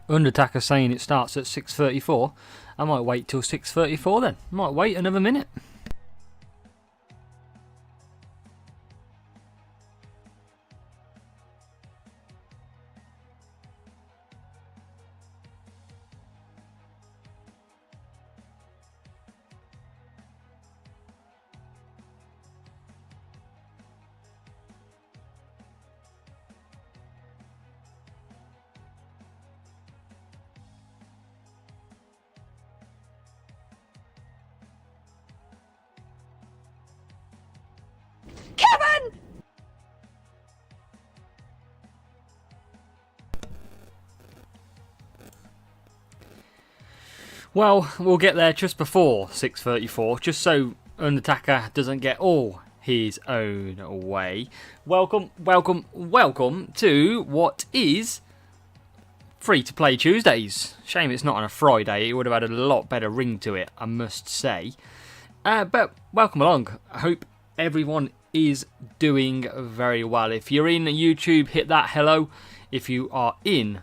Undertaker saying it starts at 6:34. I might wait till 6:34 then. Might wait another minute. Well, we'll get there just before 6:34, just so Undertaker doesn't get all his own way. Welcome to what is free-to-play Tuesdays. Shame it's not on a Friday. It would have had a lot better ring to it, I must say. But welcome along. I hope everyone is doing very well. If you're in YouTube, hit that hello. If you are in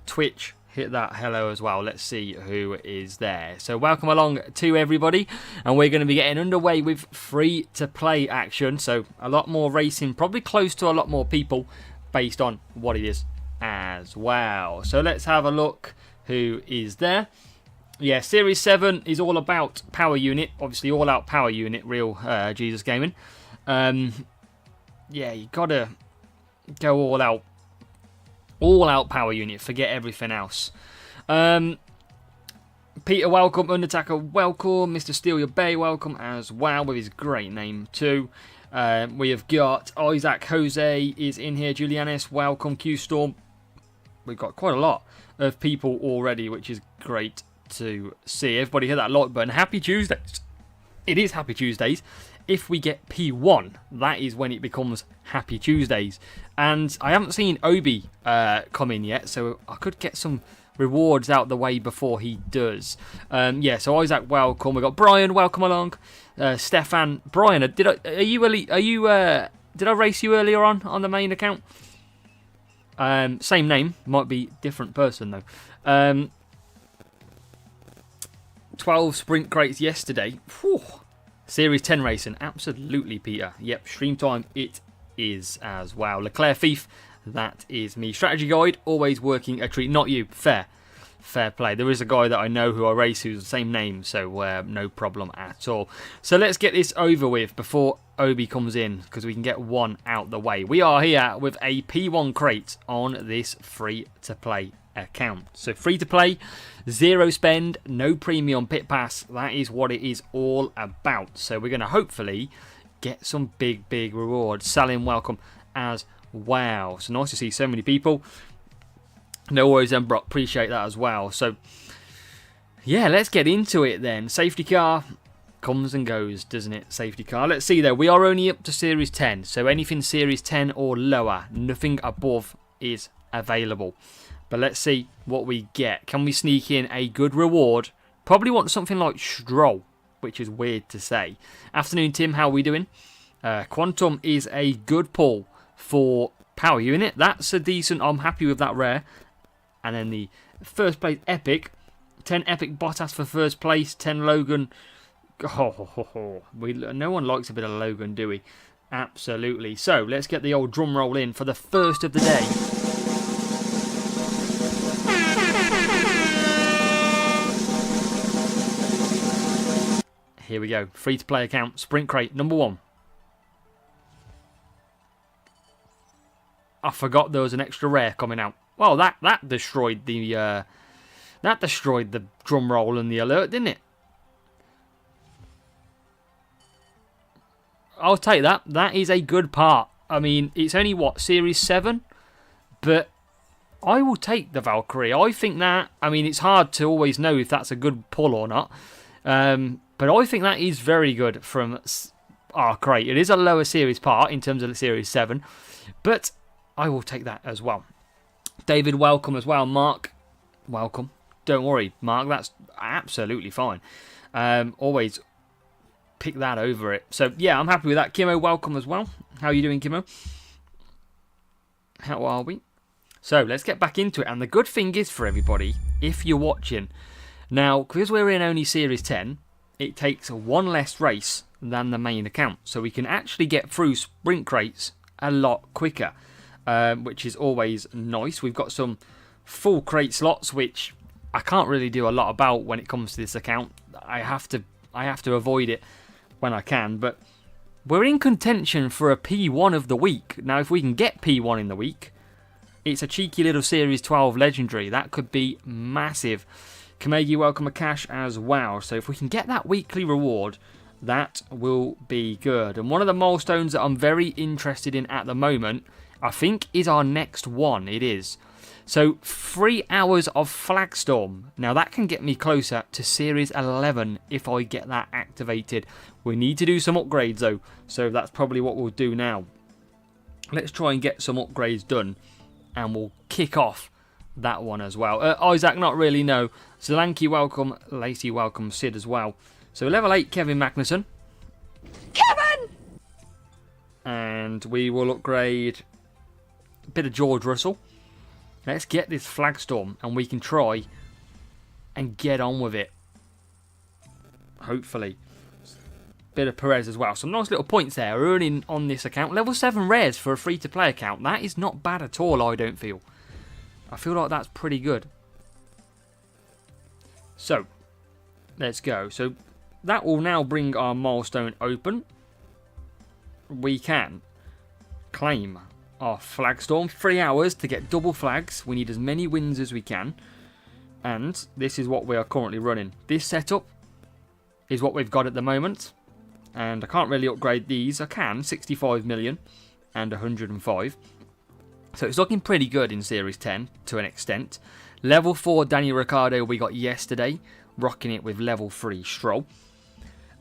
Twitch, hit that hello as well. Let's see who is there. So welcome along to everybody, and we're going to be getting underway with free to play action. So a lot more racing, probably close to a lot more people based on what it is as well. So let's have a look who is there. Yeah, Series 7 is all about power unit, obviously all out power unit, real Jesus Gaming. Yeah, you gotta go all out. All out power unit, forget everything else. Peter, welcome. Undertaker, welcome. Mr. Steal Your Bay, welcome as well, with his great name too. We have got Isaac Jose is in here. Julianis, welcome. Q Storm. We've got quite a lot of people already, which is great to see. Everybody hit that like button. Happy Tuesdays. It is Happy Tuesdays. If we get P1, that is when it becomes Happy Tuesdays. And I haven't seen Obi come in yet, so I could get some rewards out the way before he does. Yeah, so Isaac, welcome. We got Brian, welcome along. Stefan, Brian, did I race you earlier on the main account? Same name, might be different person though. 12 sprint crates yesterday. Whew. Series 10 racing, absolutely, Peter. Yep, stream time it is as well. Leclerc Thief, that is me. Strategy guide, always working a treat. Not you, fair play. There is a guy that I know who I race who's the same name, so no problem at all. So let's get this over with before Obi comes in, because we can get one out the way. We are here with a P1 crate on this free-to-play account. So free to play, zero spend, no premium pit pass. That is what it is all about. So we're going to hopefully get some big rewards. Salim, welcome as well. So nice to see so many people. No worries then, Brock. Appreciate that as well. So yeah, let's get into it then. Safety car comes and goes, doesn't it? Safety car. Let's see there. We are only up to Series 10. So anything Series 10 or lower, nothing above is available. But let's see what we get. Can we sneak in a good reward? Probably want something like Stroll, which is weird to say. Afternoon, Tim. How are we doing? Quantum is a good pull for power unit. That's a decent. I'm happy with that rare. And then the first place Epic. 10 Epic Bottas for first place. 10 Logan. No one likes a bit of Logan, do we? Absolutely. So let's get the old drum roll in for the first of the day. Here we go. Free-to-play account. Sprint crate number 1. I forgot there was an extra rare coming out. Well, that destroyed the drum roll and the alert, didn't it? I'll take that. That is a good part. I mean, it's only what, Series 7, but I will take the Valkyrie. I think that. I mean, it's hard to always know if that's a good pull or not. But I think that is very good from our crate. It is a lower series part in terms of the Series 7, but I will take that as well. David, welcome as well. Mark, welcome. Don't worry, Mark, that's absolutely fine. Always pick that over it. So, yeah, I'm happy with that. Kimo, welcome as well. How are you doing, Kimo? How are we? So let's get back into it. And the good thing is for everybody, if you're watching, now, because we're in only Series 10, it takes one less race than the main account. So we can actually get through sprint crates a lot quicker, which is always nice. We've got some full crate slots, which I can't really do a lot about when it comes to this account. I have to avoid it when I can, but we're in contention for a P1 of the week. Now, if we can get P1 in the week, it's a cheeky little Series 12 Legendary. That could be massive. Kamegi, welcome a cash as well. So if we can get that weekly reward, that will be good. And one of the milestones that I'm very interested in at the moment, I think, is our next one. It is. So 3 hours of Flagstorm. Now that can get me closer to Series 11 if I get that activated. We need to do some upgrades though. So that's probably what we'll do now. Let's try and get some upgrades done. And we'll kick off that one as well. Isaac, not really, no. Zelanki, welcome. Lacey, welcome. Sid as well. So level 8, Kevin Magnussen. Kevin! And we will upgrade a bit of George Russell. Let's get this Flagstorm and we can try and get on with it. Hopefully. Bit of Perez as well. Some nice little points there earning on this account. Level 7 rares for a free-to-play account. That is not bad at all, I don't feel. I feel like that's pretty good. So, let's go. So, that will now bring our milestone open. We can claim our Flagstorm. 3 hours to get double flags. We need as many wins as we can. And this is what we are currently running. This setup is what we've got at the moment. And I can't really upgrade these. I can, 65 million and 105. So it's looking pretty good in Series 10 to an extent. Level 4 Danny Ricciardo we got yesterday, rocking it with level 3 Stroll.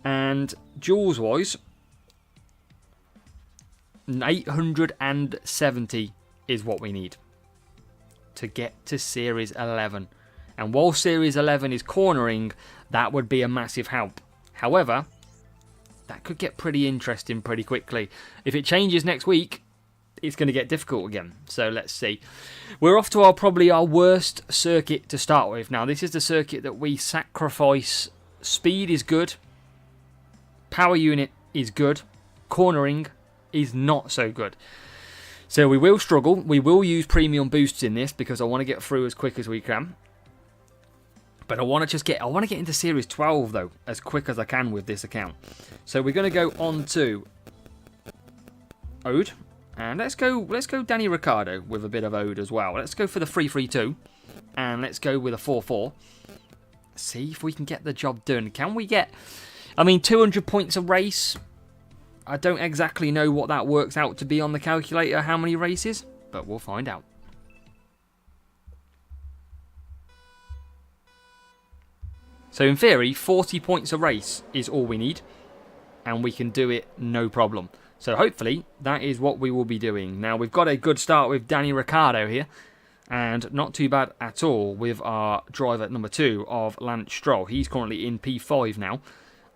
And Jules-wise, 870 is what we need to get to Series 11. And while Series 11 is cornering, that would be a massive help. However, that could get pretty interesting pretty quickly. If it changes next week, it's going to get difficult again. So let's see. We're off to probably our worst circuit to start with. Now, this is the circuit that we sacrifice. Speed is good. Power unit is good. Cornering is not so good. So we will struggle. We will use premium boosts in this because I want to get through as quick as we can. But I want to get into Series 12 though, as quick as I can with this account. So we're going to go on to Ode. And let's go Danny Ricciardo with a bit of Ode as well. Let's go for the 3-3-2. And let's go with a 4-4. See if we can get the job done. Can we get, 200 points a race? I don't exactly know what that works out to be on the calculator, how many races. But we'll find out. So in theory, 40 points a race is all we need. And we can do it no problem. So hopefully, that is what we will be doing. Now, we've got a good start with Danny Ricciardo here. And not too bad at all with our driver number 2 of Lance Stroll. He's currently in P5 now.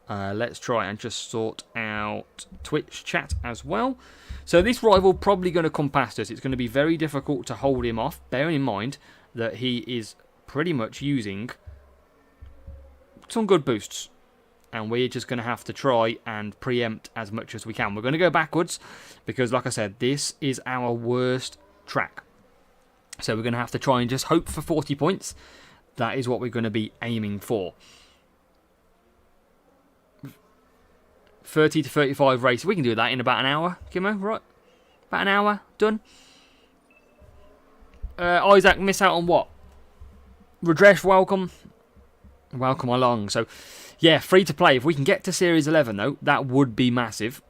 Let's try and just sort out Twitch chat as well. So this rival probably going to come past us. It's going to be very difficult to hold him off. Bearing in mind that he is pretty much using some good boosts. And we're just going to have to try and preempt as much as we can. We're going to go backwards because, like I said, this is our worst track. So we're going to have to try and just hope for 40 points. That is what we're going to be aiming for. 30 to 35 races. We can do that in about an hour, Kimmo, right? About an hour, done. Isaac, miss out on what? Rajesh, welcome. Welcome along. So, yeah, free to play. If we can get to Series 11, though, that would be massive.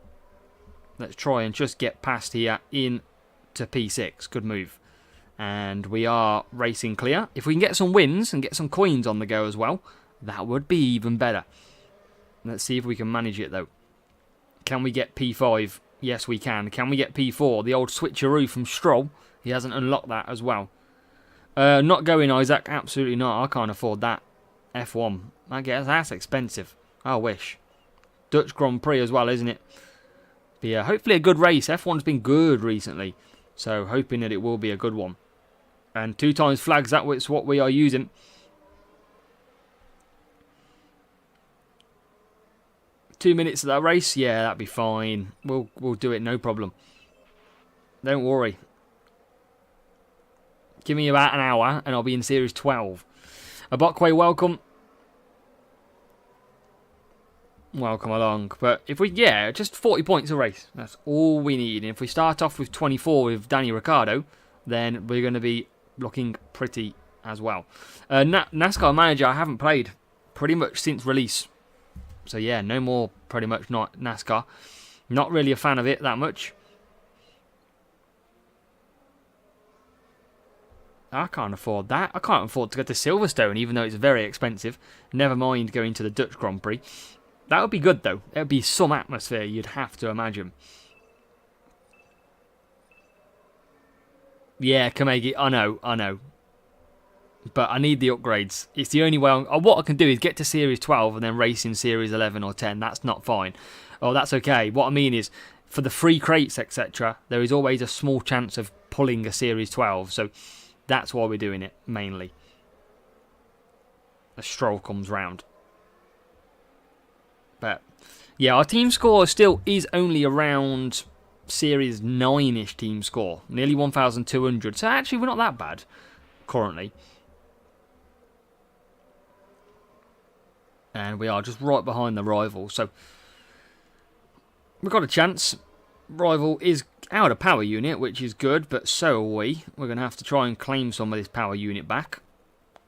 Let's try and just get past here into P6. Good move. And we are racing clear. If we can get some wins and get some coins on the go as well, that would be even better. Let's see if we can manage it, though. Can we get P5? Yes, we can. Can we get P4? The old switcheroo from Stroll. He hasn't unlocked that as well. Not going, Isaac. Absolutely not. I can't afford that. F1. I guess that's expensive. I wish. Dutch Grand Prix as well, isn't it? But yeah, hopefully a good race. F1's been good recently. So hoping that it will be a good one. And 2 times flags, that's what we are using. Two minutes of that race, yeah, that'd be fine. We'll do it, no problem. Don't worry. Give me about an hour and I'll be in Series 12. Abokwe, welcome. Welcome along. But if we, yeah, just 40 points a race. That's all we need. And if we start off with 24 with Danny Ricciardo, then we're going to be looking pretty as well. NASCAR Manager I haven't played pretty much since release. So yeah, no more pretty much not NASCAR. Not really a fan of it that much. I can't afford that. I can't afford to go to Silverstone, even though it's very expensive. Never mind going to the Dutch Grand Prix. That would be good, though. It would be some atmosphere, you'd have to imagine. Yeah, Kamegi, I know. But I need the upgrades. It's the only way. What I can do is get to Series 12 and then race in Series 11 or 10. That's not fine. Oh, that's okay. What I mean is, for the free crates, etc., there is always a small chance of pulling a Series 12. So that's why we're doing it, mainly. A Stroll comes round. But, yeah, our team score still is only around Series 9-ish team score. Nearly 1,200. So actually, we're not that bad, currently. And we are just right behind the rival. So, we've got a chance. Rival is out of power unit, which is good, but so are we. We're going to have to try and claim some of this power unit back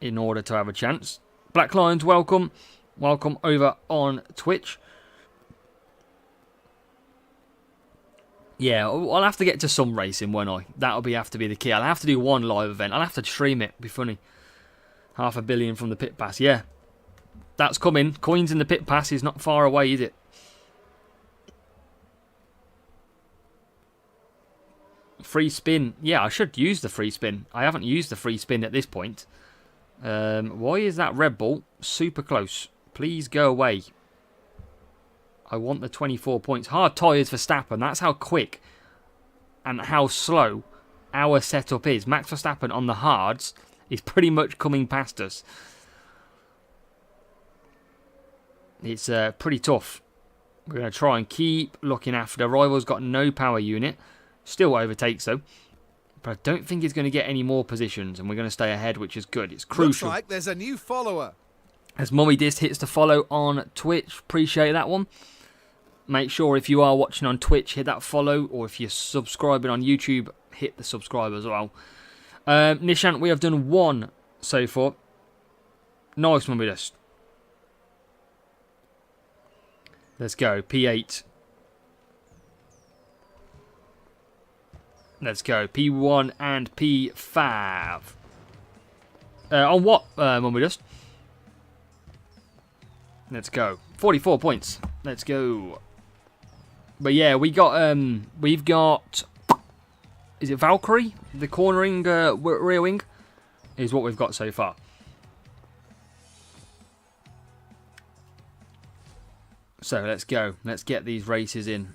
in order to have a chance. Black Lions, welcome. Welcome over on Twitch. Yeah, I'll have to get to some racing, won't I? That'll have to be the key. I'll have to do one live event. I'll have to stream it. It'll be funny. 500 million from the pit pass. Yeah, that's coming. Coins in the pit pass is not far away, is it? Free spin. Yeah, I should use the free spin. I haven't used the free spin at this point. Why is that Red Bull super close? Please go away. I want the 24 points. Hard tyres for Verstappen. That's how quick and how slow our setup is. Max Verstappen on the hards is pretty much coming past us. It's pretty tough. We're going to try and keep looking after. The rival's got no power unit. Still overtakes though. But I don't think he's going to get any more positions. And we're going to stay ahead, which is good. It's crucial. Looks like there's a new follower. As Mummy Dist hits the follow on Twitch. Appreciate that one. Make sure if you are watching on Twitch, hit that follow. Or if you're subscribing on YouTube, hit the subscribe as well. Nishant, we have done one so far. Nice, Mummy Dist. Let's go. P8. Let's go. P1 and P5. On what, Mummy Dist? Let's go. 44 points. Let's go. But yeah, we've got, is it Valkyrie? The cornering rear wing is what we've got so far. So let's go. Let's get these races in.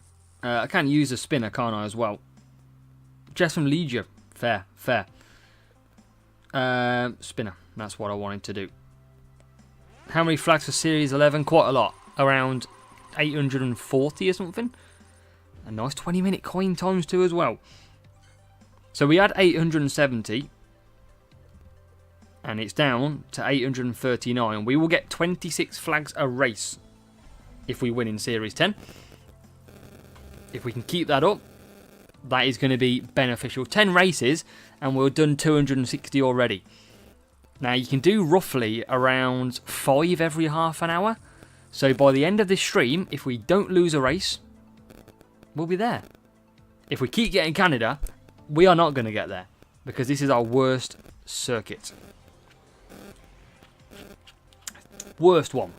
I can use a spinner, can't I, as well? Just from Legia. Fair. Spinner. That's what I wanted to do. How many flags for Series 11? Quite a lot. Around 840 or something. A nice 20-minute coin times 2 as well. So we had 870. And it's down to 839. We will get 26 flags a race if we win in Series 10. If we can keep that up, that is going to be beneficial. 10 races and we've done 260 already. Now you can do roughly around 5 every half an hour. So by the end of this stream, if we don't lose a race, we'll be there. If we keep getting Canada, we are not going to get there. Because this is our worst circuit. Worst one.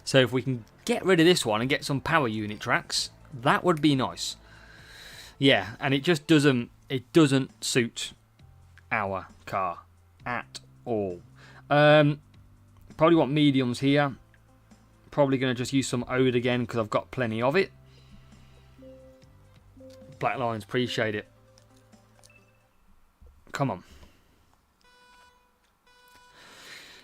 So if we can get rid of this one and get some power unit tracks, that would be nice. Yeah, and it just doesn't suit our car at all. Probably want mediums here. Probably going to just use some Ode again because I've got plenty of it. Black Lions, appreciate it. Come on.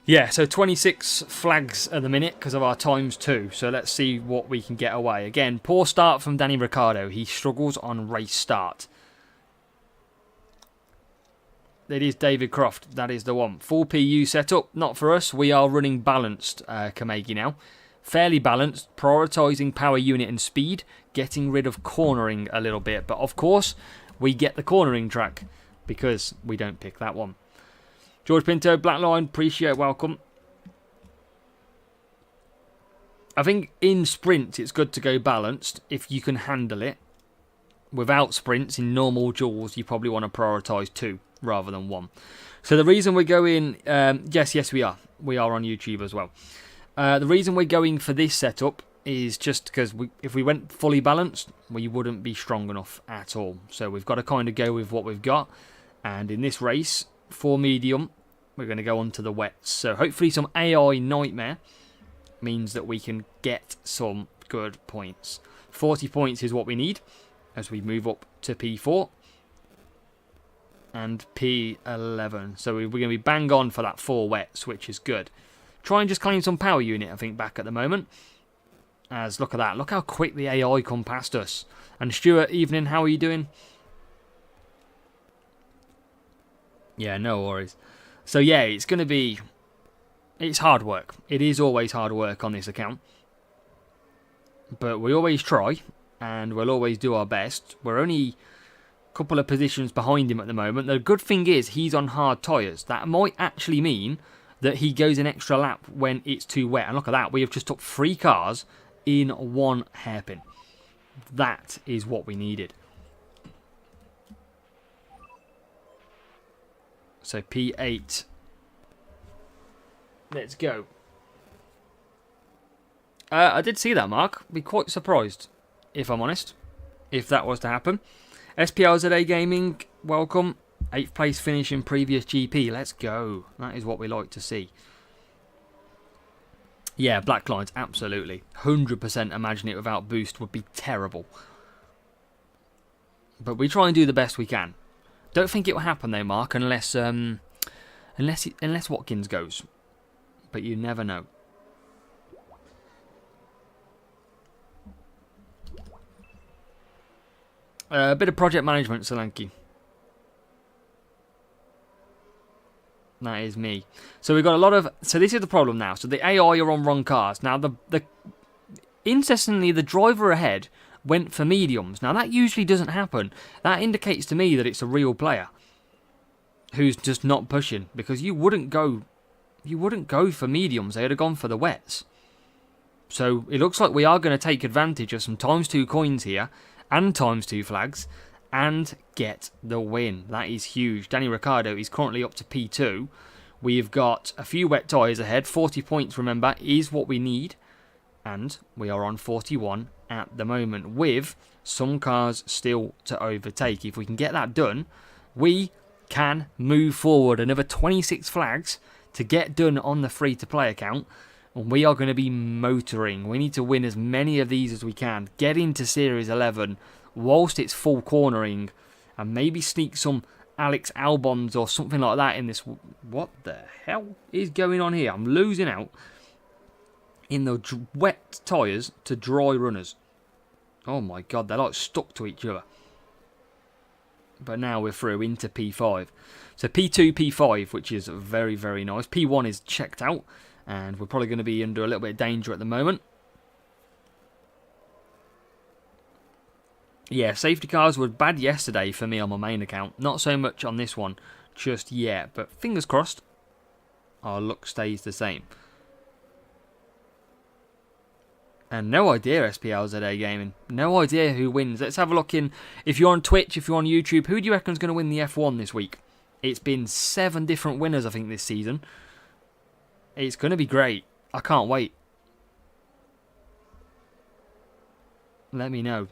Yeah, so 26 flags at the minute because of our ×2. So let's see what we can get away. Again, poor start from Danny Ricciardo. He struggles on race start. It is David Croft. That is the one. Full PU setup. Not for us. We are running balanced, Kamegi now. Fairly balanced. Prioritising power unit and speed. Getting rid of cornering a little bit. But of course, we get the cornering track because we don't pick that one. George Pinto, Black Line, appreciate, welcome. I think in sprints it's good to go balanced if you can handle it. Without sprints, in normal duels, you probably want to prioritise 2 rather than 1. So the reason we're going... yes, we are. We are on YouTube as well. The reason we're going for this setup is just because if we went fully balanced, we wouldn't be strong enough at all. So we've got to kind of go with what we've got. And in this race... for medium, we're going to go on to the wets. So hopefully some AI nightmare means that we can get some good points. 40 points is what we need as we move up to P4 and P11. So we're going to be bang on for that 4 wets, which is good. Try and just claim some power unit, I think, back at the moment. As look at that. Look how quick the AI come past us. And Stuart, evening, how are you doing? Yeah, no worries. So yeah, it's going to be... it's hard work. It is always hard work on this account. But we always try, and we'll always do our best. We're only a couple of positions behind him at the moment. The good thing is, he's on hard tyres. That might actually mean that he goes an extra lap when it's too wet. And look at that, we have just took 3 cars in 1 hairpin. That is what we needed. So P8. Let's go. I did see that, Mark. Be quite surprised, if I'm honest, if that was to happen. SPLZA Gaming, welcome. 8th place finish in previous GP. Let's go. That is what we like to see. Yeah, Black Lines, absolutely. 100% imagine it without boost would be terrible. But we try and do the best we can. Don't think it will happen though, Mark, unless Watkins goes. But you never know. A bit of project management, Solanke. That is me. So we've got a lot of... so this is the problem now. So the AI are on wrong cars. Now, incessantly, the driver ahead went for mediums. Now, that usually doesn't happen. That indicates to me that it's a real player who's just not pushing, because you wouldn't go for mediums. They would have gone for the wets. So it looks like we are going to take advantage of some ×2 coins here and ×2 flags and get the win. That is huge. Danny Ricciardo is currently up to P2. We've got a few wet tyres ahead. 40 points, remember, is what we need. And we are on 41 at the moment, with some cars still to overtake. If we can get that done, we can move forward. Another 26 flags to get done on the free-to-play account, and we are going to be motoring. We need to win as many of these as we can, get into Series 11 whilst it's full cornering, and maybe sneak some Alex Albons or something like that in this. What the hell is going on here? I'm losing out in the wet tyres to dry runners. Oh my god, they're like stuck to each other. But now we're through into P5. So P2, P5, which is very, very nice. P1 is checked out, and we're probably going to be under a little bit of danger at the moment. Yeah, safety cars were bad yesterday for me on my main account. Not so much on this one just yet, but fingers crossed our luck stays the same. And no idea, SPLZA Gaming. No idea who wins. Let's have a look in. If you're on Twitch, if you're on YouTube, who do you reckon is going to win the F1 this week? It's been 7 different winners, I think, this season. It's going to be great. I can't wait. Let me know.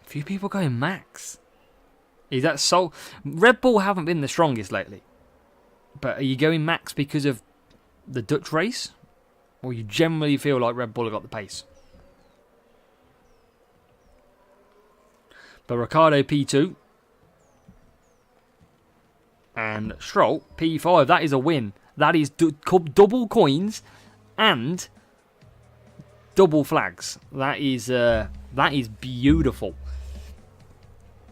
A few people going Max. Is that so? Red Bull haven't been the strongest lately. But are you going Max because of the Dutch race? Or you generally feel like Red Bull have got the pace? But Ricciardo P2. And Stroll P5. That is a win. That is double coins and double flags. That is beautiful.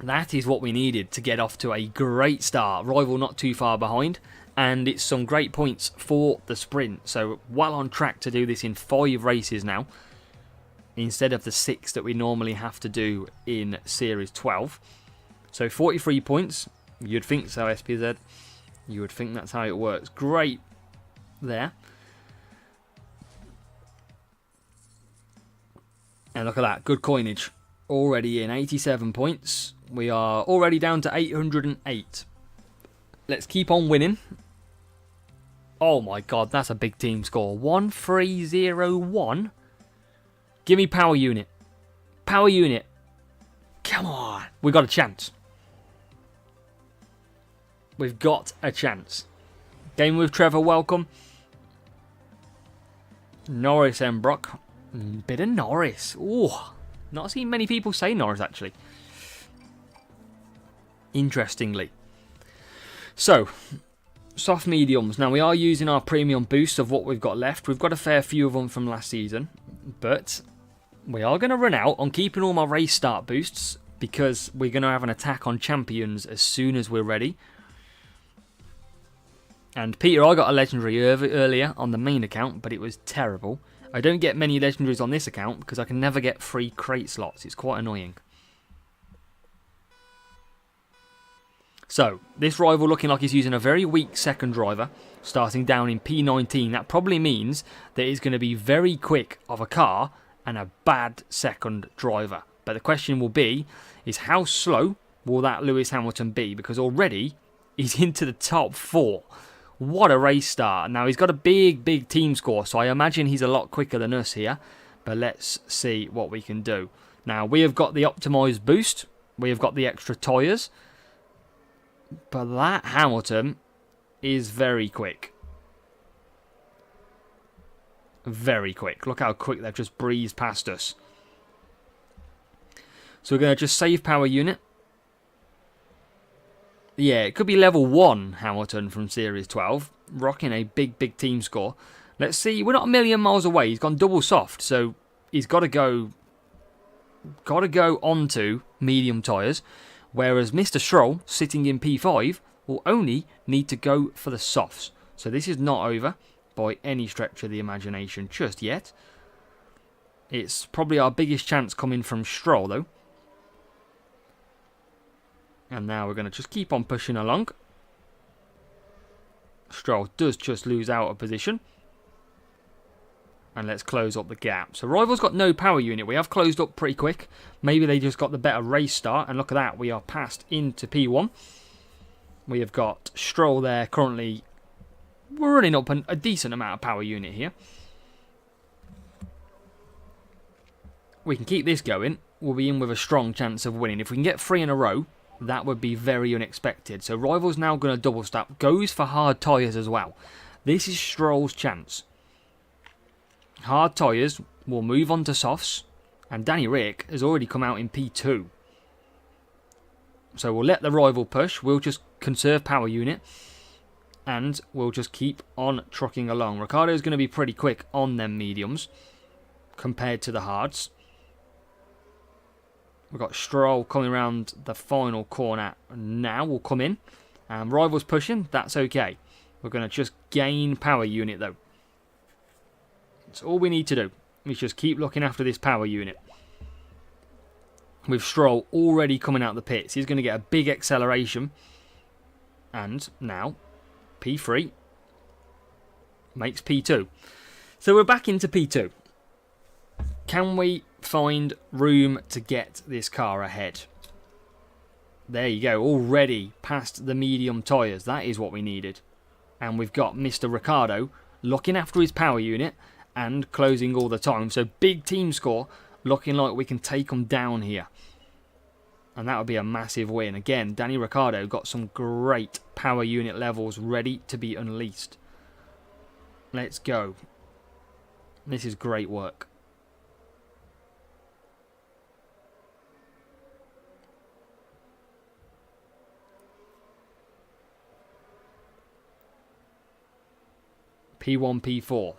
That is what we needed to get off to a great start. Rival not too far behind. And it's some great points for the sprint. So well on track to do this in 5 races now, instead of the 6 that we normally have to do in Series 12. So 43 points. You'd think so, SPZ. You would think that's how it works. Great there. And look at that. Good coinage. Already in 87 points. We are already down to 808. Let's keep on winning. Oh my god, that's a big team score. 1301. Give me power unit. Power unit. Come on. We got a chance. We've got a chance. Game with Trevor, welcome. Norris and Brock. Bit of Norris. Ooh, not seen many people say Norris, actually. Interestingly. So, soft mediums. Now, we are using our premium boosts of what we've got left. We've got a fair few of them from last season. But we are going to run out on keeping all my race start boosts, because we're going to have an attack on champions as soon as we're ready. And Peter, I got a legendary earlier on the main account, but it was terrible. I don't get many legendaries on this account because I can never get free crate slots. It's quite annoying. So, this rival looking like he's using a very weak second driver, starting down in P19. That probably means that he's going to be very quick of a car and a bad second driver. But the question will be, is how slow will that Lewis Hamilton be? Because already he's into the top 4. What a race start. Now, he's got a big team score, so I imagine he's a lot quicker than us here. But let's see what we can do. Now, we have got the optimised boost. We have got the extra tyres. But that Hamilton is very quick. Very quick. Look how quick they've just breezed past us. So we're going to just save power unit. Yeah, it could be level 1 Hamilton from Series 12. Rocking a big team score. Let's see. We're not a million miles away. He's gone double soft. So he's got to go onto medium tyres. Whereas Mr. Stroll, sitting in P5, will only need to go for the softs. So this is not over by any stretch of the imagination just yet. It's probably our biggest chance coming from Stroll, though. And now we're going to just keep on pushing along. Stroll does just lose out of position. And let's close up the gap. So Rival's got no power unit. We have closed up pretty quick. Maybe they just got the better race start. And look at that. We are passed into P1. We have got Stroll there currently. We're running up a decent amount of power unit here. We can keep this going. We'll be in with a strong chance of winning. If we can get 3 in a row, that would be very unexpected. So Rival's now going to double stop. Goes for hard tyres as well. This is Stroll's chance. Hard tyres will move on to softs. And Danny Rick has already come out in P2. So we'll let the Rival push. We'll just conserve power unit. And we'll just keep on trucking along. Ricciardo's going to be pretty quick on them mediums compared to the hards. We've got Stroll coming around the final corner now. We'll come in. And Rival's pushing. That's okay. We're going to just gain power unit though. That's all we need to do. We just keep looking after this power unit. With Stroll already coming out the pits. He's going to get a big acceleration. And now, P3 makes P2. So we're back into P2. Can we find room to get this car ahead? There you go. Already past the medium tyres. That is what we needed. And we've got Mr. Ricciardo looking after his power unit and closing all the time. So big team score, looking like we can take them down here. And that would be a massive win. Again, Danny Ricciardo got some great power unit levels ready to be unleashed. Let's go. This is great work. P1, P4.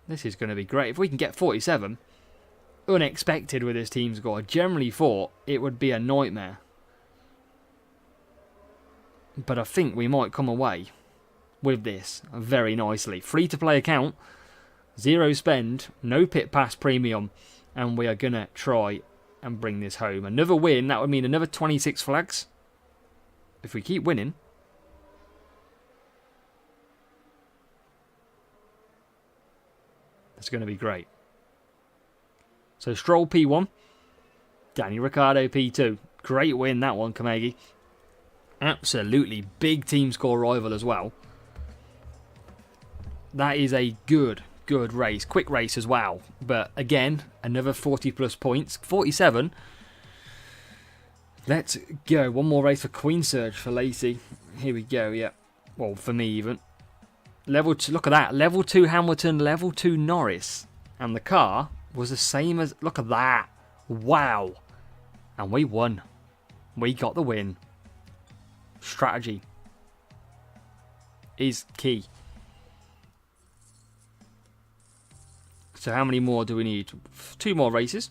This is going to be great. If we can get 47, unexpected with this team score. I generally thought it would be a nightmare. But I think we might come away with this very nicely. Free to play account, 0 spend, no pit pass premium, and we are going to try and bring this home. Another win, that would mean another 26 flags. If we keep winning. It's going to be great. So Stroll P1, Danny Ricciardo P2. Great win that one, Kamegi. Absolutely big team score rival as well. That is a good race. Quick race as well. But again, another 40 plus points. 47. Let's go. One more race for Queen Surge for Lacey. Here we go, yeah. Well, for me even. Level 2, look at that. Level 2 Hamilton, level 2 Norris. And the car was the same as, look at that. Wow. And we won. We got the win. Strategy is key. So how many more do we need? 2 more races.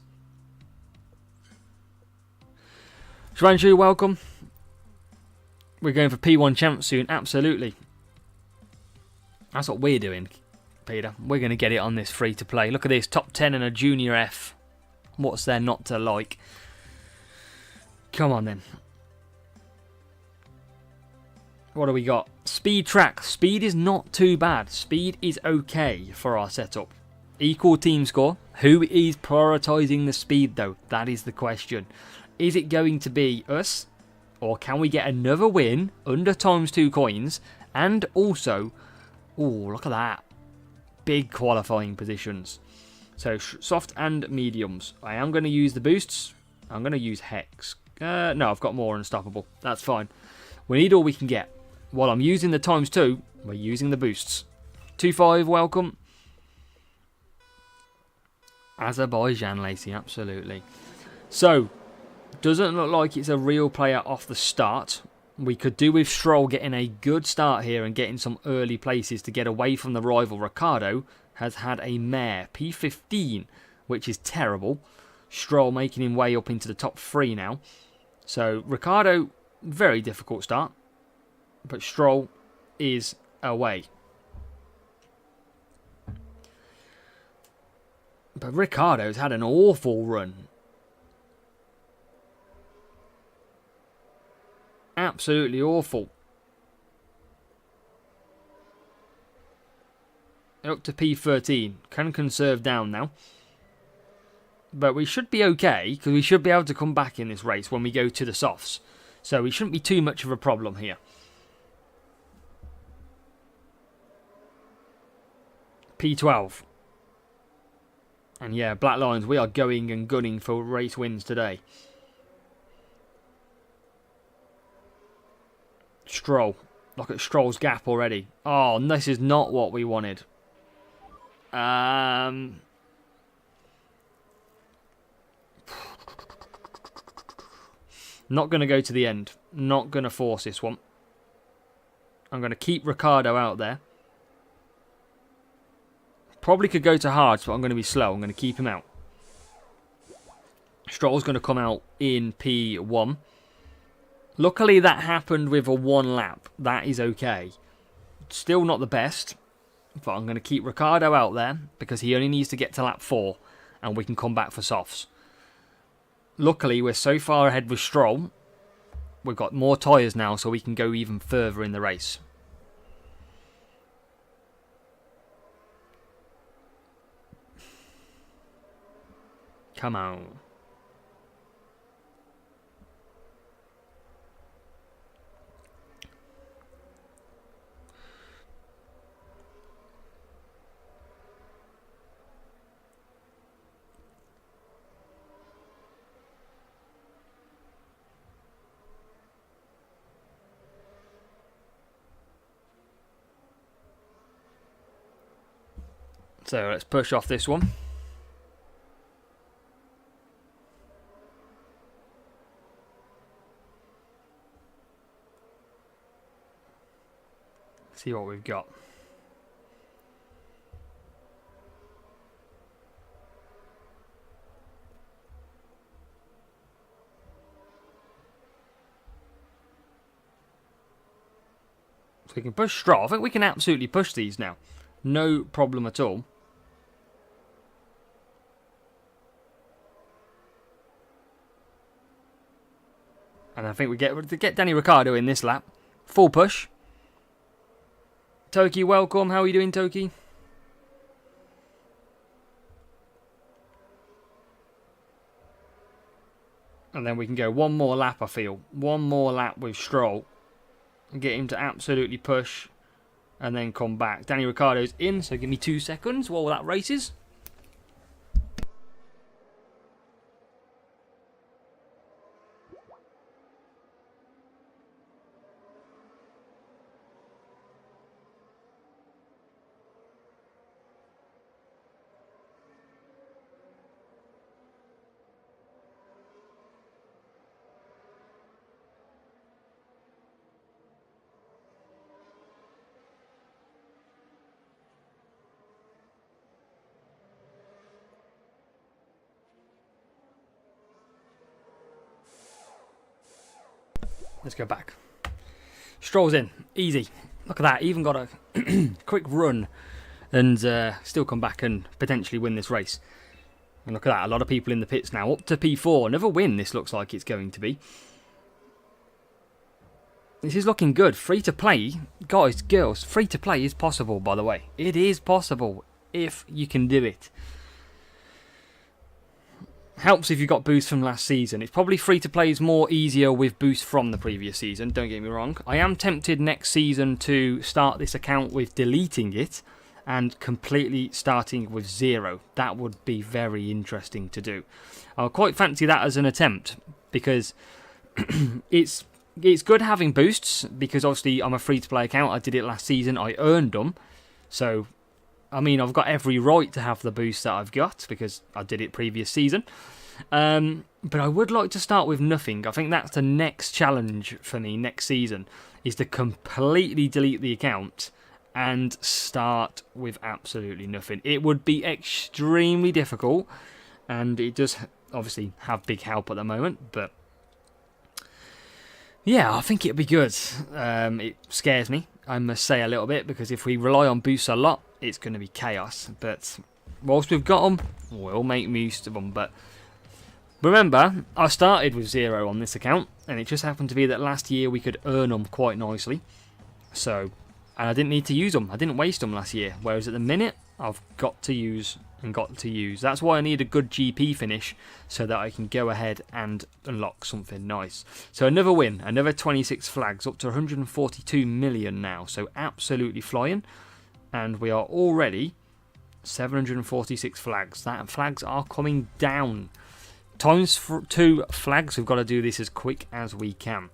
Shranshu, welcome. We're going for P1 champ soon. Absolutely. That's what we're doing, Peter. We're going to get it on this free to play. Look at this. Top 10 and a junior F. What's there not to like? Come on then. What do we got? Speed track. Speed is not too bad. Speed is okay for our setup. Equal team score. Who is prioritising the speed though? That is the question. Is it going to be us? Or can we get another win under ×2 coins? And also, oh, look at that. Big qualifying positions. So soft and mediums. I am going to use the boosts. I'm going to use Hex. No, I've got more Unstoppable. That's fine. We need all we can get. While I'm using the ×2, we're using the boosts. 2-5, welcome. Azerbaijan, Lacey, absolutely. So, doesn't look like it's a real player off the start. We could do with Stroll getting a good start here and getting some early places to get away from the rival. Ricciardo has had a mare, P15, which is terrible. Stroll making him way up into the top 3 now. So, Ricciardo, very difficult start. But Stroll is away. But Ricciardo's had an awful run. Absolutely awful. Up to P13. Can conserve down now. But we should be okay, because we should be able to come back in this race when we go to the softs. So we shouldn't be too much of a problem here. P12. And yeah, Black Lions, we are going and gunning for race wins today. Stroll. Look at Stroll's gap already. Oh, this is not what we wanted. Not going to go to the end. Not going to force this one. I'm going to keep Ricciardo out there. Probably could go to hards, but I'm going to be slow. I'm going to keep him out. Stroll's going to come out in P1. Luckily, that happened with a 1 lap. That is okay. Still not the best, but I'm going to keep Ricciardo out there because he only needs to get to lap 4 and we can come back for softs. Luckily, we're so far ahead with Stroll. We've got more tyres now, so we can go even further in the race. Come on. So let's push off this one. see what we've got. So we can push Straw. I think we can absolutely push these now. No problem at all. And I think we get Danny Ricciardo in this lap. Full push. Toki, welcome. How are you doing, Toki? And then we can go one more lap, I feel. One more lap with Stroll. And get him to absolutely push. And then come back. Danny Ricciardo's in, so give me 2 seconds while that races. Let's go back. Stroll's in. Easy. Look at that. Even got a quick run and still come back and potentially win this race. And look at that. A lot of people in the pits now. Up to P4. Another win, this looks like it's going to be. This is looking good. Free to play. Guys, girls, free to play is possible, by the way. It is possible if you can do it. Helps if you got boosts from last season. It's probably free to play is more easier with boosts from the previous season, don't get me wrong. I am tempted next season to start this account with deleting it and completely starting with 0. That would be very interesting to do. I'll quite fancy that as an attempt because it's good having boosts because obviously I'm a free to play account. I did it last season. I earned them. So I mean, I've got every right to have the boost that I've got because I did it previous season. But I would like to start with nothing. I think that's the next challenge for me next season, is to completely delete the account and start with absolutely nothing. It would be extremely difficult, and it does obviously have big help at the moment, but yeah, I think it'd be good. It scares me, I must say, a little bit, because if we rely on boosts a lot, it's going to be chaos. But whilst we've got them, we'll make use of them. But remember, I started with 0 on this account, and it just happened to be that last year we could earn them quite nicely. So, and I didn't need to use them. I didn't waste them last year. Whereas at the minute, I've got to use and got to use. That's why I need a good GP finish, so that I can go ahead and unlock something nice. So another win, another 26 flags, up to 142 million now. So absolutely flying. And we are already 746 flags. That flags are coming down. Times 2 flags. We've got to do this as quick as we can.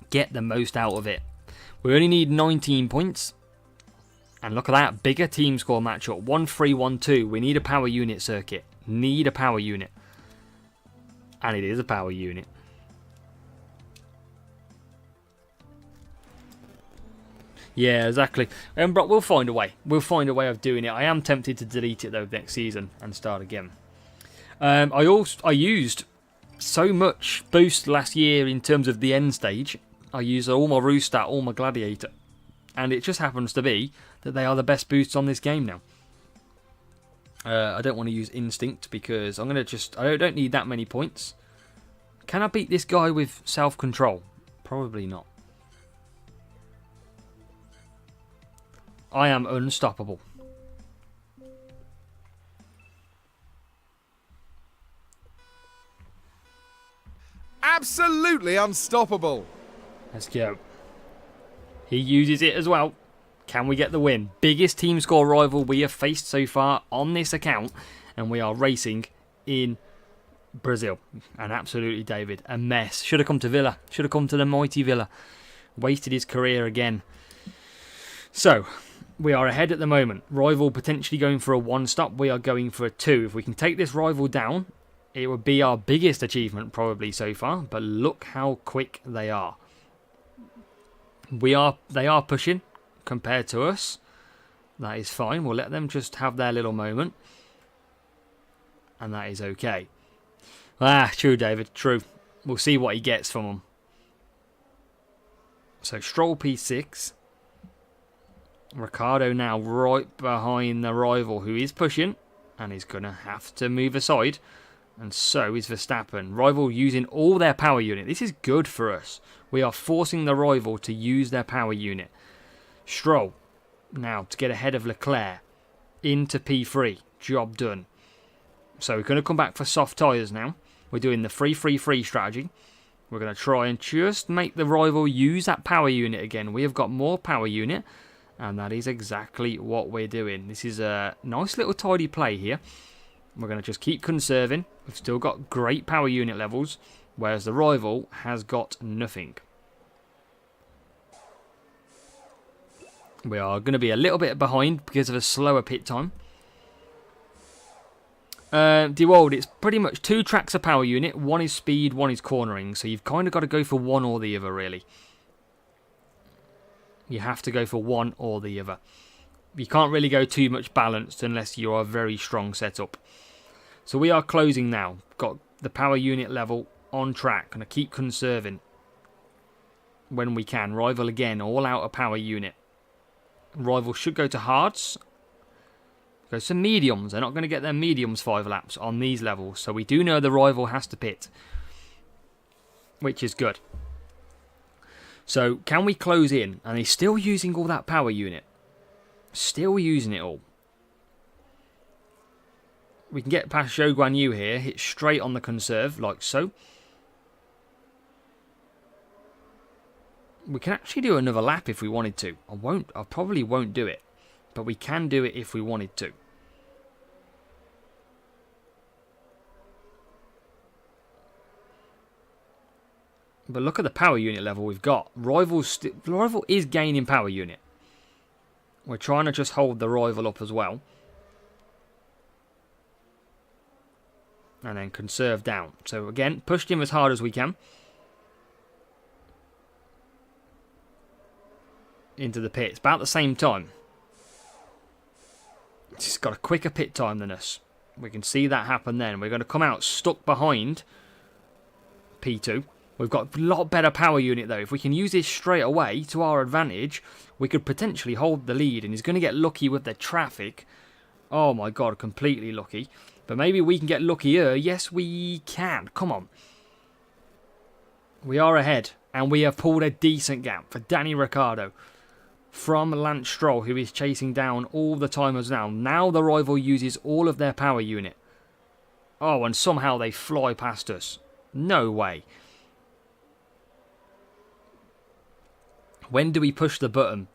Get the most out of it. We only need 19 points. And look at that. Bigger team score matchup. 1-3-1-2. We need a power unit circuit. Need a power unit. And it is a power unit. Yeah, exactly. But we'll find a way. We'll find a way of doing it. I am tempted to delete it though next season and start again. I used so much boost last year in terms of the end stage. I used all my Roostat, all my Gladiator, and it just happens to be that they are the best boosts on this game now. I don't want to use Instinct because I'm gonna I don't need that many points. Can I beat this guy with self-control? Probably not. I am unstoppable. Absolutely unstoppable. Let's go. He uses it as well. Can we get the win? Biggest team score rival we have faced so far on this account, and we are racing in Brazil. And absolutely, David, a mess. Should have come to Villa. Should have come to the mighty Villa. Wasted his career again. So, we are ahead at the moment. Rival potentially going for a 1-stop. We are going for a 2. If we can take this rival down, it would be our biggest achievement probably so far. But look how quick they are. They are pushing compared to us. That is fine. We'll let them just have their little moment. And that is okay. Ah, true, David. True. We'll see what he gets from them. So, Stroll P6. Ricciardo now right behind the rival who is pushing. And he's going to have to move aside. And so is Verstappen. Rival using all their power unit. This is good for us. We are forcing the rival to use their power unit. Stroll now to get ahead of Leclerc. Into P3. Job done. So we're going to come back for soft tyres now. We're doing the 3-3-3 strategy. We're going to try and just make the rival use that power unit again. We have got more power unit. And that is exactly what we're doing. This is a nice little tidy play here. We're going to just keep conserving. We've still got great power unit levels. Whereas the rival has got nothing. We are going to be a little bit behind because of a slower pit time. DeWald, it's pretty much 2 tracks of power unit. One is speed, one is cornering. So you've kind of got to go for one or the other, really. You have to go for one or the other. You can't really go too much balanced unless you are a very strong setup. So we are closing now. Got the power unit level on track. Going to keep conserving when we can. Rival again, all out of power unit. Rival should go to hards. Go to mediums. They're not going to get their mediums 5 laps on these levels. So we do know the rival has to pit. Which is good. So can we close in? And he's still using all that power unit. Still using it all. We can get past Zhou Guan Yu here. Hit straight on the conserve, like so. We can actually do another lap if we wanted to. I probably won't do it. But we can do it if we wanted to. But look at the power unit level we've got. Rival is gaining power unit. We're trying to just hold the rival up as well. And then conserve down. So again, pushed him as hard as we can. Into the pits. About the same time. It's got a quicker pit time than us. We can see that happen then. We're going to come out stuck behind P2. We've got a lot better power unit though. If we can use this straight away to our advantage, we could potentially hold the lead. And he's going to get lucky with the traffic. Oh my god, completely lucky. But maybe we can get luckier. Yes, we can. Come on. We are ahead. And we have pulled a decent gap for Danny Ricciardo. From Lance Stroll, who is chasing down all the timers now. Now the rival uses all of their power unit. Oh, and somehow they fly past us. No way. When do we push the button?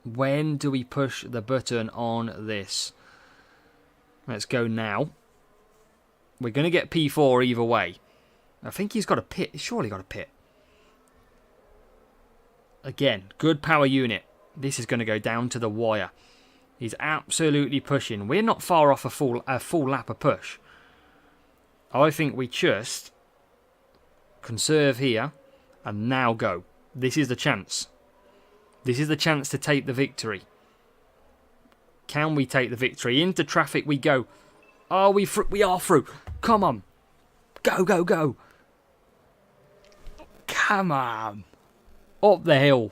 When do we push the button on this? Let's go now. We're going to get P4 either way. I think he's got a pit. He's surely got a pit. Again, good power unit. This is going to go down to the wire. He's absolutely pushing. We're not far off a full lap of push. I think we just conserve here and now go. This is the chance. This is the chance to take the victory. Can we take the victory? Into traffic we go. Are we through? We are through. Come on. Go, go, go. Come on. Up the hill.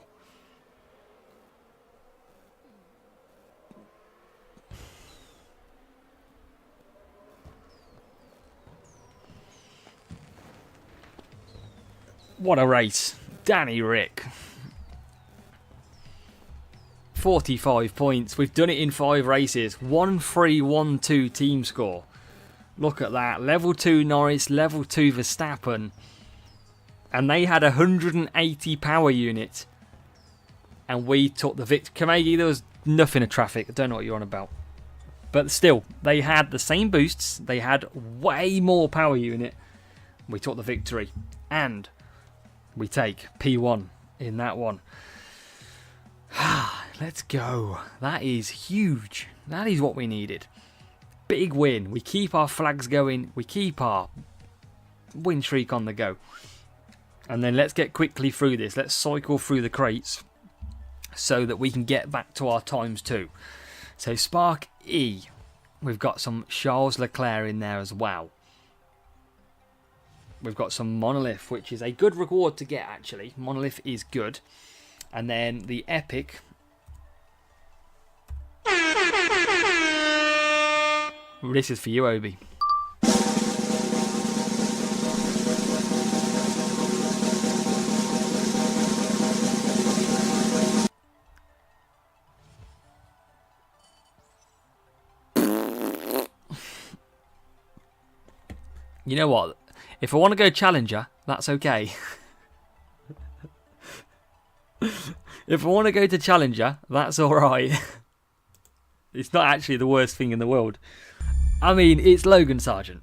What a race. Danny Rick. 45 points. We've done it in 5 races. 1-3-1-2 team score. Look at that. Level 2 Norris, level 2 Verstappen. And they had 180 power units. And we took the victory. Kamegi, there was nothing of traffic. I don't know what you're on about. But still, they had the same boosts. They had way more power unit. We took the victory. And we take P1 in that one. Let's go. That is huge. That is what we needed. Big win. We keep our flags going. We keep our win streak on the go. And then let's get quickly through this. Let's cycle through the crates so that we can get back to our times 2. So Spark E. We've got some Charles Leclerc in there as well. We've got some Monolith, which is a good reward to get, actually. Monolith is good. And then the Epic. This is for you, Obi. You know what? If I want to go Challenger, that's okay. If I want to go to Challenger, that's alright. It's not actually the worst thing in the world. I mean, it's Logan Sargent.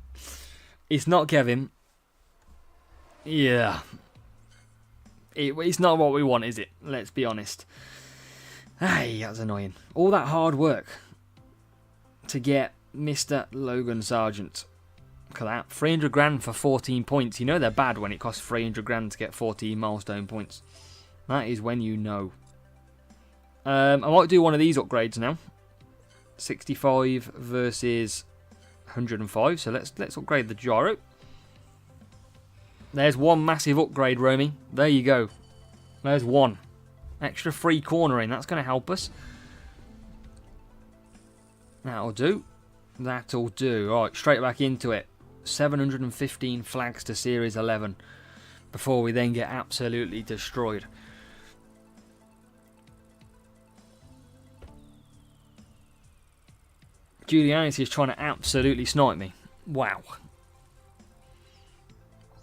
It's not Kevin. Yeah. It's not what we want, is it? Let's be honest. Hey, that's annoying. All that hard work to get Mr. Logan Sargent. Look at that. 300 grand for 14 points. You know they're bad when it costs 300 grand to get 14 milestone points. That is when you know. I might do one of these upgrades now. 65 versus 105. So let's upgrade the gyro. There's one massive upgrade, Romy. There you go. There's one. Extra free cornering. That's going to help us. That'll do. That'll do. Alright, straight back into it. 715 flags to Series 11. Before we then get absolutely destroyed. Giulianis is trying to absolutely snipe me. Wow.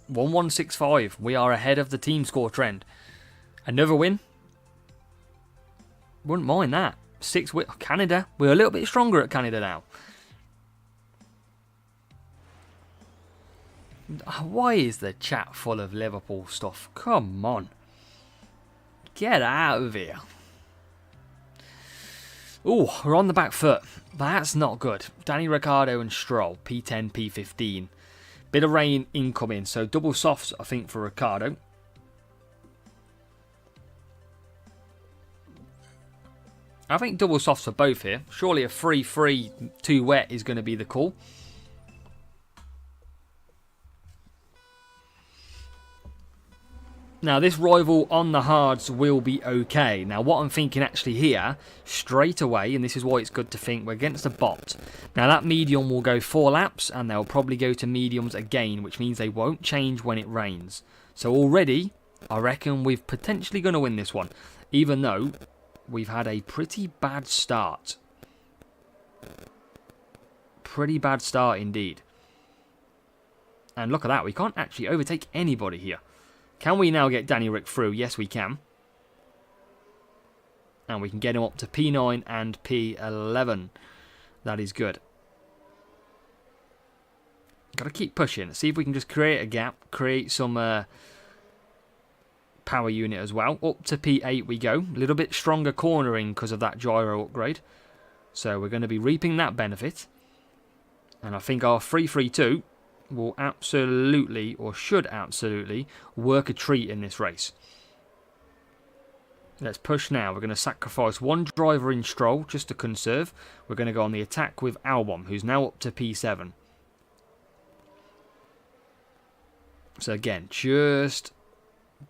1165. We are ahead of the team score trend. Another win? Wouldn't mind that. 6 win. Canada. We're a little bit stronger at Canada now. Why is the chat full of Liverpool stuff? Come on. Get out of here. Oh, we're on the back foot. That's not good. Danny Ricciardo and Stroll. P10, P15. Bit of rain incoming. So double softs, I think, for Ricciardo. I think double softs for both here. Surely a 3-3, 2 wet is going to be the call. Now, this rival on the hards will be okay. Now, what I'm thinking actually here, straight away, and this is why it's good to think, we're against a bot. Now, that medium will go 4 laps, and they'll probably go to mediums again, which means they won't change when it rains. So already, I reckon we're potentially going to win this one, even though we've had a pretty bad start. Pretty bad start indeed. And look at that, we can't actually overtake anybody here. Can we now get Danny Rick through? Yes, we can. And we can get him up to P9 and P11. That is good. Got to keep pushing. See if we can just create a gap. Create some power unit as well. Up to P8 we go. A little bit stronger cornering because of that gyro upgrade. So we're going to be reaping that benefit. And I think our 3-3-2... will absolutely, or should absolutely, work a treat in this race. Let's push now. We're going to sacrifice one driver in Stroll just to conserve. We're going to go on the attack with Albon, who's now up to P7. So again, just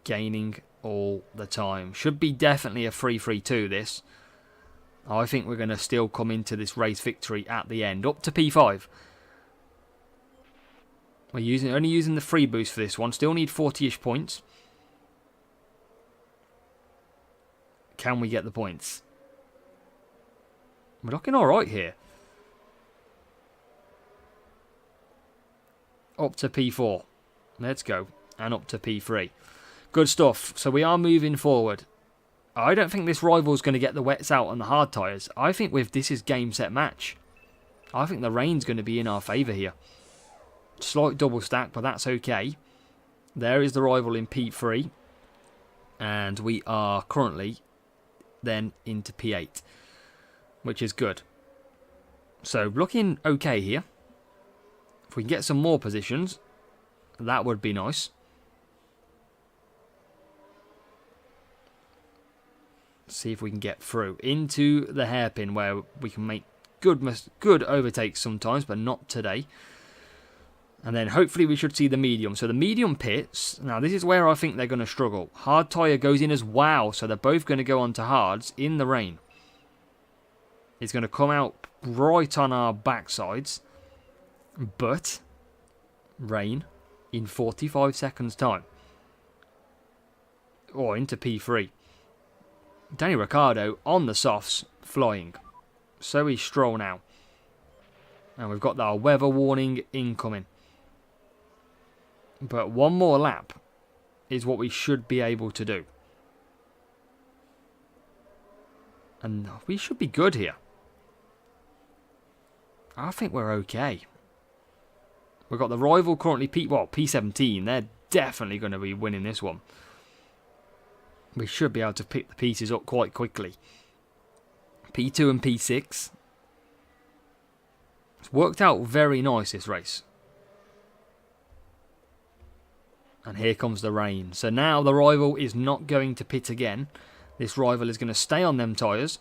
gaining all the time. Should be definitely a 3-3-2 this. I think we're going to still come into this race victory at the end. Up to P5. We're only using the free boost for this one. Still need 40-ish points. Can we get the points? We're looking alright here. Up to P4. Let's go. And up to P3. Good stuff. So we are moving forward. I don't think this rival's going to get the wets out on the hard tyres. I think this is game, set, match. I think the rain's going to be in our favour here. Slight double stack, but that's okay. There is the rival in P3. And we are currently then into P8. Which is good. So looking okay here. If we can get some more positions, that would be nice. see if we can get through into the hairpin where we can make good overtakes sometimes, but not today. And then hopefully we should see the medium. So the medium pits, now this is where I think they're going to struggle. Hard tyre goes in as well, so they're both going to go on to hards in the rain. It's going to come out right on our backsides, but rain in 45 seconds time. Or into P3. Danny Ricciardo on the softs, flying. So is Stroll now. And we've got our weather warning incoming. But one more lap is what we should be able to do. And we should be good here. I think we're okay. We've got the rival currently P17. They're definitely going to be winning this one. We should be able to pick the pieces up quite quickly. P2 and P6. It's worked out very nice, this race. And here comes the rain. So now the rival is not going to pit again. This rival is going to stay on them tyres.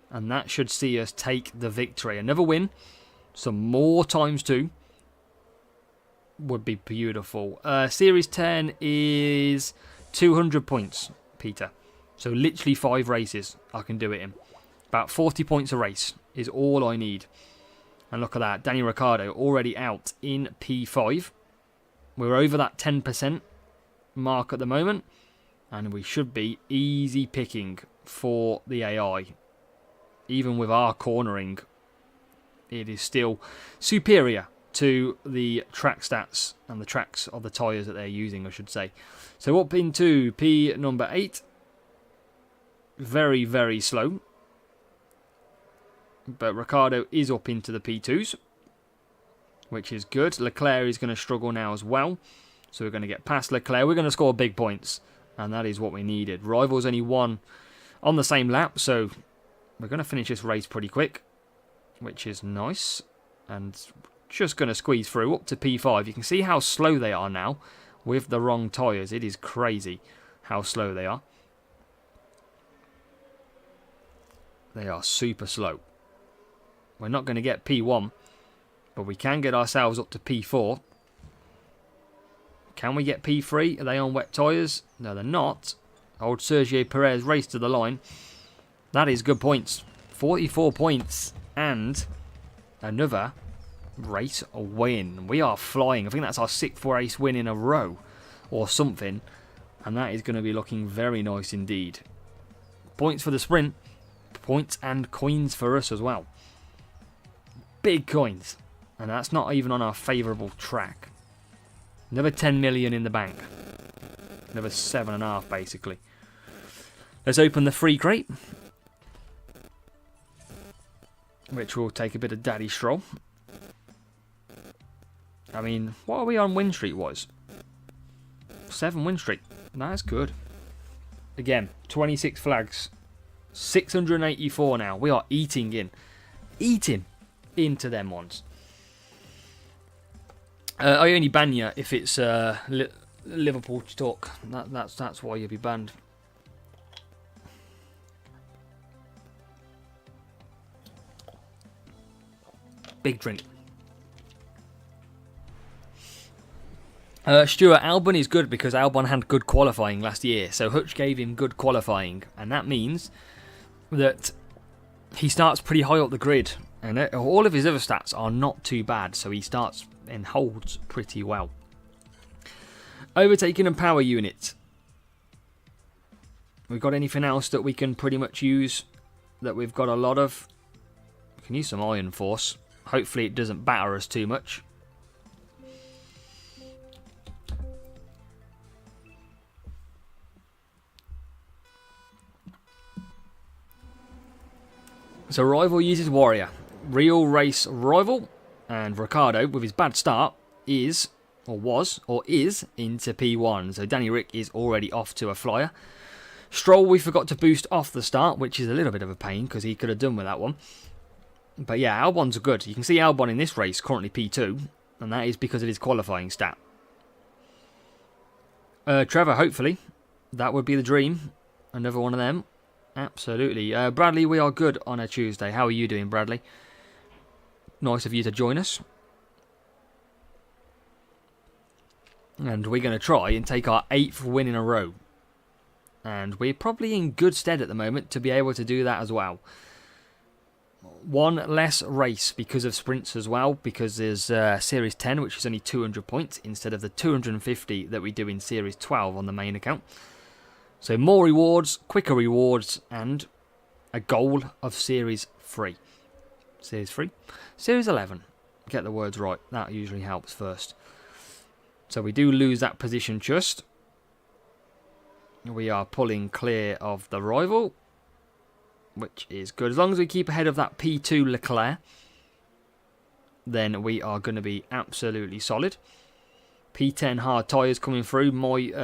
And that should see us take the victory. Another win. Some more times 2. Would be beautiful. Series 10 is 200 points, Peter. So literally 5 races I can do it in. About 40 points a race is all I need. And look at that. Danny Ricciardo already out in P5. We're over that 10% mark at the moment. And we should be easy picking for the AI. Even with our cornering, it is still superior to the track stats and the tracks of the tyres that they're using, I should say. So up into P number 8. Very, very slow. But Ricciardo is up into the P2s, which is good. Leclerc is going to struggle now as well. So we're going to get past Leclerc. We're going to score big points, and that is what we needed. Rivals only won on the same lap, so we're going to finish this race pretty quick, which is nice. And just going to squeeze through up to P5. You can see how slow they are now with the wrong tyres. It is crazy how slow they are. They are super slow. We're not going to get P1, but we can get ourselves up to P4. Can we get P3? Are they on wet tyres? No, they're not. Old Sergio Perez raced to the line. That is good points. 44 points and another race win. We are flying. I think that's our 6th race win in a row or something. And that is going to be looking very nice indeed. Points for the sprint. Points and coins for us as well. Big coins. And that's not even on our favourable track. Another 10 million in the bank. Another 7.5 basically. Let's open the free crate. Which will take a bit of daddy stroll. I mean, what are we on win streak was? 7 win streak. That's good. Again, 26 flags. 684 now. We are eating into them ones. I only ban you if it's Liverpool talk. That's why you'll be banned. Big drink. Stuart, Albon is good because Albon had good qualifying last year. So Hutch gave him good qualifying. And that means that he starts pretty high up the grid. And all of his other stats are not too bad. So he starts and holds pretty well. Overtaking and power unit. We've got anything else that we can pretty much use that we've got a lot of? We can use some Iron Force. Hopefully it doesn't batter us too much. So Rival uses Warrior. Real race Rival. And Ricciardo, with his bad start, is into P1. So Danny Rick is already off to a flyer. Stroll, we forgot to boost off the start, which is a little bit of a pain because he could have done with that one. But yeah, Albon's good. You can see Albon in this race, currently P2. And that is because of his qualifying stat. Trevor, hopefully. That would be the dream. Another one of them. Absolutely. Bradley, we are good on a Tuesday. How are you doing, Bradley? Nice of you to join us. And we're going to try and take our 8th win in a row. And we're probably in good stead at the moment to be able to do that as well. One less race because of sprints as well, because there's Series 10, which is only 200 points, instead of the 250 that we do in Series 12 on the main account. So more rewards, quicker rewards, and a goal of Series 3. Series 3? Series 11. Get the words right. That usually helps first. So we do lose that position just. We are pulling clear of the rival, which is good. As long as we keep ahead of that P2 Leclerc, then we are going to be absolutely solid. P10 hard tyres coming through might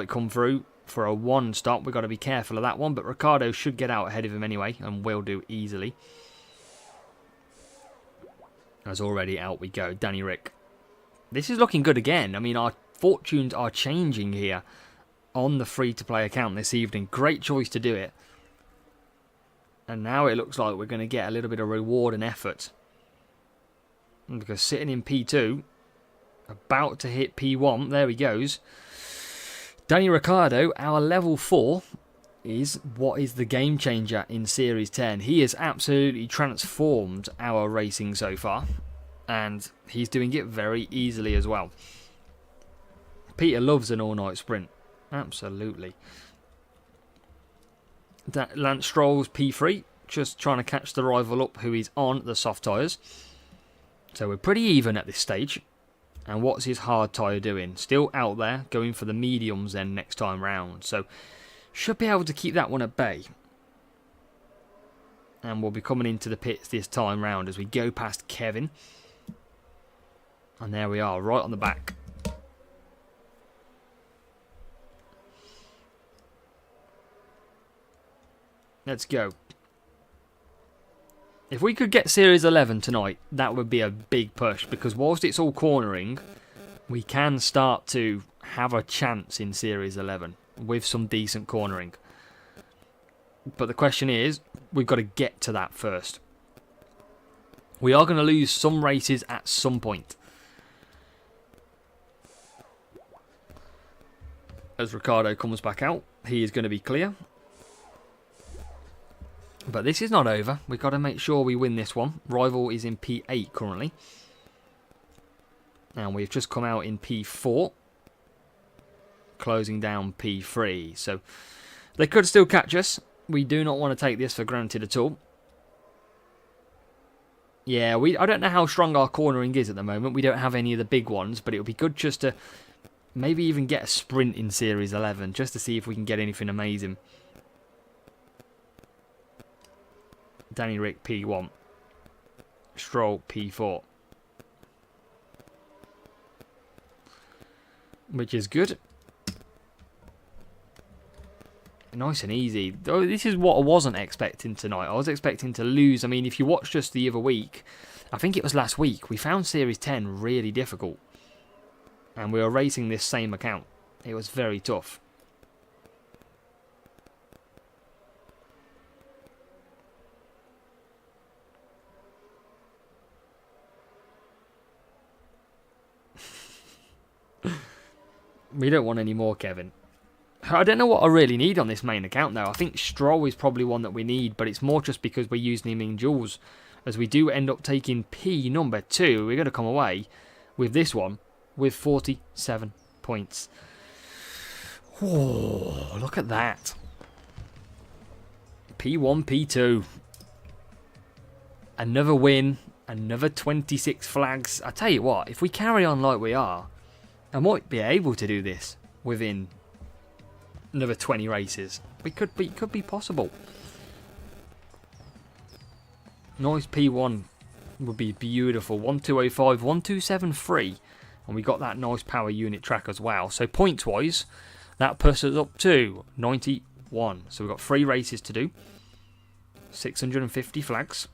come through for a 1 stop. We've got to be careful of that one, but Ricciardo should get out ahead of him anyway, and will do easily. As already out we go. Danny Rick. This is looking good again. I mean, our fortunes are changing here on the free-to-play account this evening. Great choice to do it. And now it looks like we're going to get a little bit of reward and effort. Because sitting in P2, about to hit P1, there he goes. Danny Ricciardo, our level 4, is what is the game changer in Series 10. He has absolutely transformed our racing so far. And he's doing it very easily as well. Peter loves an all-night sprint. Absolutely. Lance Stroll's P3. Just trying to catch the rival up who is on the soft tyres. So we're pretty even at this stage. And what's his hard tyre doing? Still out there, going for the mediums then next time round. So should be able to keep that one at bay. And we'll be coming into the pits this time round as we go past Kevin. And there we are, right on the back. Let's go. If we could get Series 11 tonight, that would be a big push. Because whilst it's all cornering, we can start to have a chance in Series 11 with some decent cornering. But the question is, we've got to get to that first. We are going to lose some races at some point. As Ricciardo comes back out, he is going to be clear. But this is not over. We've got to make sure we win this one. Rival is in P8 currently. And we've just come out in P4. Closing down P3. So they could still catch us. We do not want to take this for granted at all. Yeah, I don't know how strong our cornering is at the moment. We don't have any of the big ones. But it would be good just to maybe even get a sprint in Series 11. Just to see if we can get anything amazing. Danny Rick P1. Stroll P4. Which is good. Nice and easy. Though this is what I wasn't expecting tonight. I was expecting to lose. I mean, if you watch just the other week, I think it was last week, we found Series 10 really difficult. And we were racing this same account. It was very tough. We don't want any more, Kevin. I don't know what I really need on this main account, though. I think Stroll is probably one that we need, but it's more just because we're using him in duels. As we do end up taking P number 2, we're going to come away with this one with 47 points. Whoa, look at that. P1, P2. Another win, another 26 flags. I tell you what, if we carry on like we are, I might be able to do this within another 20 races. It could be possible. Nice P1 would be beautiful. 1205, 1273. And we got that nice power unit track as well. So points wise, that puts us up to 91. So we've got 3 races to do. 650 flags.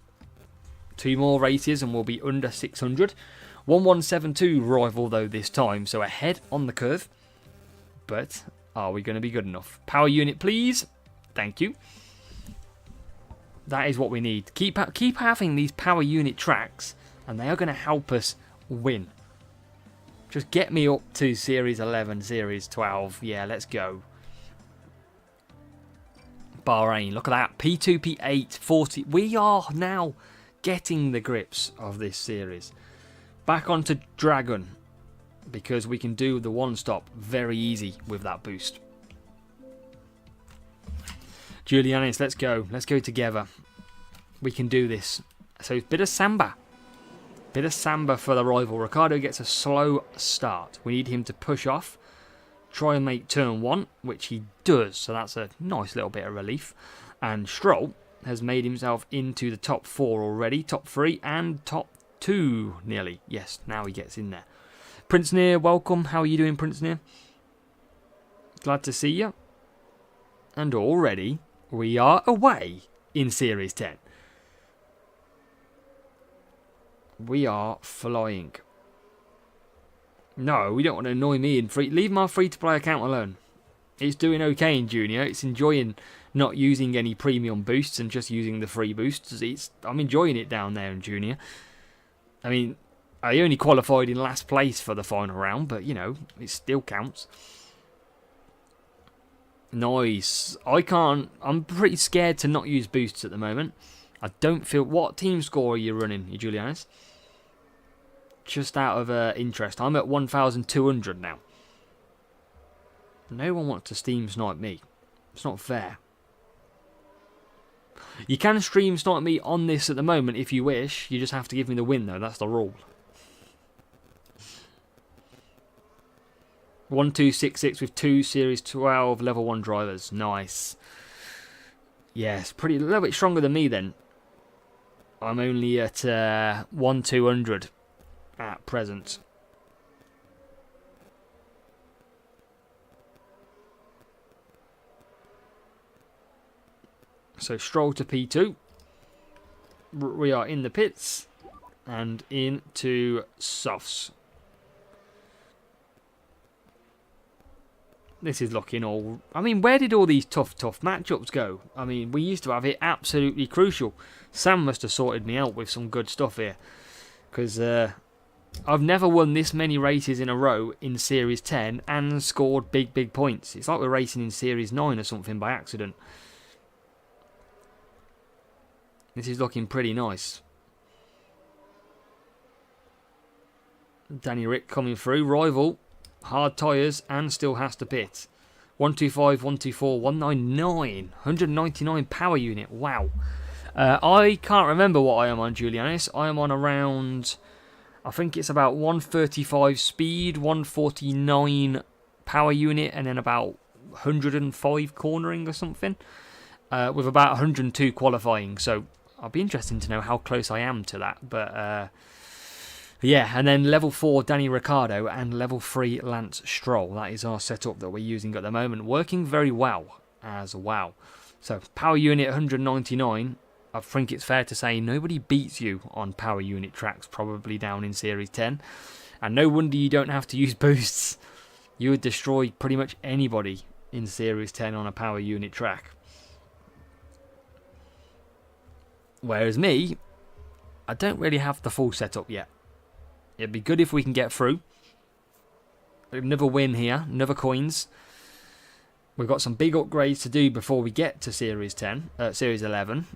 2 more races and we'll be under 600. 1172 rival though this time. So ahead on the curve. But are we going to be good enough? Power unit please. Thank you. That is what we need. Keep having these power unit tracks, and they are going to help us win. Just get me up to Series 11, Series 12. Yeah, let's go. Bahrain, look at that. P2, P8, 40. We are now getting the grips of this series. Back onto Dragon, because we can do the one-stop very easy with that boost. Julianis, let's go. Let's go together. We can do this. So, bit of Samba. Bit of Samba for the rival. Ricciardo gets a slow start. We need him to push off. Try and make turn 1, which he does. So, that's a nice little bit of relief. And Stroll has made himself into the top 4 already. Top 3 and top 2 nearly. Yes, now he gets in there. Prince Near, welcome. How are you doing, Prince Near? Glad to see you. And already we are away in Series 10. We are flying. No, we don't want to annoy me in free. Leave my free-to-play account alone. It's doing okay in Junior. It's enjoying not using any premium boosts and just using the free boosts. I'm enjoying it down there in Junior. I mean, I only qualified in last place for the final round, but, you know, it still counts. Nice. I'm pretty scared to not use boosts at the moment. I don't feel... What team score are you running, Julianis? Just out of interest. I'm at 1,200 now. No one wants to Steam snipe me. It's not fair. You can stream snipe me on this at the moment if you wish. You just have to give me the win, though. That's the rule. 1266 with 2 Series 12 Level 1 drivers. Nice. Yes, a little bit stronger than me then. I'm only at 1,200 at present. So Stroll to P2. We are in the pits and into softs. This is looking all... I mean, where did all these tough matchups go? I mean, we used to have it absolutely crucial. Sam must have sorted me out with some good stuff here. Because I've never won this many races in a row in Series 10 and scored big points. It's like we're racing in Series 9 or something by accident. This is looking pretty nice. Danny Rick coming through. Rival. Hard tyres and still has to pit. 125, 124, 199. 199 power unit. Wow. I can't remember what I am on, Julianis. I am on around... I think it's about 135 speed, 149 power unit, and then about 105 cornering or something. With about 102 qualifying. So I'll be interested to know how close I am to that. But... yeah, and then level 4 Danny Ricciardo and level 3 Lance Stroll. That is our setup that we're using at the moment. Working very well as well. So power unit 199. I think it's fair to say nobody beats you on power unit tracks, probably down in Series 10. And no wonder you don't have to use boosts. You would destroy pretty much anybody in Series 10 on a power unit track. Whereas me, I don't really have the full setup yet. It'd be good if we can get through. Another win here, another coins. We've got some big upgrades to do before we get to Series 10, Series 11.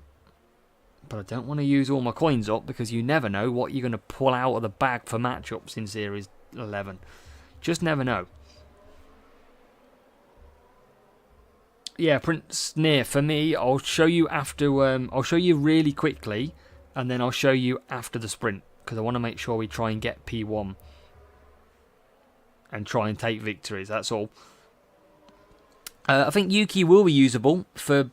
But I don't want to use all my coins up because you never know what you're going to pull out of the bag for matchups in Series 11. Just never know. Yeah, Prince Near, for me, I'll show you after. I'll show you really quickly, and then I'll show you after the sprint. Because I want to make sure we try and get P1 and try and take victories, that's all. I think Yuki will be usable for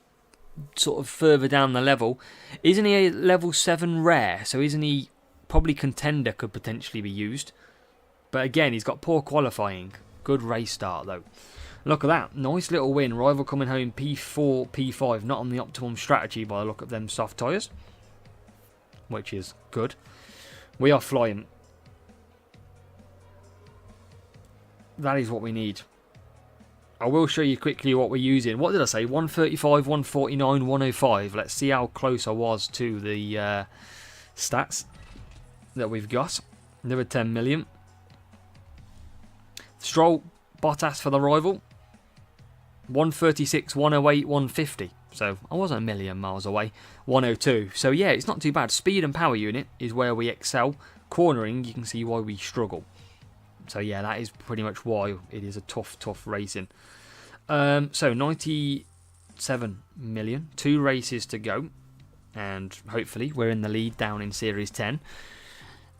sort of further down the level. Isn't he a level 7 rare? So isn't he probably contender could potentially be used? But again, he's got poor qualifying. Good race start though. Look at that. Nice little win. Rival coming home P4, P5. Not on the optimum strategy by the look of them soft tyres. Which is good. We are flying. That is what we need. I will show you quickly what we're using. What did I say? 135, 149, 105. Let's see how close I was to the stats that we've got. Another 10 million. Stroll, Bottas for the rival. 136, 108, 150. So I wasn't a million miles away. 102. So yeah, it's not too bad. Speed and power unit is where we excel. Cornering, you can see why we struggle. So yeah, that is pretty much why it is a tough racing. So 97 million. 2 races to go. And hopefully we're in the lead down in Series 10.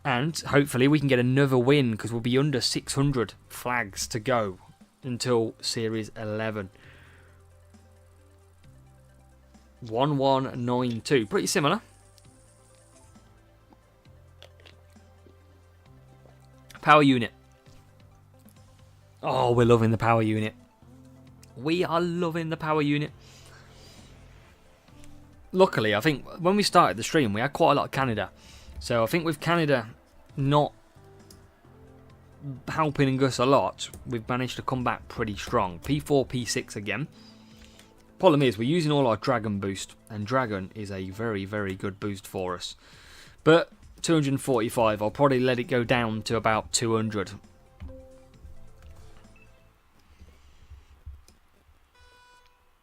And hopefully we can get another win because we'll be under 600 flags to go until Series 11. 1192. Pretty similar. Power unit. Oh, we're loving the power unit. We are loving the power unit. Luckily, I think when we started the stream, we had quite a lot of Canada. So I think with Canada not helping us a lot, we've managed to come back pretty strong. P4, P6 again. Problem is, we're using all our Dragon boost, and Dragon is a very, very good boost for us. But 245, I'll probably let it go down to about 200.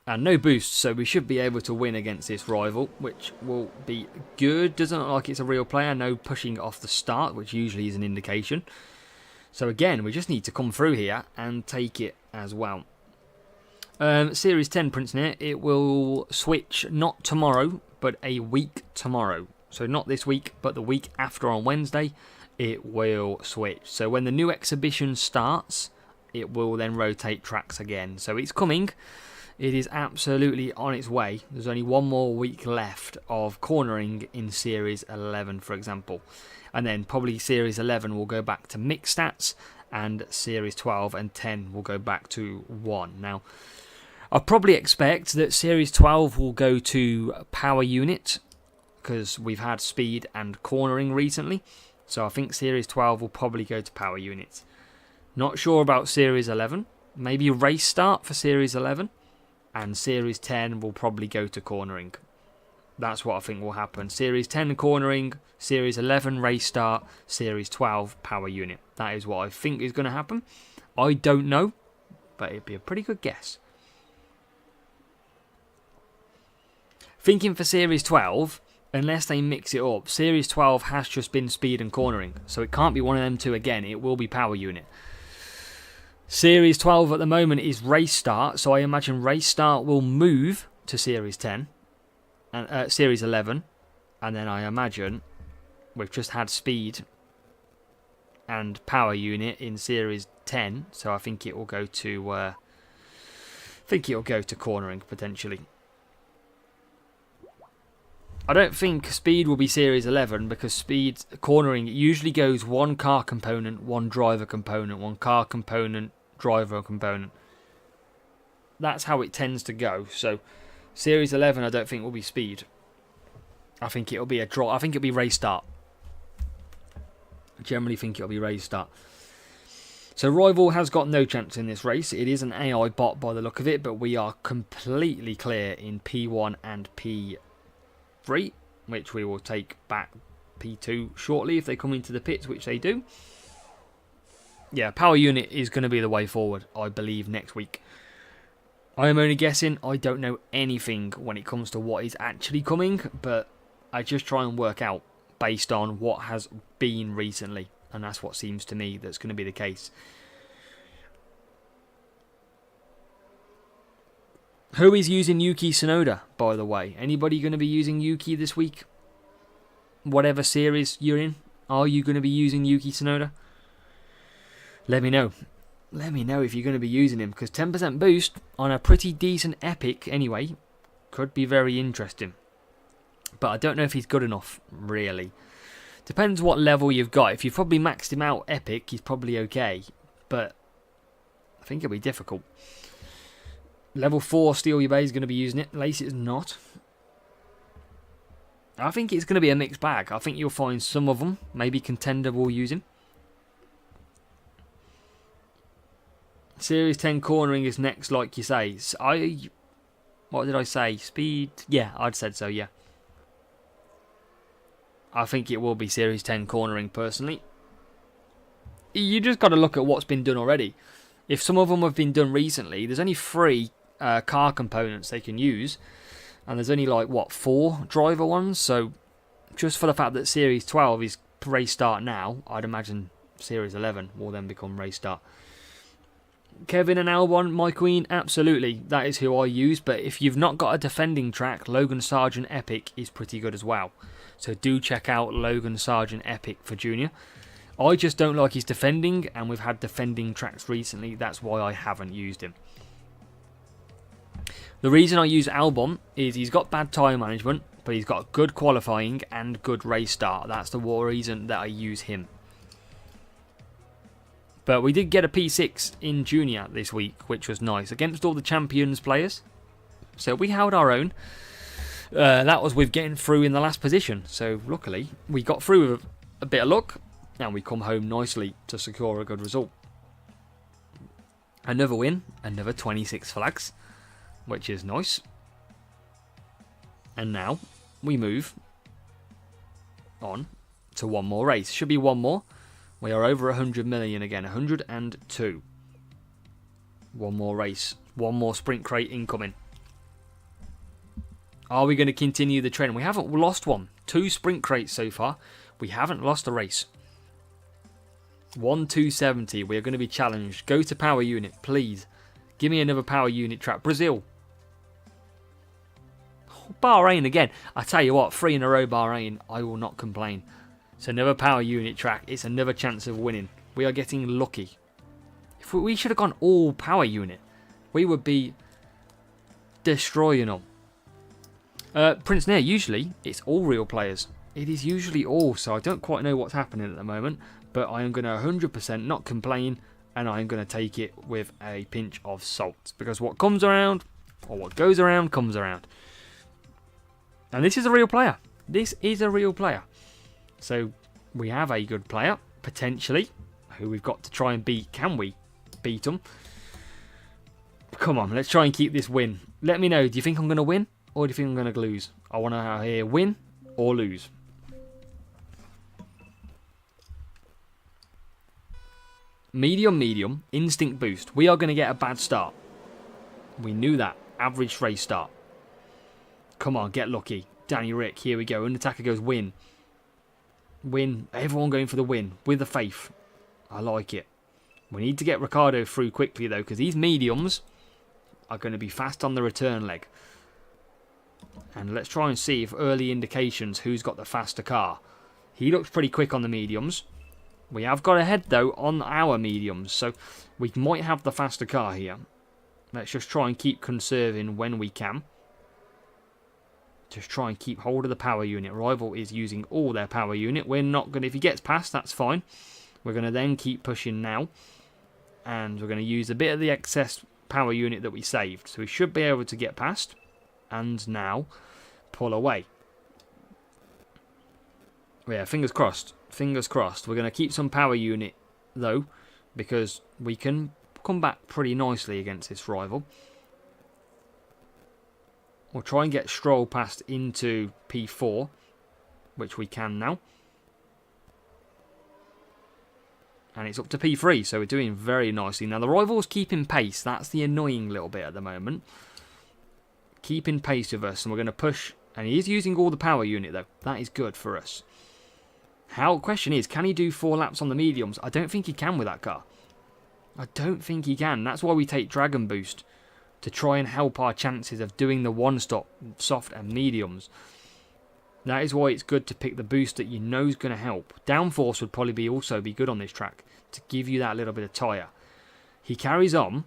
And no boosts, so we should be able to win against this rival, which will be good. Doesn't look like it's a real player. No pushing off the start, which usually is an indication. So again, we just need to come through here and take it as well. Series 10 Prince Near, it will switch not tomorrow, but a week tomorrow. So not this week, but the week after on Wednesday, it will switch. So when the new exhibition starts, it will then rotate tracks again. So it's coming. It is absolutely on its way. There's only one more week left of cornering in Series 11, for example. And then probably Series 11 will go back to mixed stats, and Series 12 and 10 will go back to 1. Now, I probably expect that Series 12 will go to power unit, because we've had speed and cornering recently. So I think Series 12 will probably go to power units. Not sure about Series 11. Maybe race start for Series 11. And Series 10 will probably go to cornering. That's what I think will happen. Series 10 cornering, Series 11 race start, Series 12 power unit. That is what I think is going to happen. I don't know, but it'd be a pretty good guess. Thinking for Series 12, unless they mix it up, Series 12 has just been speed and cornering. So it can't be one of them two again. It will be power unit. Series 12 at the moment is race start, so I imagine race start will move to Series 10 and Series 11, and then I imagine we've just had speed and power unit in Series 10, so I think it will go to cornering potentially. I don't think speed will be Series 11 because speed cornering usually goes one car component, one driver component, one car component, driver component. That's how it tends to go. So Series 11 I don't think will be speed. I think it'll be I think it'll be race start. I generally think it'll be race start. So Rival has got no chance in this race. It is an AI bot by the look of it, but we are completely clear in P1 and P3, which we will take back P2 shortly if they come into the pits, which they do. Yeah, power unit is going to be the way forward, I believe, next week. I am only guessing. I don't know anything when it comes to what is actually coming, but I just try and work out based on what has been recently, and that's what seems to me that's going to be the case. Who is using Yuki Tsunoda, by the way? Anybody going to be using Yuki this week? Whatever series you're in, are you going to be using Yuki Tsunoda? Let me know. Let me know if you're going to be using him, because 10% boost on a pretty decent epic anyway could be very interesting. But I don't know if he's good enough, really. Depends what level you've got. If you've probably maxed him out epic, he's probably okay. But I think it'll be difficult. Level 4 Steel Your Bay is going to be using it. Lace is not. I think it's going to be a mixed bag. I think you'll find some of them. Maybe Contender will use him. Series 10 cornering is next, like you say. What did I say? Speed? Yeah, I'd said so, yeah. I think it will be Series 10 cornering, personally. You just got to look at what's been done already. If some of them have been done recently, there's only 3 car components they can use. And there's only, like, what, 4 driver ones? So, just for the fact that Series 12 is race start now, I'd imagine Series 11 will then become race start. Kevin and Albon, my queen, absolutely. That is who I use. But if you've not got a defending track, Logan Sargent Epic is pretty good as well. So do check out Logan Sargent Epic for Junior. I just don't like his defending, and we've had defending tracks recently. That's why I haven't used him. The reason I use Albon is he's got bad tyre management, but he's got good qualifying and good race start. That's the reason that I use him. But we did get a P6 in Junior this week, which was nice, against all the Champions players. So we held our own. That was with getting through in the last position. So luckily, we got through with a bit of luck, and we come home nicely to secure a good result. Another win, another 26 flags, which is nice. And now we move on to one more race. Should be one more. We are over 100 million again, 102. One more race, one more sprint crate incoming. Are we going to continue the trend? We haven't lost one. 2 sprint crates so far. We haven't lost a race. 1-270. We are going to be challenged. Go to power unit, please. Give me another power unit track. Brazil. Bahrain again. I tell you what, 3 in a row Bahrain. I will not complain. It's another power unit track. It's another chance of winning. We are getting lucky. If we should have gone all power unit, we would be destroying them. Prince Nair, usually it's all real players. It is usually all, so I don't quite know what's happening at the moment. But I am going to 100% not complain, and I am going to take it with a pinch of salt. Because what comes around, or what goes around, comes around. And this is a real player. This is a real player. So we have a good player, potentially, who we've got to try and beat. Can we beat them? Come on, let's try and keep this win. Let me know, do you think I'm going to win, or do you think I'm going to lose? I want to hear win or lose. Medium, instinct boost. We are going to get a bad start. We knew that. Average race start. Come on, get lucky. Danny Rick, here we go. Undertaker goes win. Win. Everyone going for the win. With the faith. I like it. We need to get Ricciardo through quickly, though, because these mediums are going to be fast on the return leg. And let's try and see if early indications who's got the faster car. He looks pretty quick on the mediums. We have got ahead, though, on our mediums, so we might have the faster car here. Let's just try and keep conserving when we can. Just try and keep hold of the power unit. Rival is using all their power unit. We're not going to... If he gets past, that's fine. We're going to then keep pushing now. And we're going to use a bit of the excess power unit that we saved. So we should be able to get past. And now pull away. Yeah, fingers crossed. Fingers crossed. We're going to keep some power unit, though, because we can come back pretty nicely against this rival. We'll try and get Stroll past into P4, which we can now. And it's up to P3, so we're doing very nicely. Now, the rival's keeping pace. That's the annoying little bit at the moment. Keeping pace with us, and we're going to push. And he is using all the power unit, though. That is good for us. Question is, can he do 4 laps on the mediums? I don't think he can with that car. I don't think he can. That's why we take Dragon Boost, to try and help our chances of doing the one-stop, soft and mediums. That is why it's good to pick the boost that you know is going to help. Downforce would probably also be good on this track, to give you that little bit of tyre. He carries on,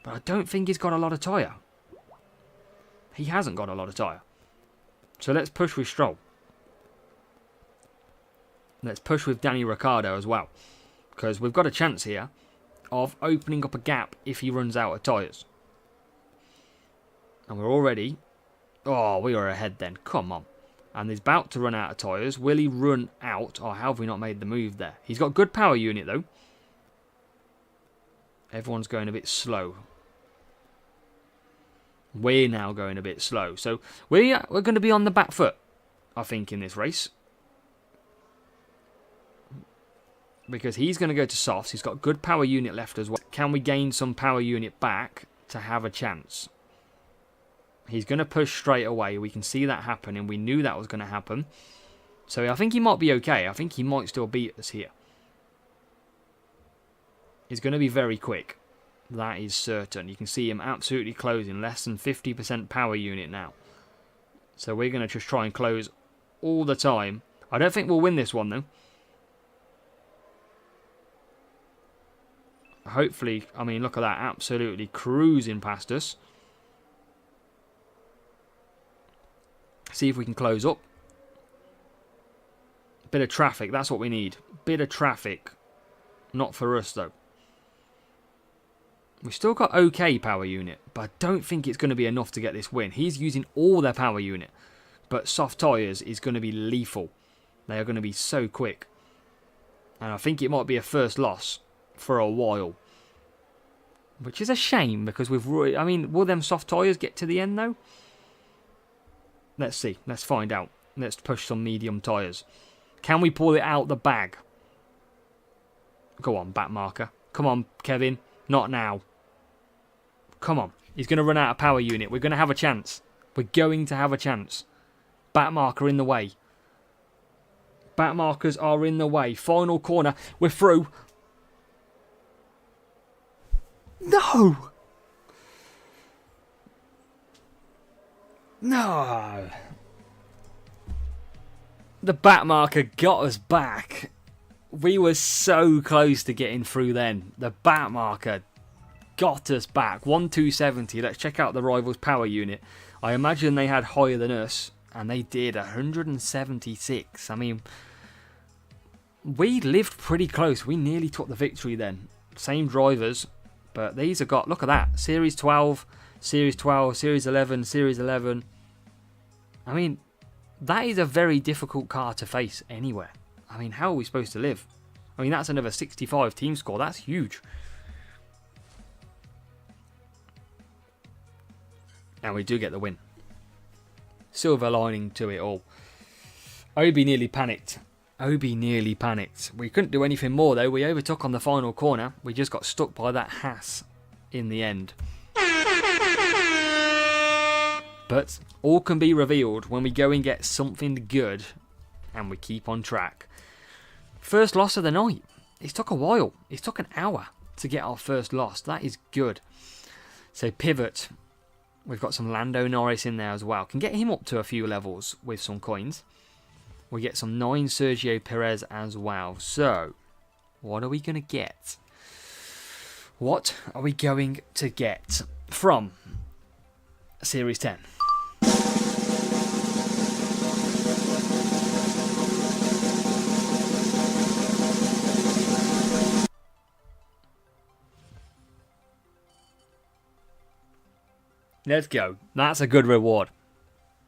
but I don't think he's got a lot of tyre. He hasn't got a lot of tyre. So let's push with Stroll. Let's push with Danny Ricciardo as well. Because we've got a chance here of opening up a gap if he runs out of tyres. And we're already... Oh, we are ahead then. Come on. And he's about to run out of tyres. Will he run out? Or have we not made the move there? He's got good power unit though. Everyone's going a bit slow. We're now going a bit slow. So we're going to be on the back foot, I think, in this race. Because he's going to go to softs. He's got good power unit left as well. Can we gain some power unit back to have a chance? He's going to push straight away. We can see that happening. We knew that was going to happen. So I think he might be okay. I think he might still beat us here. He's going to be very quick. That is certain. You can see him absolutely closing. Less than 50% power unit now. So we're going to just try and close all the time. I don't think we'll win this one though. Hopefully, I mean, look at that. Absolutely cruising past us. See if we can close up. Bit of traffic. That's what we need. Bit of traffic. Not for us, though. We've still got okay power unit, but I don't think it's going to be enough to get this win. He's using all their power unit, but soft tyres is going to be lethal. They are going to be so quick. And I think it might be a first loss for a while. Which is a shame, because we've really... I mean, will them soft tyres get to the end, though? Let's see. Let's find out. Let's push some medium tyres. Can we pull it out the bag? Go on, back marker. Come on, Kevin. Not now. Come on. He's going to run out of power unit. We're going to have a chance. We're going to have a chance. Back marker in the way. Back markers are in the way. Final corner. We're through. No! No! The back marker got us back. We were so close to getting through then. The back marker got us back. 1,270. Let's check out the rivals' power unit. I imagine they had higher than us, and they did 176. I mean, we lived pretty close. We nearly took the victory then. Same drivers, but these have got, look at that. Series 12, Series 12, Series 11, Series 11. I mean, that is a very difficult car to face anywhere. I mean, how are we supposed to live? I mean, that's another 65 team score. That's huge. And we do get the win. Silver lining to it all. Obi nearly panicked. Obi nearly panicked. We couldn't do anything more, though. We overtook on the final corner. We just got stuck by that Haas in the end. But all can be revealed when we go and get something good and we keep on track. First loss of the night. It took a while. It took an hour to get our first loss. That is good. So pivot. We've got some Lando Norris in there as well. Can get him up to a few levels with some coins. We get some 9 Sergio Perez as well. So, what are we going to get? What are we going to get from Series 10? Let's go. That's a good reward.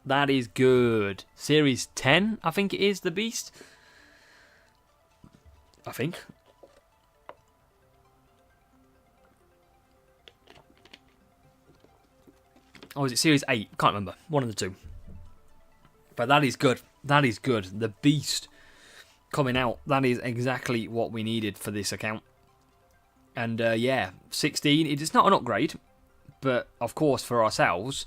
That is good. Series 10, I think it is, the beast. I think. Or is it Series 8? Can't remember. One of the two. But that is good. That is good. The beast coming out. That is exactly what we needed for this account. And yeah, 16. It is not an upgrade. But, of course, for ourselves,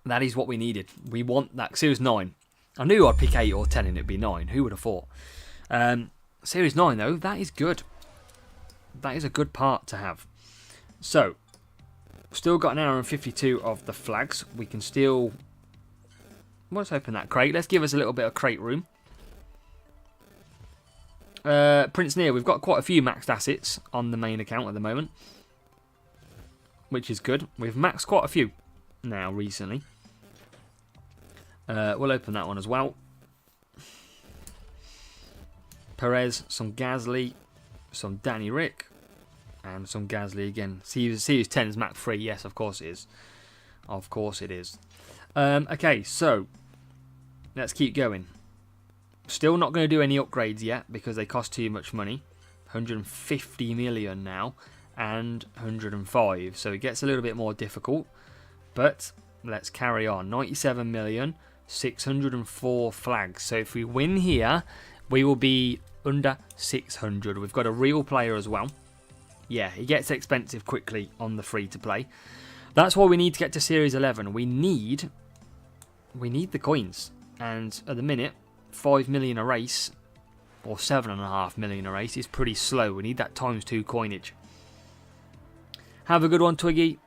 that is what we needed. We want that. Series 9. I knew I'd pick 8 or 10 and it'd be 9. Who would have thought? Series 9, though, that is good. That is a good part to have. So, still got an hour and 52 of the flags. We can still... Let's open that crate. Let's give us a little bit of crate room. Prince Near, we've got quite a few maxed assets on the main account at the moment. Which is good. We've maxed quite a few now recently. We'll open that one as well. Perez, some Gasly, some Danny Rick, and some Gasly again. Series 10 is map free. Yes, of course it is. Of course it is. Okay, so let's keep going. Still not going to do any upgrades yet because they cost too much money. 150 million now, and 105. So it gets a little bit more difficult, but let's carry on. 97 million, 604 flags. So if we win here, we will be under 600. We've got a real player as well. Yeah, it gets expensive quickly on the free-to-play. That's why we need to get to Series 11. We need the coins. And at the minute, 5 million a race, or 7.5 million a race, is pretty slow. We need that ×2 coinage. Have a good one, Twiggy.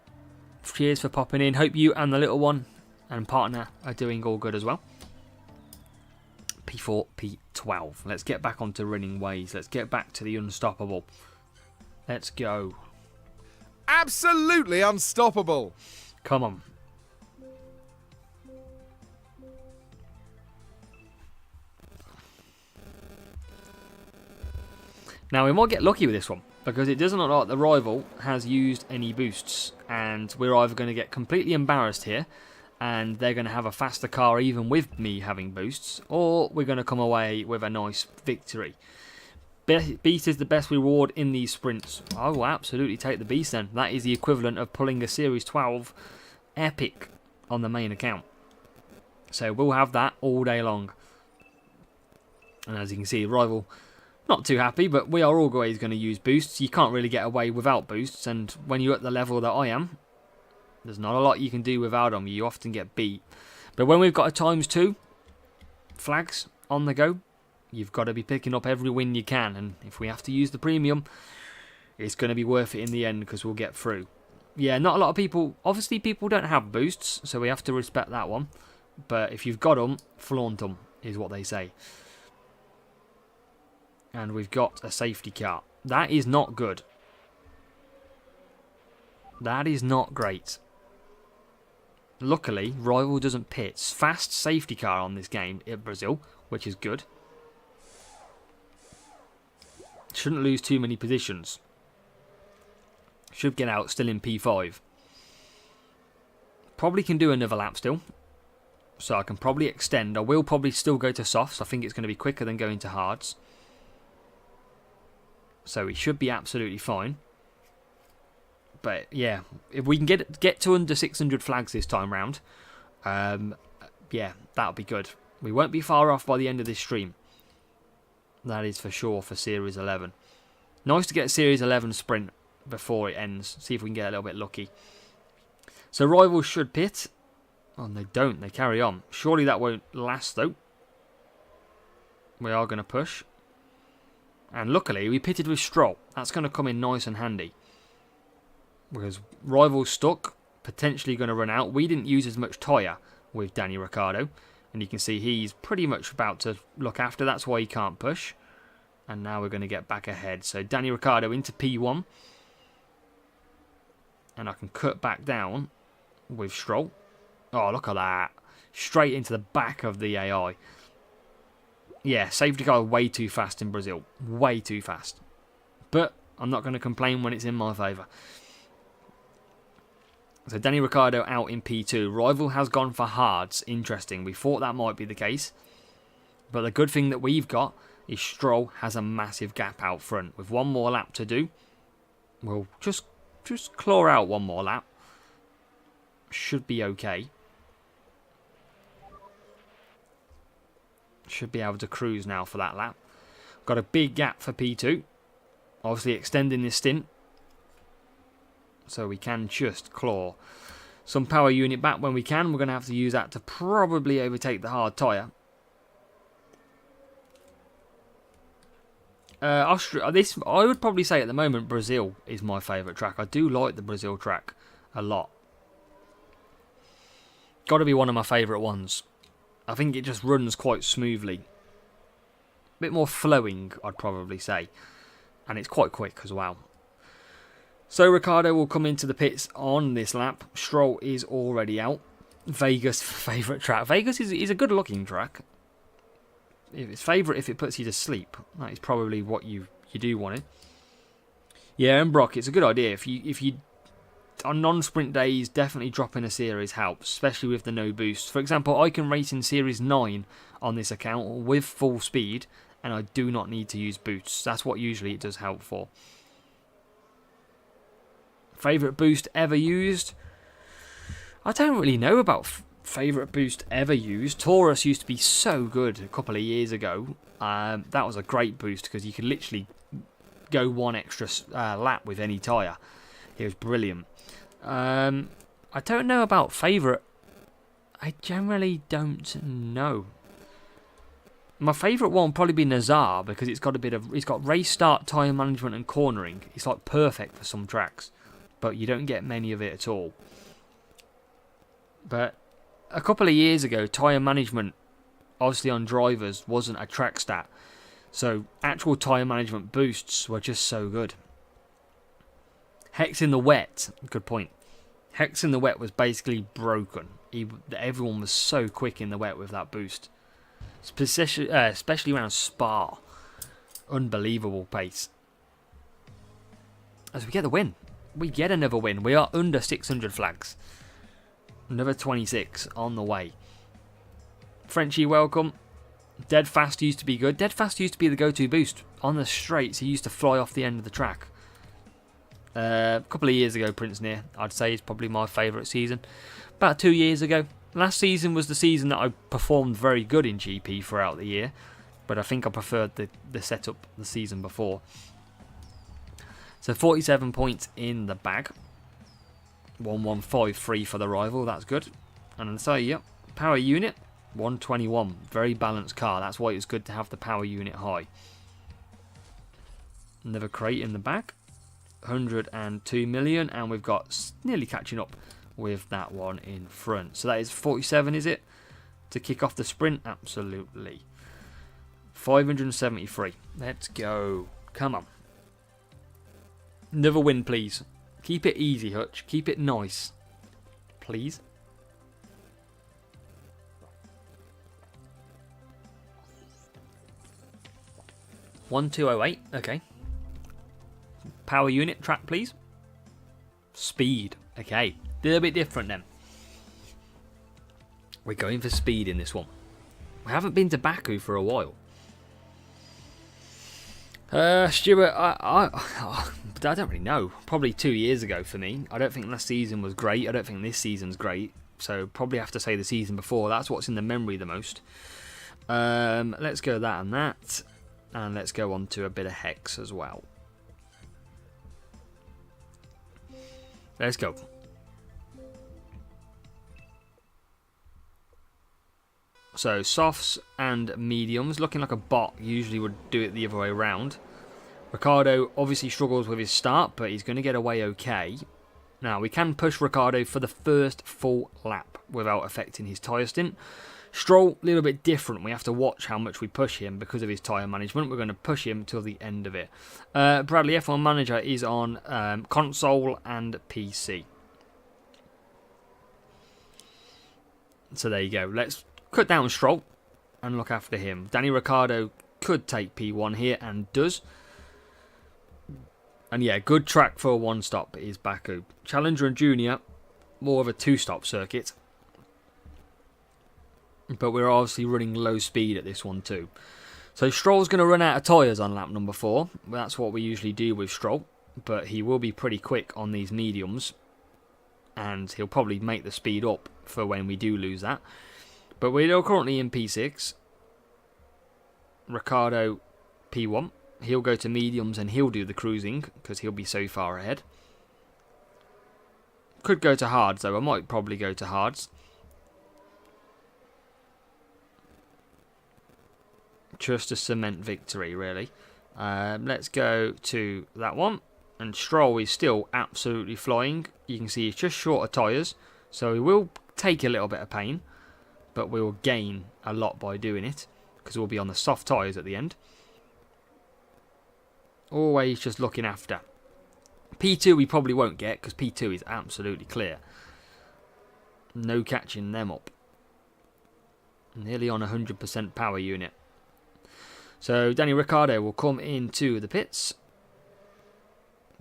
Cheers for popping in. Hope you and the little one and partner are doing all good as well. P4, P12. Let's get back onto running ways. Let's get back to the unstoppable. Let's go. Absolutely unstoppable. Come on. Now we might get lucky with this one, because it doesn't look like the rival has used any boosts, and we're either going to get completely embarrassed here and they're going to have a faster car even with me having boosts, or we're going to come away with a nice victory. Beast is the best reward in these sprints. I will absolutely take the Beast then. That is the equivalent of pulling a Series 12 Epic on the main account. So we'll have that all day long. And as you can see, rival not too happy, but we are always going to use boosts. You can't really get away without boosts, and when you're at the level that I am, there's not a lot you can do without them. You often get beat. But when we've got a ×2 flags on the go, you've got to be picking up every win you can, and if we have to use the premium, it's going to be worth it in the end because we'll get through. Yeah, not a lot of people, obviously people don't have boosts, so we have to respect that one. But if you've got them, flaunt them, is what they say. And we've got a safety car. That is not good. That is not great. Luckily, rival doesn't pit. Fast safety car on this game in Brazil, which is good. Shouldn't lose too many positions. Should get out still in P5. Probably can do another lap still. So I can probably extend. I will probably still go to softs. I think it's going to be quicker than going to hards. So we should be absolutely fine. But yeah, if we can get to under 600 flags this time round, yeah, that'll be good. We won't be far off by the end of this stream. That is for sure for Series 11. Nice to get a Series 11 sprint before it ends. See if we can get a little bit lucky. So rivals should pit. Oh, they don't. They carry on. Surely that won't last though. We are going to push. And luckily we pitted with Stroll. That's going to come in nice and handy. Because rival's stuck. Potentially going to run out. We didn't use as much tyre with Danny Ricciardo. And you can see he's pretty much about to look after. That's why he can't push. And now we're going to get back ahead. So Danny Ricciardo into P1. And I can cut back down with Stroll. Oh, look at that. Straight into the back of the AI. Yeah, safety car way too fast in Brazil. Way too fast. But I'm not going to complain when it's in my favour. So Danny Ricciardo out in P2. Rival has gone for hards. Interesting. We thought that might be the case. But the good thing that we've got is Stroll has a massive gap out front. With one more lap to do, we'll just claw out one more lap. Should be okay. Should be able to cruise now for that lap. Got a big gap for P2. Obviously extending this stint. So we can just claw some power unit back when we can. We're going to have to use that to probably overtake the hard tyre. I would probably say at the moment Brazil is my favourite track. I do like the Brazil track a lot. Got to be one of my favourite ones. I think it just runs quite smoothly. A bit more flowing, I'd probably say. And it's quite quick as well. So Ricciardo will come into the pits on this lap. Stroll is already out. Vegas, favourite track. Vegas is a good looking track. If it's favourite if it puts you to sleep. That is probably what you do want it. Yeah, and Brock, it's a good idea. If you on non-sprint days, definitely dropping a series helps, especially with the no boost. For example, I can race in Series 9 on this account with full speed and I do not need to use boosts. That's what usually it does help for. Favourite boost ever used? I don't really know about favourite boost ever used. Taurus used to be so good a couple of years ago. That was a great boost because you could literally go one extra lap with any tyre. It was brilliant. I don't know about favourite. I generally don't know. My favourite one would probably be Nazar because it's got race start, tyre management and cornering. It's like perfect for some tracks, but you don't get many of it at all. But a couple of years ago, tyre management, obviously on drivers, wasn't a track stat. So actual tyre management boosts were just so good. Hex in the wet, good point. Hex in the wet was basically broken. Everyone was so quick in the wet with that boost. Especially around Spa. Unbelievable pace. As we get the win. We get another win. We are under 600 flags. Another 26 on the way. Frenchie, welcome. Dead Fast used to be good. Dead Fast used to be the go-to boost. On the straights, he used to fly off the end of the track. A couple of years ago, Prince Near, I'd say, is probably my favourite season. About 2 years ago. Last season was the season that I performed very good in GP throughout the year. But I think I preferred the setup the season before. So 47 points in the bag. 1153 for the rival, that's good. And so, yep, power unit, 121. Very balanced car, that's why it was good to have the power unit high. Another crate in the back. 102 million, and we've got nearly catching up with that one in front. So that is 47, is it? To kick off the sprint? Absolutely. 573. Let's go. Come on. Another win, please. Keep it easy, Hutch. Keep it nice. Please. $1,208. Okay. Power unit track, please. Speed. Okay. A little bit different then. We're going for speed in this one. We haven't been to Baku for a while. Stuart, I don't really know. Probably 2 years ago for me. I don't think last season was great. I don't think this season's great. So probably have to say the season before. That's what's in the memory the most. Let's go that and that. And let's go on to a bit of Hex as well. Let's go. So softs and mediums, looking like a bot usually would do it the other way around. Ricardo obviously struggles with his start, but he's going to get away okay. Now we can push Ricardo for the first full lap without affecting his tyre stint. Stroll, a little bit different. We have to watch how much we push him because of his tyre management. We're going to push him till the end of it. Bradley F1 Manager is on console and PC. So there you go. Let's cut down Stroll and look after him. Danny Ricciardo could take P1 here and does. And yeah, good track for a one-stop is Baku. Challenger and Junior, more of a two-stop circuit. But we're obviously running low speed at this one too. So Stroll's going to run out of tyres on lap number 4. That's what we usually do with Stroll. But he will be pretty quick on these mediums. And he'll probably make the speed up for when we do lose that. But we're currently in P6. Ricardo P1. He'll go to mediums and he'll do the cruising because he'll be so far ahead. Could go to hards though. I might probably go to hards. Just to cement victory, really. Let's go to that one. And Stroll is still absolutely flying. You can see he's just short of tyres. So he will take a little bit of pain. But we will gain a lot by doing it. Because we'll be on the soft tyres at the end. Always just looking after. P2 we probably won't get. Because P2 is absolutely clear. No catching them up. Nearly on 100% power unit. So Danny Ricciardo will come into the pits.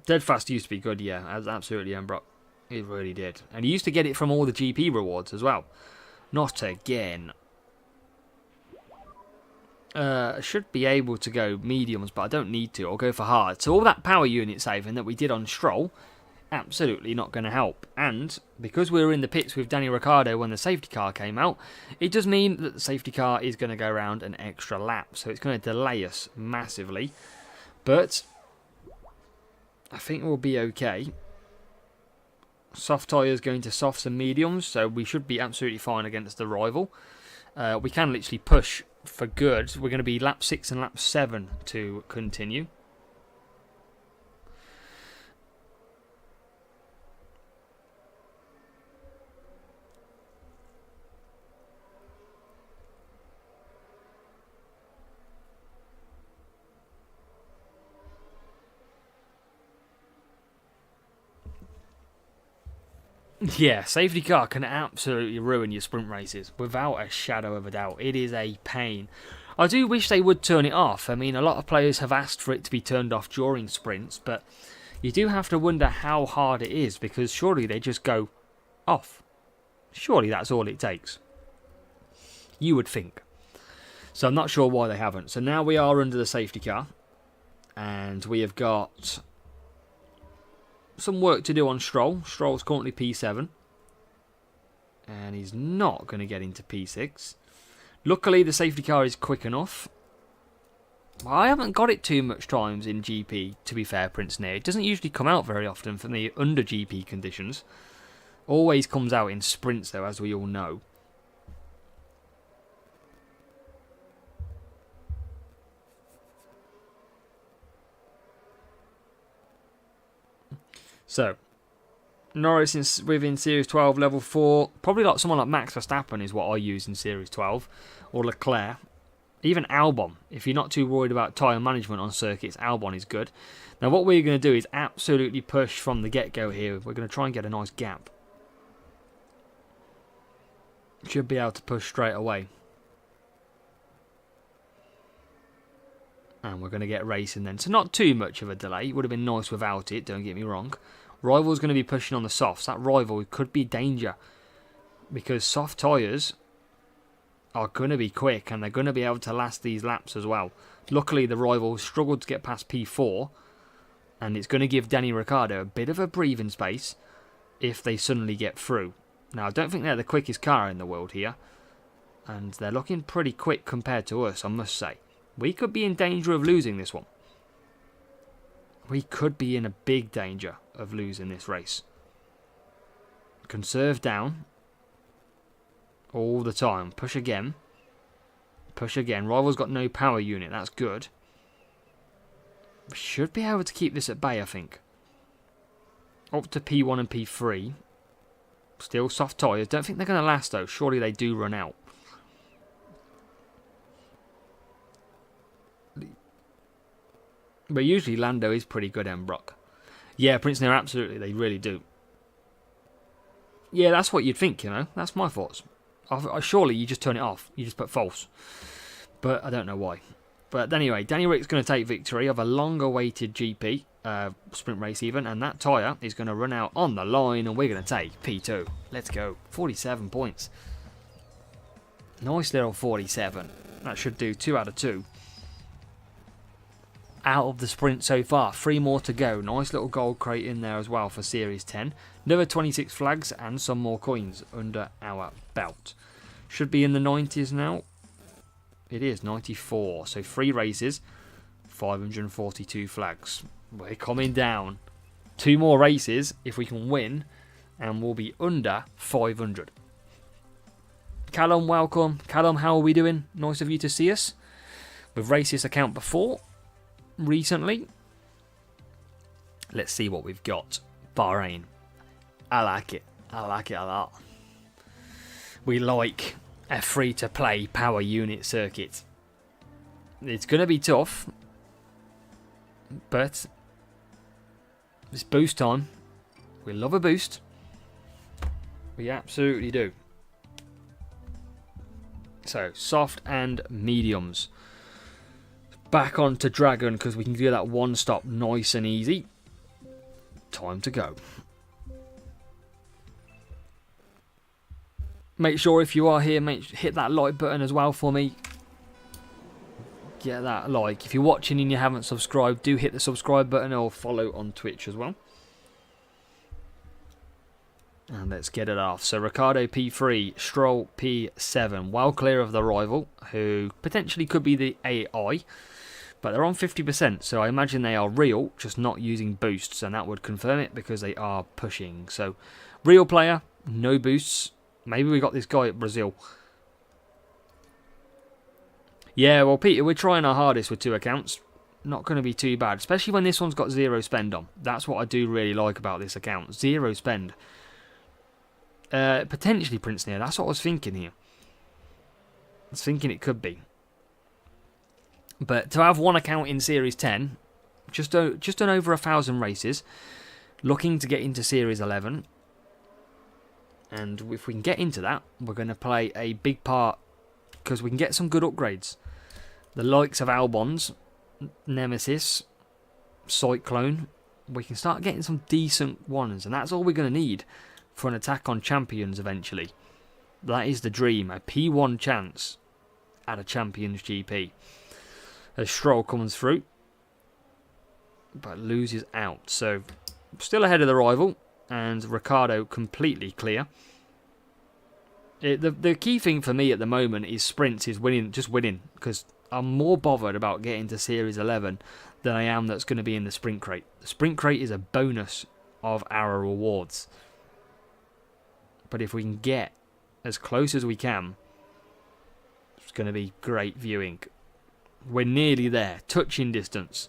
Dead Fast used to be good, yeah. Absolutely, Embrock. It really did. And he used to get it from all the GP rewards as well. Not again. I should be able to go mediums, but I don't need to. I'll go for hard. So all that power unit saving that we did on Stroll, absolutely not going to help. And because we were in the pits with Danny Ricciardo when the safety car came out, it does mean that the safety car is going to go around an extra lap. So it's going to delay us massively. But I think we'll be okay. Soft tyres going to softs and mediums, so we should be absolutely fine against the rival. We can literally push for good. We're going to be lap 6 and lap 7 to continue. Yeah, safety car can absolutely ruin your sprint races, without a shadow of a doubt. It is a pain. I do wish they would turn it off. I mean, a lot of players have asked for it to be turned off during sprints, but you do have to wonder how hard it is, because surely they just go off. Surely that's all it takes. You would think. So I'm not sure why they haven't. So now we are under the safety car, and we have got some work to do on Stroll. Stroll's currently P7. And he's not going to get into P6. Luckily, the safety car is quick enough. Well, I haven't got it too much times in GP, to be fair, Prince Near. It doesn't usually come out very often from the under GP conditions. Always comes out in sprints, though, as we all know. So, Norris within Series 12 level 4. Probably like someone like Max Verstappen is what I use in Series 12. Or Leclerc. Even Albon. If you're not too worried about tyre management on circuits, Albon is good. Now what we're going to do is absolutely push from the get-go here. We're going to try and get a nice gap. Should be able to push straight away. And we're going to get racing then. So not too much of a delay. It would have been nice without it, don't get me wrong. Rival's going to be pushing on the softs. That rival could be danger. Because soft tyres are going to be quick. And they're going to be able to last these laps as well. Luckily, the rival struggled to get past P4. And it's going to give Danny Ricciardo a bit of a breathing space if they suddenly get through. Now, I don't think they're the quickest car in the world here. And they're looking pretty quick compared to us, I must say. We could be in danger of losing this one. We could be in a big danger of losing this race. Conserve down. All the time. Push again. Push again. Rival's got no power unit. That's good. We should be able to keep this at bay, I think. Up to P1 and P3. Still soft tyres. Don't think they're going to last, though. Surely they do run out. But usually Lando is pretty good, Brock. Yeah, Prince Near, absolutely. They really do. Yeah, that's what you'd think, you know. That's my thoughts. Surely you just turn it off. You just put false. But I don't know why. But anyway, Danny Rick's going to take victory of a long-awaited GP, sprint race even. And that tyre is going to run out on the line. And we're going to take P2. Let's go. 47 points. Nice little 47. That should do 2 out of 2. Out of the sprint so far. 3 more to go. Nice little gold crate in there as well for Series 10. Another 26 flags and some more coins under our belt. Should be in the 90s now. It is 94. So 3 races. 542 flags. We're coming down. 2 more races if we can win. And we'll be under 500. Callum, welcome. Callum, how are we doing? Nice of you to see us. We've raced this account before. Recently. Let's see what we've got. Bahrain. I like it. I like it a lot. We like a free-to-play power unit circuit. It's going to be tough. But it's boost time. We love a boost. We absolutely do. So, soft and mediums. Back onto Dragon because we can do that one stop nice and easy. Time to go. Make sure if you are here, hit that like button as well for me. get that like. If you're watching and you haven't subscribed, do hit the subscribe button or follow on Twitch as well. And let's get it off. So Ricardo P3, Stroll P7, well clear of the rival, who potentially could be the AI, but they're on 50%, so I imagine they are real, just not using boosts, and that would confirm it because they are pushing. So real player, no boosts. Maybe we got this guy at Brazil. Yeah, well, Peter, we're trying our hardest with 2 accounts. Not going to be too bad, especially when this one's got 0 spend on. That's what I do really like about this account. 0 spend. Potentially Prince Near. That's what I was thinking here. I was thinking it could be. But to have one account in Series 10, just on over 1,000 races, looking to get into Series 11, and if we can get into that, we're going to play a big part because we can get some good upgrades. The likes of Albon's, Nemesis, Cyclone, we can start getting some decent ones, and that's all we're going to need for an attack on champions eventually. That is the dream, a P1 chance at a Champions GP. As Stroll comes through, but loses out. So, still ahead of the rival, and Ricardo completely clear. The key thing for me at the moment is sprints, is winning, just winning, because I'm more bothered about getting to Series 11 than I am that's going to be in the sprint crate. The sprint crate is a bonus of our rewards. But if we can get as close as we can, it's going to be great viewing. We're nearly there. Touching distance.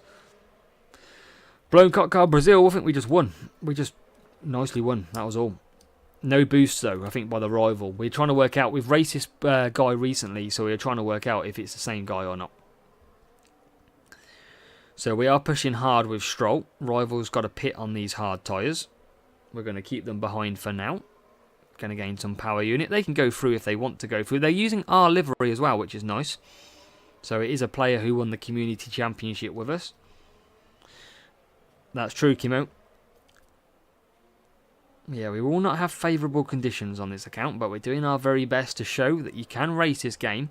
Blown Cop Car Brazil, I think we just won. We just nicely won. That was all. No boost though, I think, by the rival. We're trying to work out. We've raced this guy recently, so we're trying to work out if it's the same guy or not. So we are pushing hard with Stroll. Rival's got a pit on these hard tyres. We're going to keep them behind for now. Going to gain some power unit. They can go through if they want to go through. They're using our livery as well, which is nice. So it is a player who won the Community Championship with us. That's true, Kimo. Yeah, we will not have favourable conditions on this account, but we're doing our very best to show that you can race this game.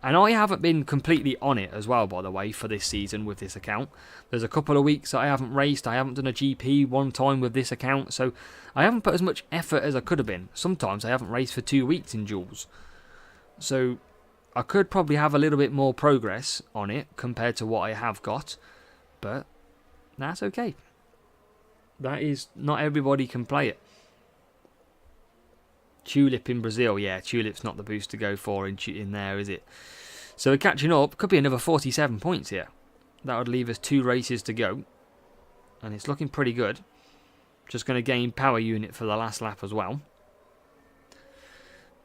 And I haven't been completely on it as well, by the way, for this season with this account. There's a couple of weeks that I haven't raced. I haven't done a GP one time with this account, so I haven't put as much effort as I could have been. Sometimes I haven't raced for 2 weeks in duels. So I could probably have a little bit more progress on it compared to what I have got, but that's okay. That is, not everybody can play it. Tulip in Brazil, yeah, Tulip's not the boost to go for in there, is it? So we're catching up. Could be another 47 points here. That would leave us 2 races to go, and it's looking pretty good. Just going to gain power unit for the last lap as well.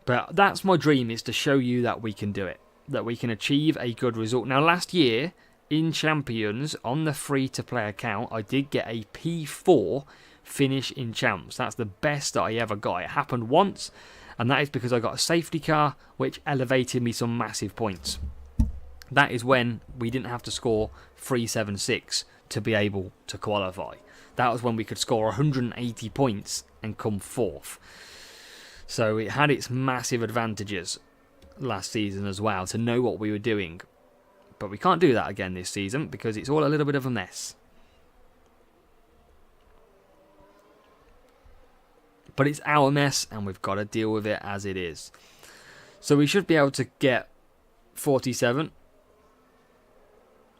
But that's my dream, is to show you that we can do it, that we can achieve a good result. Now, last year in Champions on the free-to-play account, I did get a P4 finish in Champs. That's the best that I ever got. It happened once, and that is because I got a safety car, which elevated me some massive points. That is when we didn't have to score 376 to be able to qualify. That was when we could score 180 points and come 4th. So it had its massive advantages last season as well, to know what we were doing. But we can't do that again this season because it's all a little bit of a mess. But it's our mess, and we've got to deal with it as it is. So we should be able to get 47.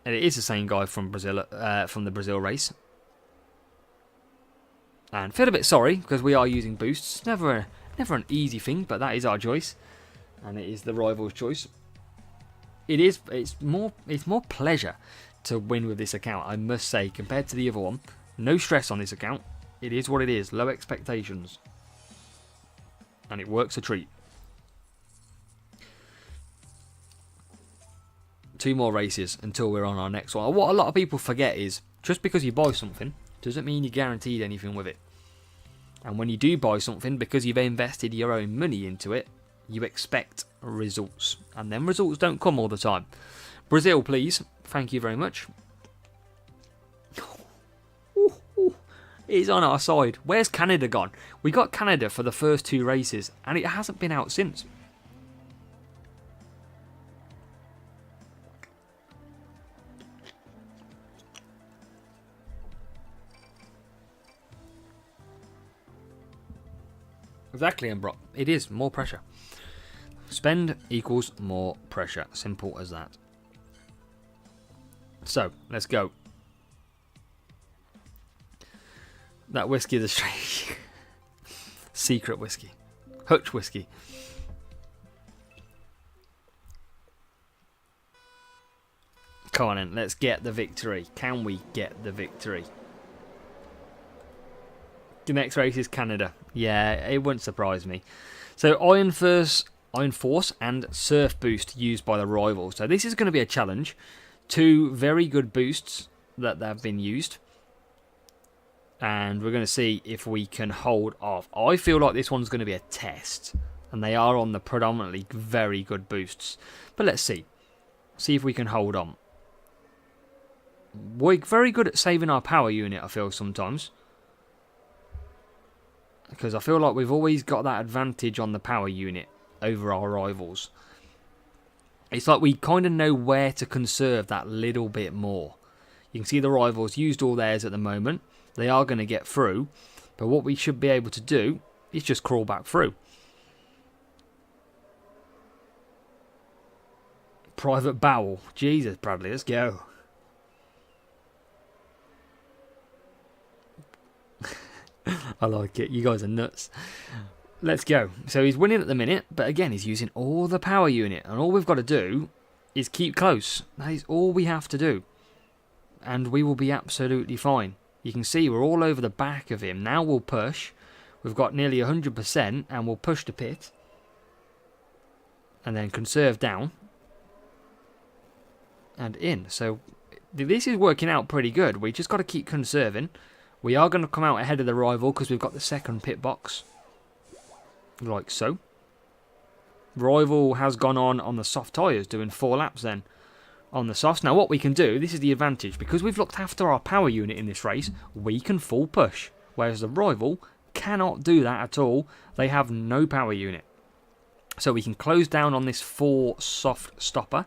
And it is the same guy from Brazil, from the Brazil race. And feel a bit sorry because we are using boosts. Never an easy thing, but that is our choice, and it is the rival's choice. It's more pleasure to win with this account, I must say, compared to the other one. No stress on this account. It is what it is. Low expectations. And it works a treat. 2 more races until we're on our next one. What a lot of people forget is, just because you buy something doesn't mean you're guaranteed anything with it. And when you do buy something, because you've invested your own money into it, you expect results. And then results don't come all the time. Brazil, please. Thank you very much. It's on our side. Where's Canada gone? We got Canada for the first 2 races, and it hasn't been out since. Exactly, and Brock. It is more pressure. Spend equals more pressure. Simple as that. So, let's go. That whiskey is a strange secret whiskey. Hutch whiskey. Come on in, let's get the victory. Can we get the victory? The next race is Canada. Yeah, it wouldn't surprise me. So Iron Force and Surf Boost used by the rivals. So this is going to be a challenge. Two very good boosts that have been used. And we're going to see if we can hold off. I feel like this one's going to be a test. And they are on the predominantly very good boosts. But let's see. See if we can hold on. We're very good at saving our power unit, I feel, sometimes. Because I feel like we've always got that advantage on the power unit over our rivals. It's like we kind of know where to conserve that little bit more. You can see the rivals used all theirs at the moment. They are going to get through. But what we should be able to do is just crawl back through. Private Bowel. Jesus, Bradley, let's go. I like it. You guys are nuts. Let's go. So he's winning at the minute, but again, he's using all the power unit, and all we've got to do is keep close. That is all we have to do, and we will be absolutely fine. You can see we're all over the back of him. Now we'll push. We've got nearly 100%, and we'll push the pit, and then conserve down, and in. So this is working out pretty good. We just got to keep conserving. We are going to come out ahead of the rival because we've got the second pit box. Like so. Rival has gone on the soft tyres, doing 4 laps then on the softs. Now what we can do, this is the advantage, because we've looked after our power unit in this race, we can full push. Whereas the rival cannot do that at all. They have no power unit. So we can close down on this 4 soft stopper.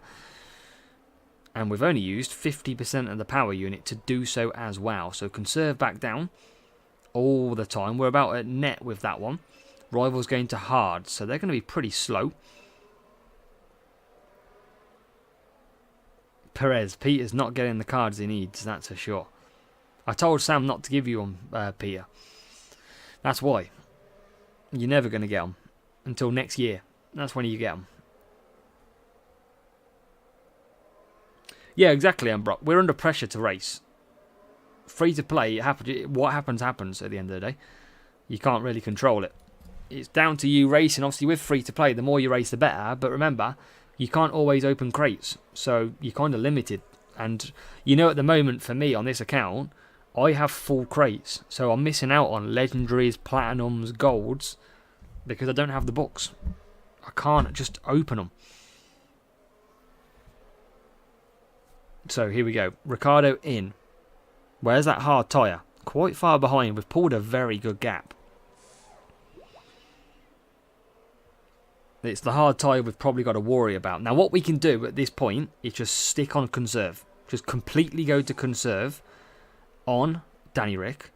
And we've only used 50% of the power unit to do so as well. So conserve back down all the time. We're about at net with that one. Rival's going to hard, so they're going to be pretty slow. Peter's not getting the cards he needs, that's for sure. I told Sam not to give you them, Peter. That's why. You're never going to get them until next year. That's when you get them. Yeah, exactly, Brock. We're under pressure to race. Free to play, what happens, happens at the end of the day. You can't really control it. It's down to you racing. Obviously, with free to play, the more you race, the better. But remember, you can't always open crates. So you're kind of limited. And, you know, at the moment, for me, on this account, I have full crates. So I'm missing out on legendaries, platinums, golds, because I don't have the books. I can't just open them. So here we go. Ricciardo in. Where's that hard tyre? Quite far behind. We've pulled a very good gap. It's the hard tyre we've probably got to worry about. Now what we can do at this point is just stick on conserve. Just completely go to conserve on Danny Rick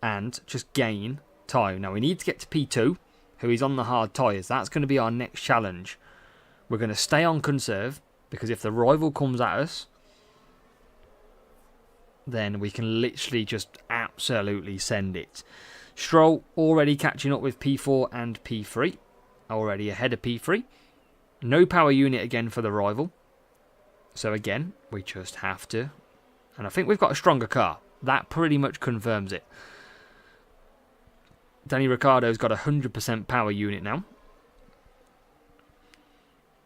and just gain time. Now we need to get to P2, who is on the hard tyres. That's going to be our next challenge. We're going to stay on conserve because if the rival comes at us, then we can literally just absolutely send it. Stroll already catching up with P4 and P3. Already ahead of P3. No power unit again for the rival. So again, we just have to. And I think we've got a stronger car. That pretty much confirms it. Danny Ricciardo's got a 100% power unit now.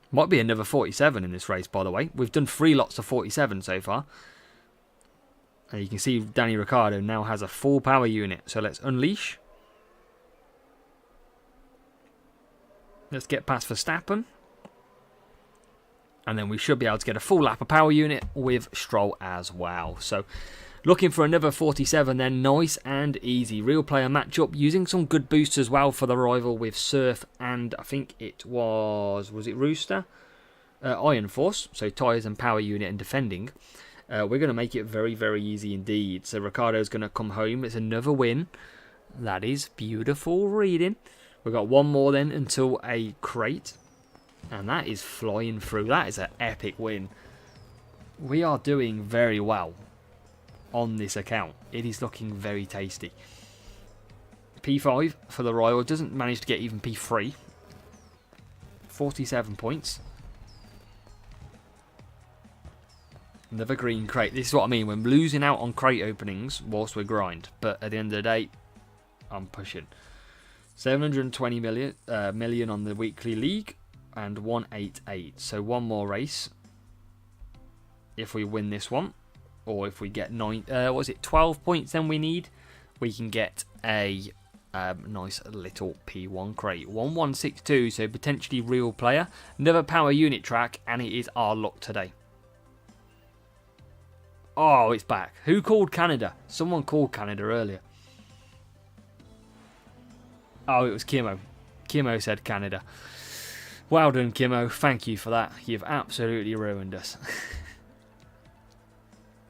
Might be another 47 in this race, by the way. We've done 3 lots of 47 so far. And you can see Danny Ricciardo now has a full power unit. So let's unleash. Let's get past Verstappen. And then we should be able to get a full lap of power unit with Stroll as well. So looking for another 47 then. Nice and easy. Real player matchup. Using some good boosts as well for the rival with Surf and I think it was it Rooster? Iron Force. So tyres and power unit and defending. We're going to make it very, very easy indeed. So Ricciardo's going to come home. It's another win. That is beautiful reading. We've got one more then until a crate. And that is flying through. That is an epic win. We are doing very well on this account. It is looking very tasty. P5 for the rival. Doesn't manage to get even P3. 47 points. Another green crate. This is what I mean. We're losing out on crate openings whilst we grind. But at the end of the day, I'm pushing. 720 million on the weekly league. And 188. So one more race. If we win this one. Or if we get 12 points then we need. We can get a nice little P1 crate. 1162. So potentially real player. Another power unit track. And it is our luck today. Oh, it's back. Who called Canada? Someone called Canada earlier. Oh, it was Kimmo. Kimmo said Canada. Well done, Kimmo. Thank you for that. You've absolutely ruined us.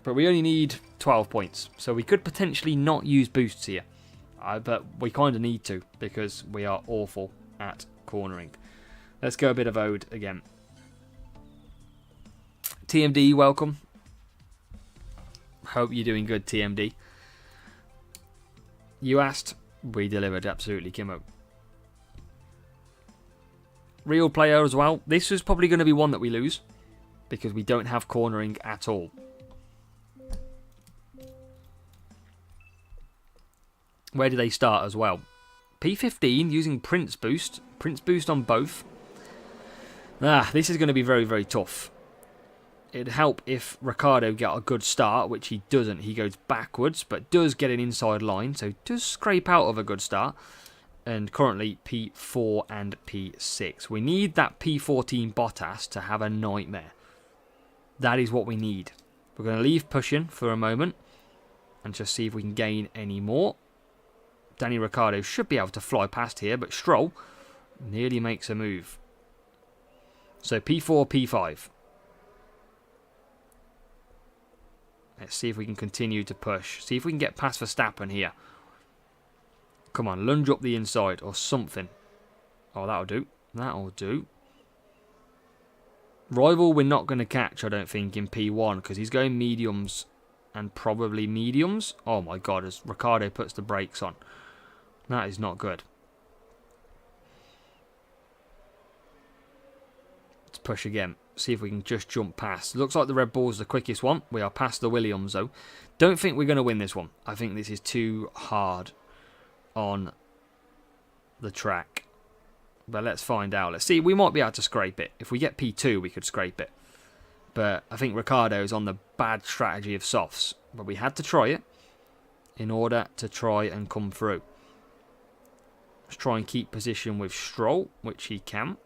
But we only need 12 points. So we could potentially not use boosts here. But we kind of need to because we are awful at cornering. Let's go a bit of Ode again. TMD, welcome. Hope you're doing good, TMD. You asked, we delivered, absolutely, Kimmo. Real player as well. This is probably going to be one that we lose because we don't have cornering at all. Where do they start as well? P15 using Prince Boost. Prince Boost on both. This is going to be very, very tough. It'd help if Ricardo got a good start, which he doesn't. He goes backwards, but does get an inside line, so does scrape out of a good start. And currently P4 and P6. We need that P14 Bottas to have a nightmare. That is what we need. We're going to leave pushing for a moment and just see if we can gain any more. Danny Ricciardo should be able to fly past here, but Stroll nearly makes a move. So P4, P5. Let's see if we can continue to push. See if we can get past Verstappen here. Come on, lunge up the inside or something. Oh, that'll do. That'll do. Rival we're not going to catch, I don't think, in P1 because he's going mediums and probably mediums. Oh my god, as Ricciardo puts the brakes on. That is not good. Let's push again. See if we can just jump past. Looks like the Red Bull's the quickest one. We are past the Williams though. Don't think we're going to win this one. I think this is too hard on the track. But let's find out. Let's see. We might be able to scrape it. If we get P2, we could scrape it. But I think Ricciardo is on the bad strategy of softs. But we had to try it in order to try and come through. Let's try and keep position with Stroll, which he can.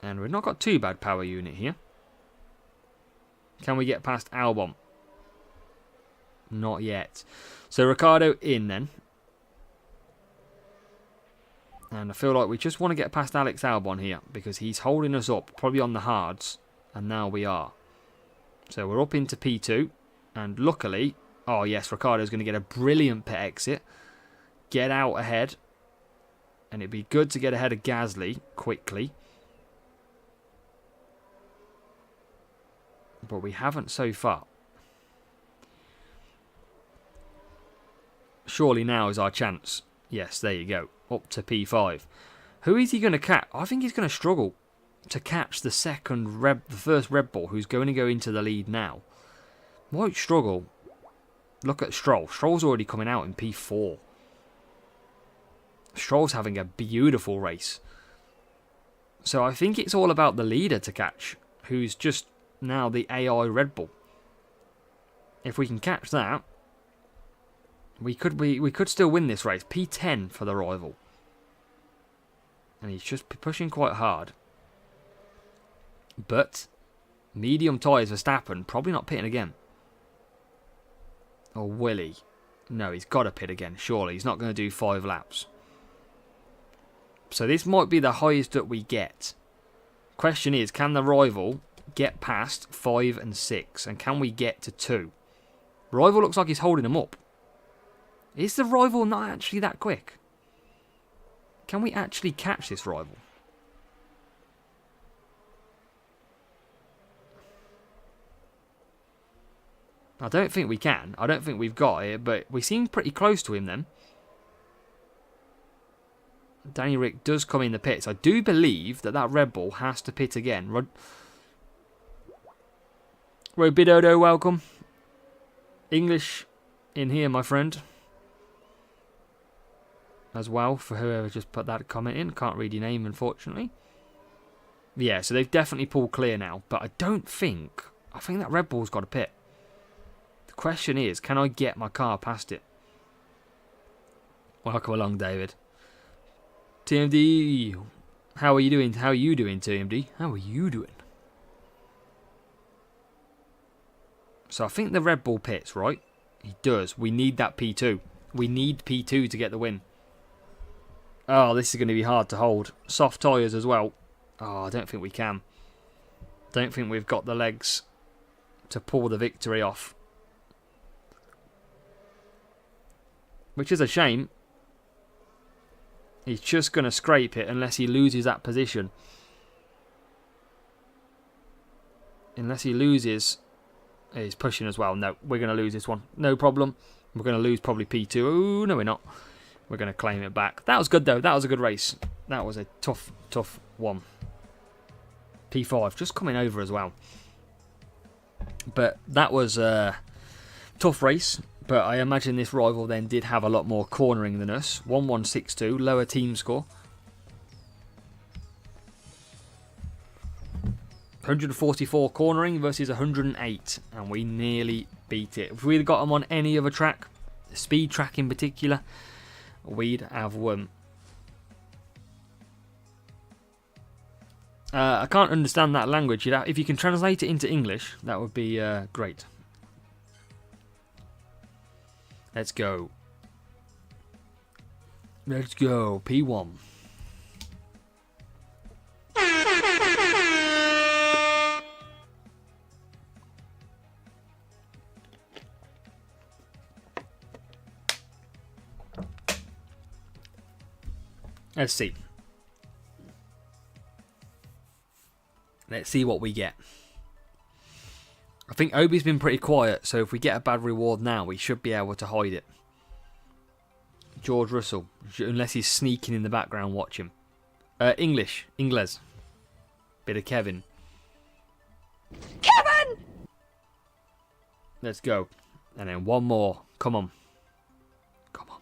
And we've not got too bad power unit here. Can we get past Albon? Not yet. So Ricciardo in then. And I feel like we just want to get past Alex Albon here. Because he's holding us up. Probably on the hards. And now we are. So we're up into P2. And luckily... Oh yes, Ricciardo's going to get a brilliant pit exit. Get out ahead. And it'd be good to get ahead of Gasly quickly. But we haven't so far. Surely now is our chance. Yes, there you go. Up to P5. Who is he going to catch? I think he's going to struggle to catch the first Red Bull who's going to go into the lead now. Might struggle. Look at Stroll. Stroll's already coming out in P4. Stroll's having a beautiful race. So I think it's all about the leader to catch, who's just now the AI Red Bull. If we can catch that, we could still win this race. P10 for the rival. And he's just pushing quite hard. But medium tyres Verstappen, probably not pitting again. Or will he? No, he's got to pit again, surely. He's not going to do 5 laps. So this might be the highest that we get. Question is, can the rival get past 5 and 6? And can we get to 2? Rival looks like he's holding him up. Is the rival not actually that quick? Can we actually catch this rival? I don't think we can. I don't think we've got it, but we seem pretty close to him then. Danny Rick does come in the pits. I do believe that that Red Bull has to pit again. Robidodo, welcome. English in here, my friend. As well, for whoever just put that comment in. Can't read your name, unfortunately. Yeah, so they've definitely pulled clear now. But I don't think... I think that Red Bull's got a pit. The question is, can I get my car past it? Welcome along, David. TMD, how are you doing? How are you doing, TMD? How are you doing? So I think the Red Bull pits, right? He does. We need that P2. We need P2 to get the win. Oh, this is going to be hard to hold. Soft tyres as well. Oh, I don't think we can. Don't think we've got the legs to pull the victory off. Which is a shame. He's just going to scrape it unless he loses that position. Unless he loses... He's pushing as well. No, we're going to lose this one. No problem. We're going to lose probably P2. Oh, no, we're not. We're going to claim it back. That was good, though. That was a good race. That was a tough, tough one. P5 just coming over as well. But that was a tough race. But I imagine this rival then did have a lot more cornering than us. 1162, lower team score. 144 cornering versus 108. And we nearly beat it. If we'd got them on any other track, speed track in particular, we'd have won. I can't understand that language. If you can translate it into English, that would be great. Let's go. Let's go. P1. Let's see. Let's see what we get. I think Obi's been pretty quiet, so if we get a bad reward now, we should be able to hide it. George Russell, unless he's sneaking in the background, watch him. English, Ingles. Bit of Kevin. Kevin! Let's go. And then one more. Come on. Come on.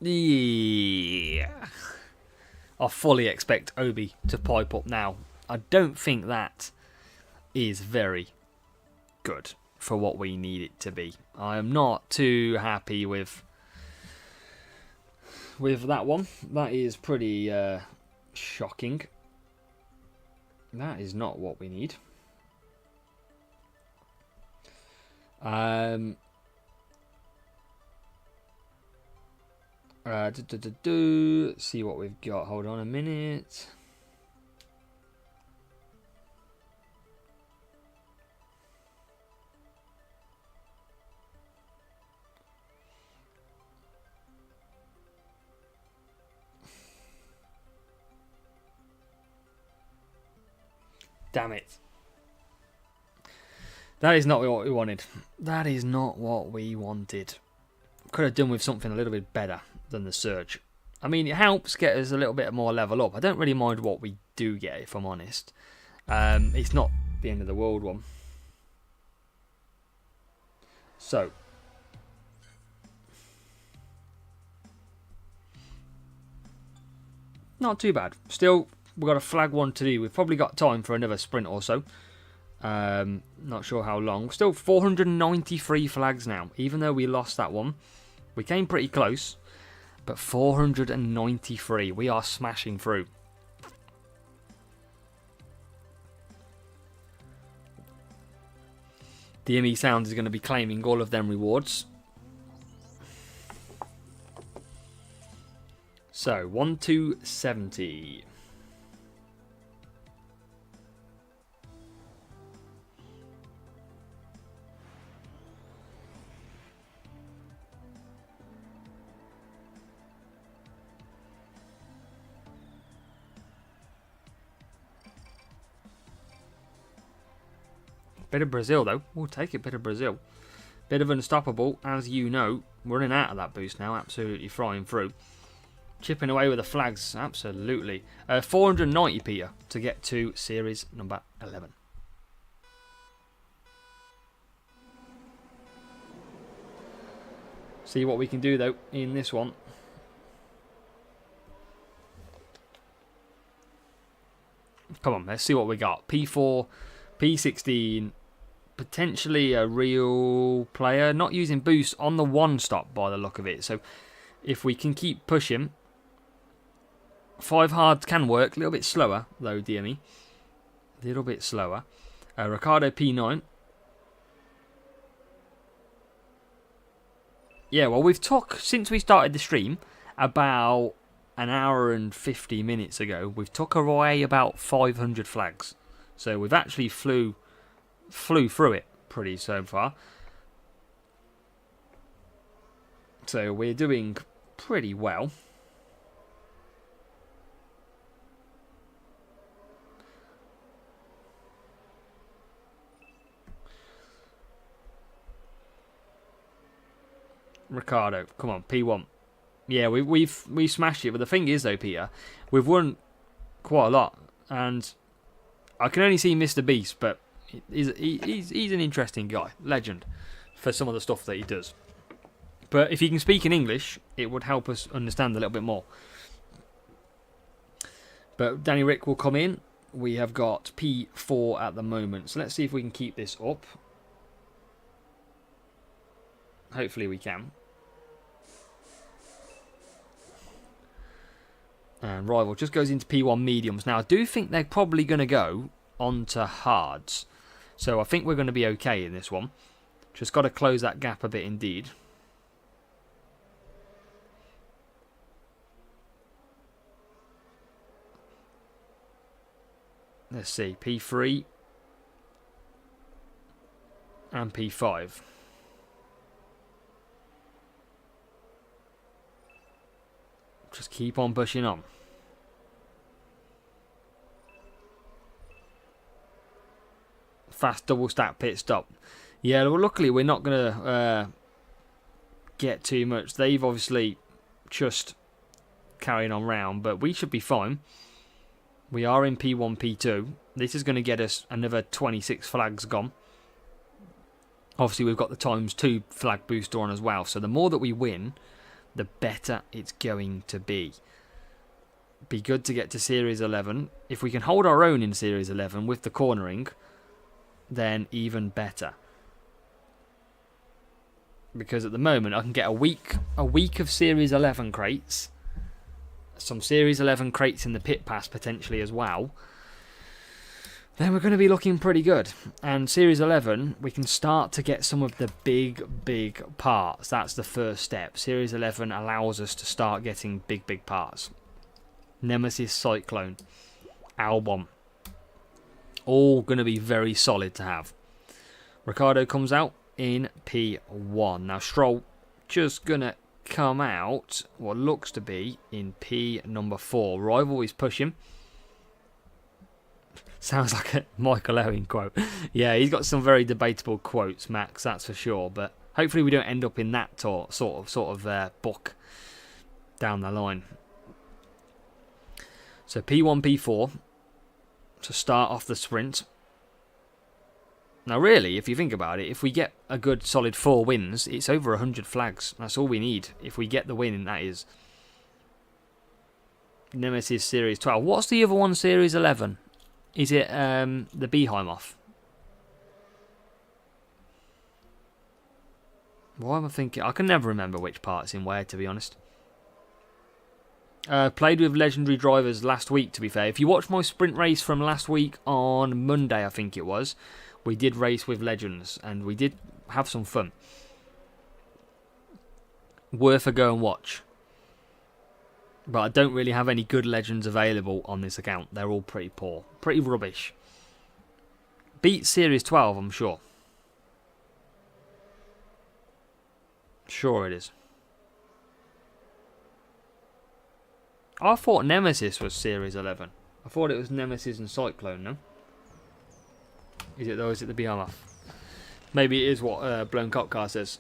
Yeah. I fully expect Obi to pipe up now. I don't think that is very good for what we need it to be. I am not too happy with that one. That is pretty shocking. That is not what we need. See what we've got. Hold on a minute. Damn it. That is not what we wanted. That is not what we wanted. Could have done with something a little bit better than the surge. I mean, it helps get us a little bit more level up. I don't really mind what we do get, if I'm honest. It's not the end of the world one. So. Not too bad. Still, we've got a flag one to do. We've probably got time for another sprint or so. Not sure how long. Still 493 flags now. Even though we lost that one. We came pretty close. But 493. We are smashing through. DME Sounds is going to be claiming all of them rewards. So 1 to 70. Bit of Brazil though. We'll take it. Bit of Brazil. Bit of Unstoppable, as you know. We're running out of that boost now. Absolutely flying through. Chipping away with the flags. Absolutely. 490 Peter to get to series number 11. See what we can do though in this one. Come on, let's see what we got. P4, P16, potentially a real player. Not using boost on the one stop by the look of it. So if we can keep pushing, 5 hards can work. A little bit slower though, dear me. A little bit slower. Ricardo P9. Yeah, well, we've took, since we started the stream, about an hour and 50 minutes ago, we've took away about 500 flags. So we've actually flew through it pretty so far. So we're doing pretty well. Ricardo, come on, P1. Yeah, we've smashed it. But the thing is, though, Peter, we've won quite a lot, and I can only see Mr. Beast, but he's an interesting guy, legend, for some of the stuff that he does. But if he can speak in English, it would help us understand a little bit more. But Danny Rick will come in. We have got P4 at the moment, so let's see if we can keep this up. Hopefully we can. And Rival just goes into P1 mediums. Now, I do think they're probably going to go onto hards. So I think we're going to be okay in this one. Just got to close that gap a bit indeed. Let's see. P3. And P5. Just keep on pushing on. Fast double stack pit stop. Yeah, well, luckily we're not going to get too much. They've obviously just carrying on round, but we should be fine. We are in P1, P2. This is going to get us another 26 flags gone. Obviously, we've got the ×2 flag booster on as well. So the more that we win, the better it's going to be. Be good to get to Series 11. If we can hold our own in Series 11 with the cornering, then even better. Because at the moment, I can get a week of Series 11 crates. Some Series 11 crates in the pit pass potentially as well. Then we're going to be looking pretty good. And Series 11, we can start to get some of the big parts. That's the first step. Series 11 allows us to start getting big parts. Nemesis Cyclone. Albon. All going to be very solid to have. Ricardo comes out in P1. Now Stroll just going to come out what looks to be in P number 4. Rival is pushing. Sounds like a Michael Owen quote. Yeah, he's got some very debatable quotes, Max, that's for sure. But hopefully we don't end up in that sort of book down the line. So P1, P4 to start off the sprint. Now really, if you think about it, if we get a good solid 4 wins, it's over 100 flags. That's all we need. If we get the win, that is. Nemesis Series 12. What's the other one, Series 11? Is it the Behemoth? Why am I thinking? I can never remember which part's in where, to be honest. Played with legendary drivers last week, to be fair. If you watch my sprint race from last week on Monday, I think it was, we did race with legends and we did have some fun. Worth a go and watch. But I don't really have any good legends available on this account. They're all pretty poor. Pretty rubbish. Beat Series 12, I'm sure. Sure it is. I thought Nemesis was Series 11. I thought it was Nemesis and Cyclone, no? Is it though? Is it the Behemoth? Maybe it is what Blown Cop Car says.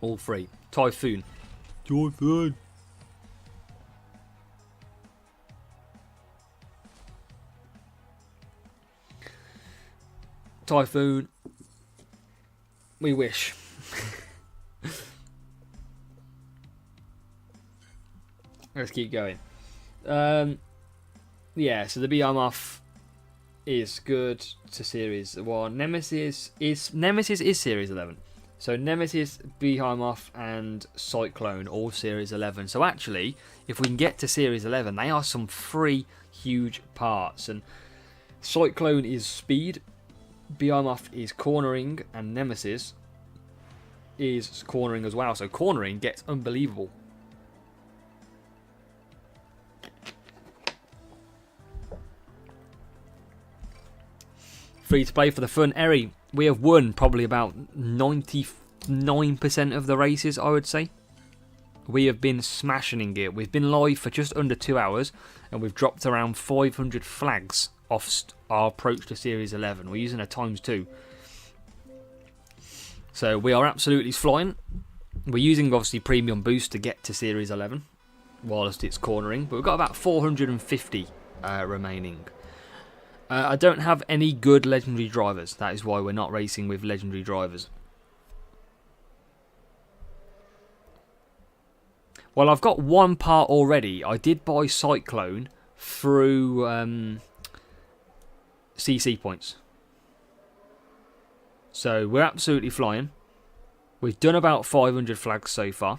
All three. Typhoon. Typhoon. Typhoon. We wish. Let's keep going. Yeah, so the Behemoth is good to Series 1. Nemesis is Series 11. So Nemesis, Behemoth and Cyclone all Series 11. So actually, if we can get to Series 11, they are some three huge parts. And Cyclone is speed, Behemoth is cornering, and Nemesis is cornering as well. So cornering gets unbelievable. Free to play for the fun. Eri, we have won probably about 99% of the races, I would say. We have been smashing it. We've been live for just under 2 hours, and we've dropped around 500 flags off our approach to Series 11. We're using a ×2. So we are absolutely flying. We're using obviously premium boost to get to Series 11 whilst it's cornering, but we've got about 450 remaining. I don't have any good legendary drivers. That is why we're not racing with legendary drivers. Well, I've got one part already. I did buy Cyclone through CC points. So we're absolutely flying. We've done about 500 flags so far.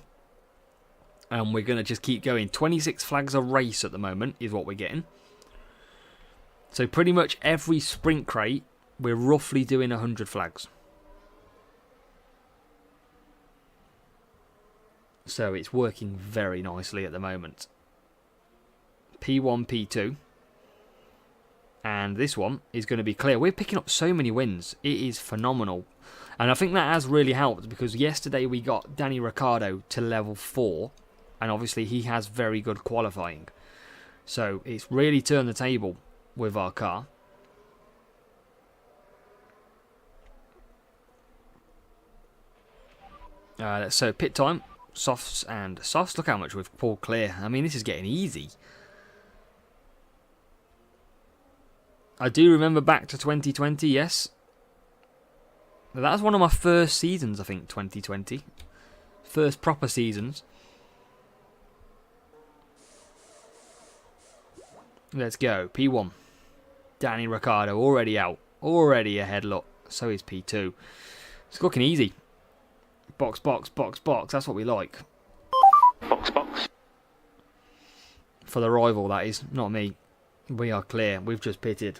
And we're going to just keep going. 26 flags a race at the moment is what we're getting. So pretty much every sprint crate, we're roughly doing 100 flags. So it's working very nicely at the moment. P1, P2. And this one is going to be clear. We're picking up so many wins. It is phenomenal. And I think that has really helped because yesterday we got Danny Ricciardo to level 4. And obviously he has very good qualifying. So it's really turned the table with our car. So pit time, softs and softs. Look how much we've pulled clear. I mean, this is getting easy. I do remember back to 2020, yes. That was one of my first seasons, I think, 2020. First proper seasons. Let's go. P1. Danny Ricciardo already out. Already ahead, look. So is P2. It's looking easy. Box, box, box, box. That's what we like. Box, box. For the rival, that is. Not me. We are clear. We've just pitted.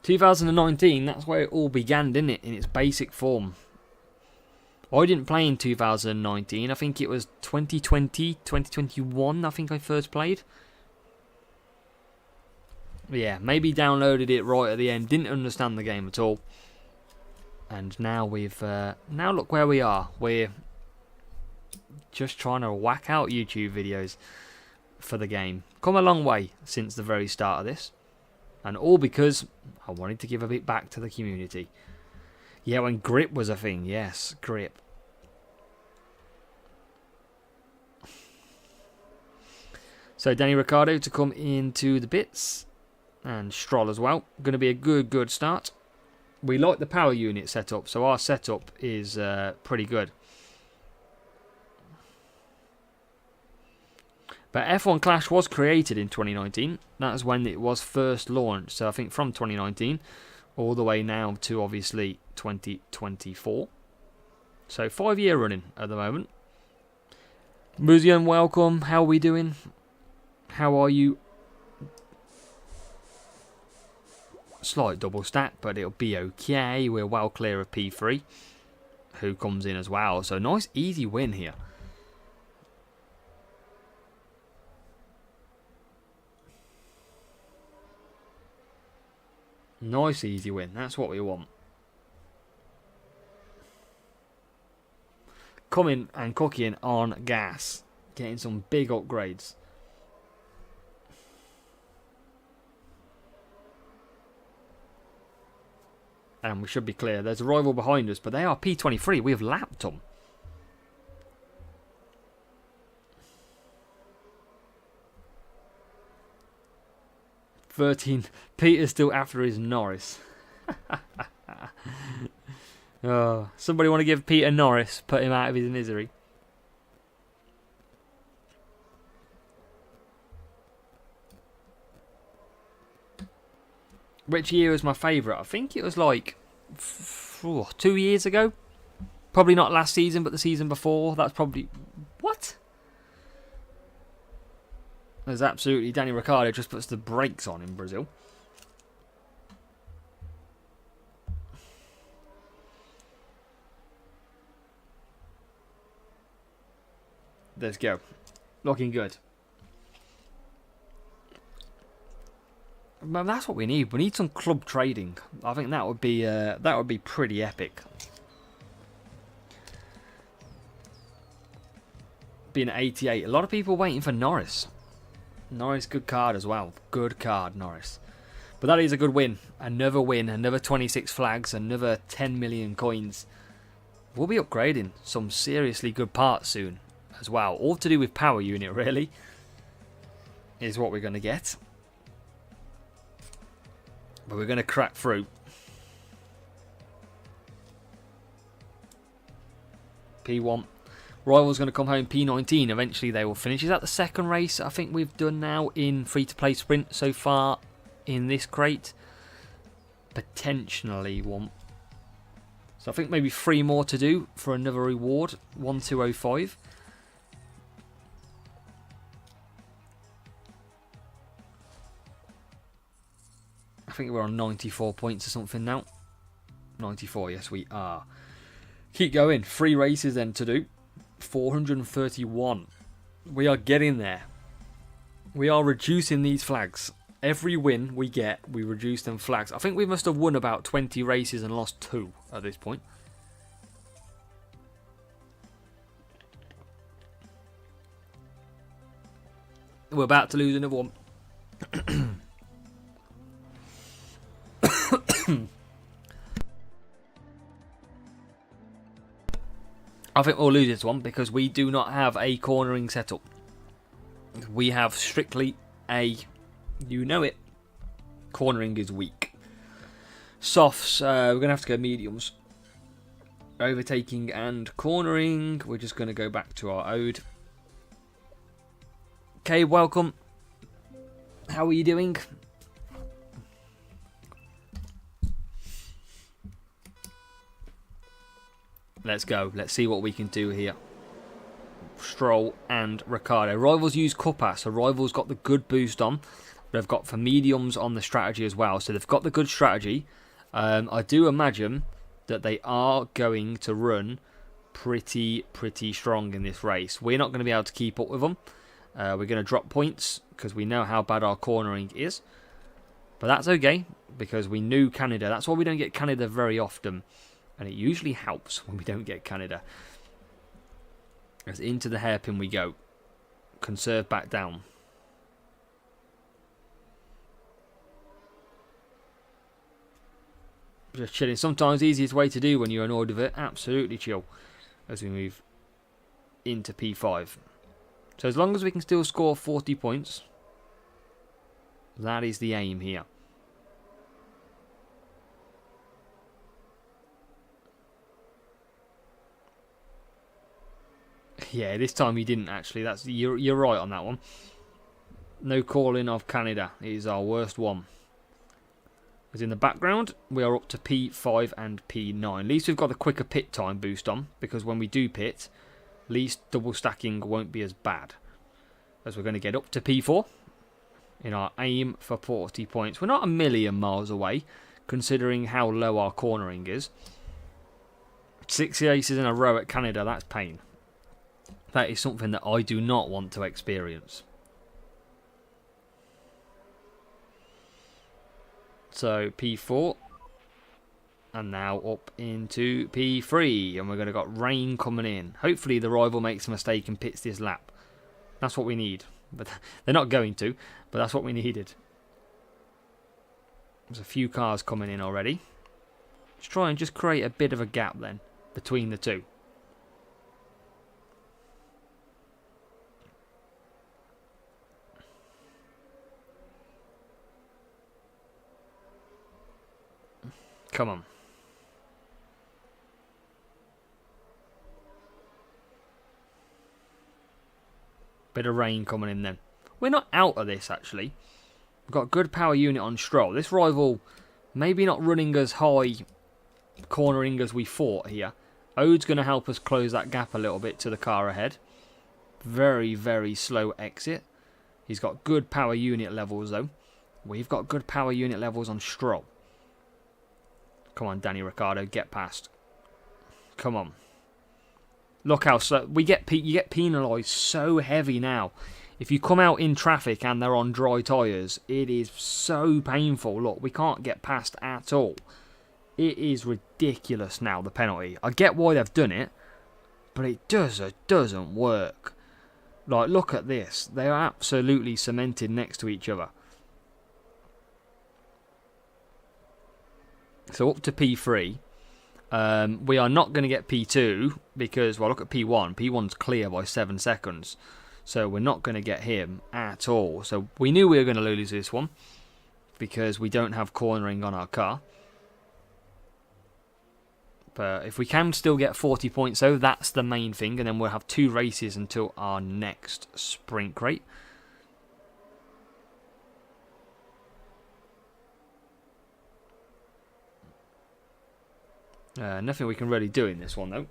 2019, that's where it all began, didn't it? In its basic form. I didn't play in 2019. I think it was 2020, 2021 I think I first played. Yeah, maybe downloaded it right at the end. Didn't understand the game at all. And now we've... now look where we are. We're just trying to whack out YouTube videos for the game. Come a long way since the very start of this. And all because I wanted to give a bit back to the community. Yeah, when grip was a thing. Yes, grip. So Danny Ricciardo to come into the bits. And Stroll as well. Going to be a good start. We like the power unit setup. So our setup is pretty good. But F1 Clash was created in 2019. That's when it was first launched. So I think from 2019 all the way now to obviously 2024. So 5-year running at the moment. Museum, welcome. How are we doing? How are you? Slight double stack, but it'll be okay. We're well clear of P3, who comes in as well. So nice, easy win here. Nice, easy win. That's what we want. Coming and cooking on gas. Getting some big upgrades. And we should be clear. There's a rival behind us, but they are P23. We have lapped them. Peter's still after his Norris. Oh, somebody want to give Peter Norris, put him out of his misery. Which year was my favourite? I think it was like 2 years ago. Probably not last season, but the season before. That's probably... What? There's absolutely... Danny Ricciardo just puts the brakes on in Brazil. Let's go. Looking good. But that's what we need. We need some club trading. I think that would be pretty epic. Being at 88, a lot of people waiting for Norris. Norris, good card as well. Good card, Norris. But that is a good win. Another win. Another 26 flags. Another 10 million coins. We'll be upgrading some seriously good parts soon as well. All to do with power unit, really, is what we're going to get. But we're going to crack through. P1. Rival's going to come home P19. Eventually they will finish. Is that the second race I think we've done now in free-to-play sprint so far in this crate? Potentially one. So I think maybe 3 more to do for another reward. 1205. I think we're on 94 points or something now. 94, yes we are. Keep going. 3 races then to do. 431. We are getting there. We are reducing these flags. Every win we get, we reduce them flags. I think we must have won about 20 races and lost 2 at this point. We're about to lose another one. I think we'll lose this one because we do not have a cornering setup. We have strictly a, you know it, cornering is weak. Softs, we're going to have to go mediums. Overtaking and cornering, we're just going to go back to our ode. Okay, welcome. How are you doing? Let's go. Let's see what we can do here. Stroll and Ricciardo. Rivals use Cuppa, so Rivals got the good boost on. They've got for mediums on the strategy as well, so they've got the good strategy. I do imagine that they are going to run pretty strong in this race. We're not going to be able to keep up with them. We're going to drop points because we know how bad our cornering is. But that's okay because we knew Canada. That's why we don't get Canada very often. And it usually helps when we don't get Canada. As into the hairpin we go. Conserve back down. Just chilling. Sometimes the easiest way to do when you're annoyed with it. Absolutely chill. As we move into P5. So as long as we can still score 40 points. That is the aim here. Yeah, this time he didn't actually. That's you're right on that one. No calling of Canada. It is our worst one. Because in the background, we are up to P5 and P9. At least we've got the quicker pit time boost on. Because when we do pit, at least double stacking won't be as bad. As we're going to get up to P4. in our aim for 40 points. We're not a million miles away, considering how low our cornering is. 6 aces in a row at Canada, that's pain. That is something that I do not want to experience. So P4. And now up into P3. And we're going to got rain coming in. Hopefully the rival makes a mistake and pits this lap. That's what we need. But they're not going to. But that's what we needed. There's a few cars coming in already. Let's try and just create a bit of a gap then between the two. Come on. Bit of rain coming in then. We're not out of this actually. We've got good power unit on Stroll. This rival maybe not running as high cornering as we thought here. Ode's going to help us close that gap a little bit to the car ahead. Very, very slow exit. He's got good power unit levels though. We've got good power unit levels on Stroll. Come on, Danny Ricciardo, get past. Come on. Look how slow you get penalised so heavy now. If you come out in traffic and they're on dry tyres, it is so painful. Look, we can't get past at all. It is ridiculous now, the penalty. I get why they've done it, but it doesn't work. Like, look at this. They are absolutely cemented next to each other. So up to P3. We are not going to get P2 because, well, look at P1. P1's clear by 7 seconds. So we're not going to get him at all. So we knew we were going to lose this one because we don't have cornering on our car. But if we can still get 40 points, though, that's the main thing. And then we'll have 2 races until our next sprint crate. Nothing we can really do in this one, though.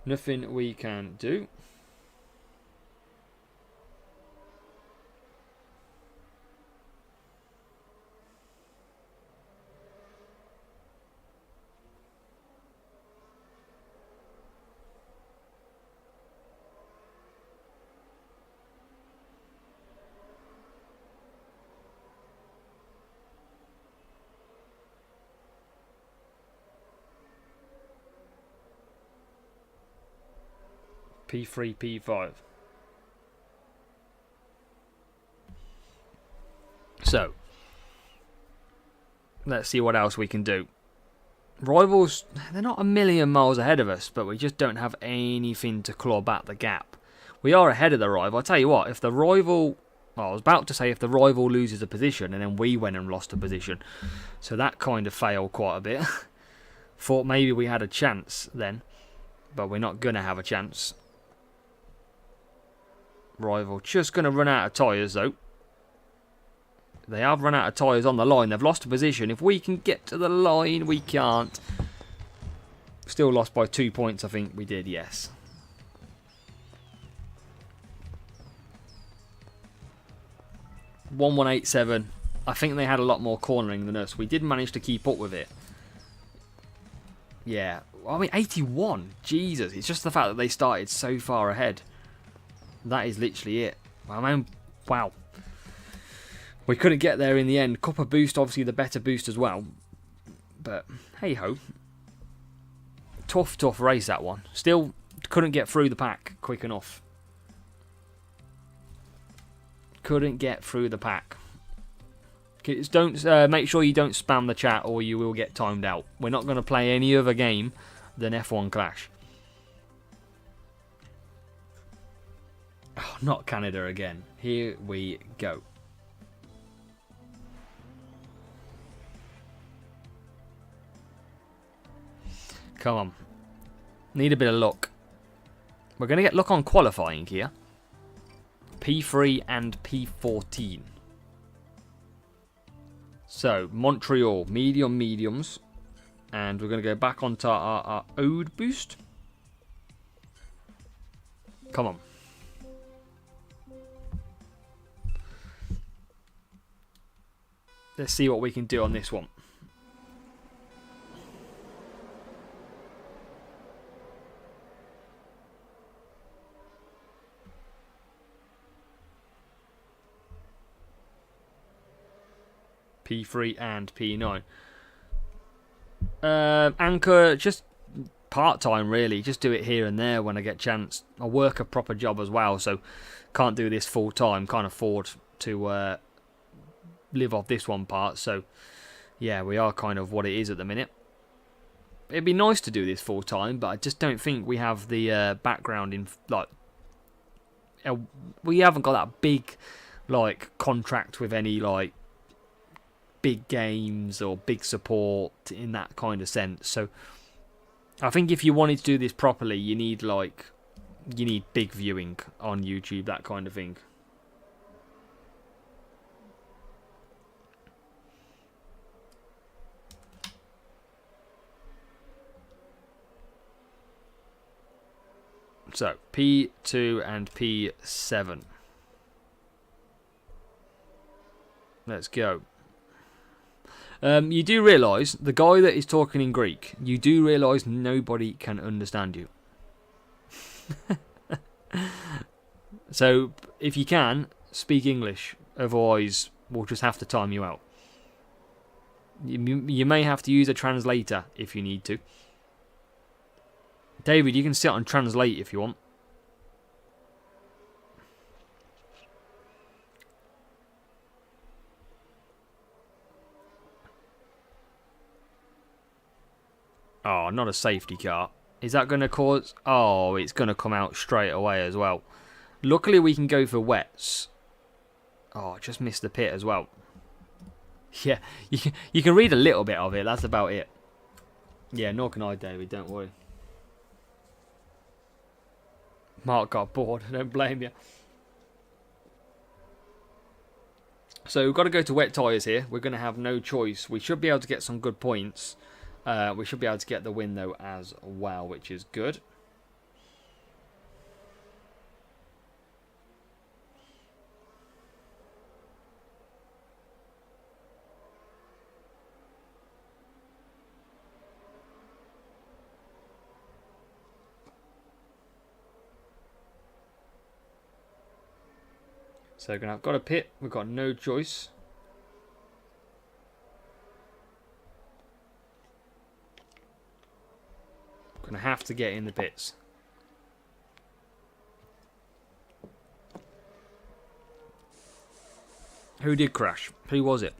Nothing we can do. P3, P5. So, let's see what else we can do. Rivals, they're not a million miles ahead of us, but we just don't have anything to claw back the gap. We are ahead of the rival. I tell you what, if the rival... Well, I was about to say if the rival loses a position and then we went and lost a position. So that kind of failed quite a bit. Thought maybe we had a chance then, but we're not going to have a chance. Rival just going to run out of tyres though. They have run out of tyres on the line. They've lost a position. If we can get to the line, we can't. Still lost by 2 points, I think we did, yes. .1187. I think they had a lot more cornering than us. We did manage to keep up with it. Yeah. I mean, 81. Jesus. It's just the fact that they started so far ahead. That is literally it. I mean, wow. We couldn't get there in the end. Copper boost, obviously the better boost as well. But, hey-ho. Tough race, that one. Still couldn't get through the pack quick enough. Couldn't get through the pack. Don't make sure you don't spam the chat or you will get timed out. We're not going to play any other game than F1 Clash. Oh, not Canada again. Here we go. Come on. Need a bit of luck. We're going to get luck on qualifying here. P3 and P14. So, Montreal, mediums. And we're going to go back onto our Ode boost. Come on. Let's see what we can do on this one. P3 and P9. Anchor, just part-time really. Just do it here and there when I get a chance. I work a proper job as well, so can't do this full-time. Can't afford to live off this one part. So, yeah, we are kind of what it is at the minute. It'd be nice to do this full-time, but I just don't think we have the background in, like... we haven't got that big, like, contract with any, like, big games or big support in that kind of sense. So I think if you wanted to do this properly, you need big viewing on YouTube, that kind of thing. So P2 and P7. Let's go. You do realise, the guy that is talking in Greek, you do realise nobody can understand you. So, if you can, speak English. Otherwise, we'll just have to time you out. You may have to use a translator if you need to. David, you can sit on translate if you want. Oh, not a safety car. Is that going to cause... Oh, it's going to come out straight away as well. Luckily, we can go for wets. Oh, just missed the pit as well. Yeah, you can read a little bit of it. That's about it. Yeah, nor can I, David. Don't worry. Mark got bored. I don't blame you. So we've got to go to wet tyres here. We're going to have no choice. We should be able to get some good points. We should be able to get the win, though, as well, which is good. So I've got a pit. We've got no choice. Gonna have to get in the pits. Who did crash? Who was it?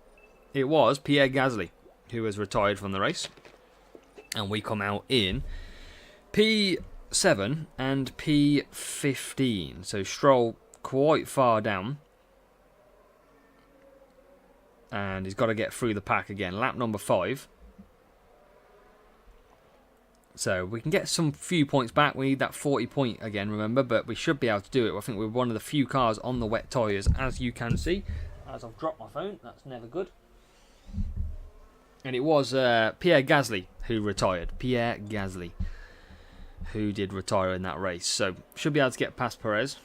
It was Pierre Gasly, who has retired from the race. And we come out in P7 and P15. So Stroll quite far down. And he's got to get through the pack again. Lap number 5. So we can get some few points back. We need that 40 point again, remember, but we should be able to do it. I think we're one of the few cars on the wet tyres, as you can see. As I've dropped my phone, that's never good. And it was Pierre Gasly who retired. Pierre Gasly who did retire in that race. So should be able to get past Perez.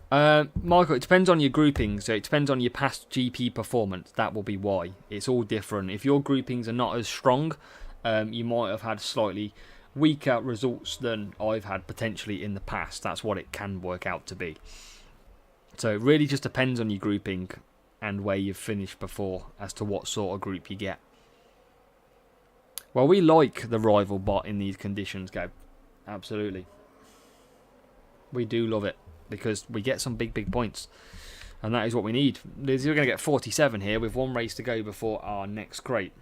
Michael, it depends on your grouping, so it depends on your past GP performance. That will be why. It's all different. If your groupings are not as strong, you might have had slightly weaker results than I've had potentially in the past. That's what it can work out to be. So it really just depends on your grouping and where you've finished before as to what sort of group you get. Well, we like the rival bot in these conditions, Gab. Absolutely. We do love it. Because we get some big points. And that is what we need. We're going to get 47 here with one race to go before our next crate.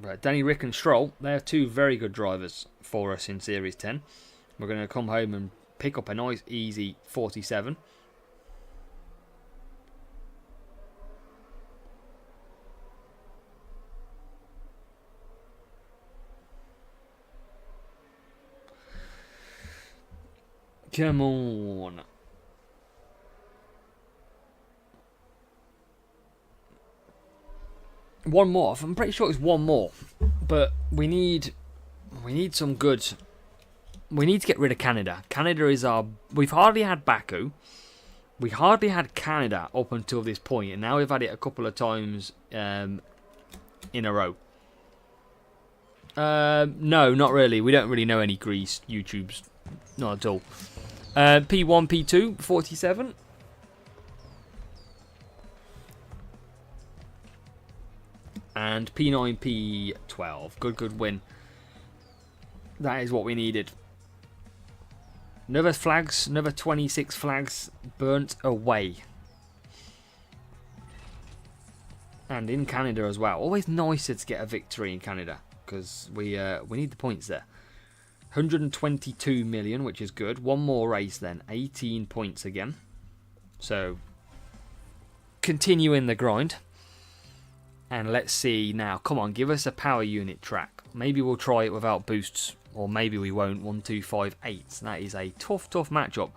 Right, Danny, Rick and Stroll, they're two very good drivers for us in Series 10. We're going to come home and pick up a nice easy 47. Come on. One more. I'm pretty sure it's one more. But we need some good. We need to get rid of Canada. Canada is our. We've hardly had Baku. We hardly had Canada up until this point, and now we've had it a couple of times in a row. No, not really. We don't really know any Greece YouTubes. Not at all. P1, P2, 47. And P9, P12. Good win. That is what we needed. Another flags, another 26 flags burnt away. And in Canada as well. Always nicer to get a victory in Canada, because we need the points there. 122 million, which is good. One more race then. 18 points again. So, continuing the grind. And let's see now. Come on, give us a power unit track. Maybe we'll try it without boosts. Or maybe we won't. 1, 2, 5, 8. That is a tough matchup.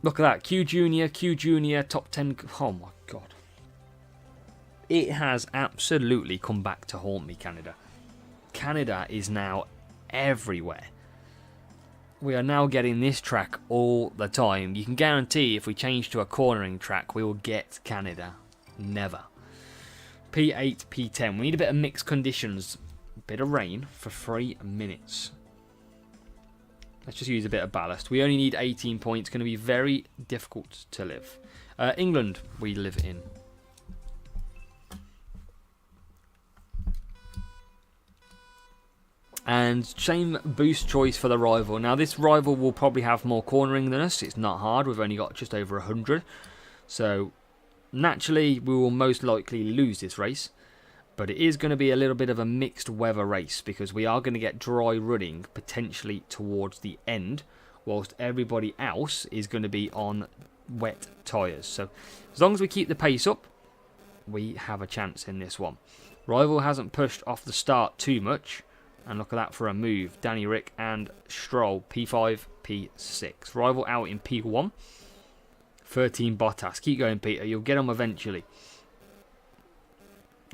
Look at that. Q Junior, top 10. Oh my god. It has absolutely come back to haunt me, Canada. Canada is now everywhere. We are now getting this track all the time. You can guarantee if we change to a cornering track, we will get Canada. Never. P8, P10. We need a bit of mixed conditions. Bit of rain for 3 minutes. Let's just use a bit of ballast. We only need 18 points. Going to be very difficult to live. England, we live in. And same boost choice for the rival. Now this rival will probably have more cornering than us. It's not hard. We've only got just over 100. So naturally we will most likely lose this race. But it is going to be a little bit of a mixed weather race, because we are going to get dry running potentially towards the end, whilst everybody else is going to be on wet tyres. So as long as we keep the pace up, we have a chance in this one. Rival hasn't pushed off the start too much. And look at that for a move. Danny Rick and Stroll, P5, P6. Rival out in P1. 13 Bottas. Keep going, Peter. You'll get them eventually.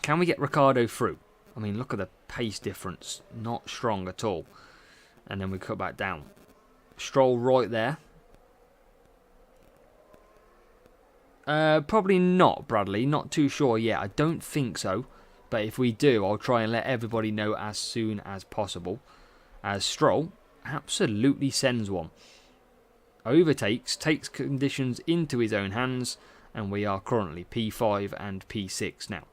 Can we get Ricardo through? I mean, look at the pace difference. Not strong at all. And then we cut back down. Stroll right there. Probably not, Bradley. Not too sure yet. I don't think so. But if we do, I'll try and let everybody know as soon as possible. As Stroll absolutely sends one. Overtakes, takes conditions into his own hands. And we are currently P5 and P6 now.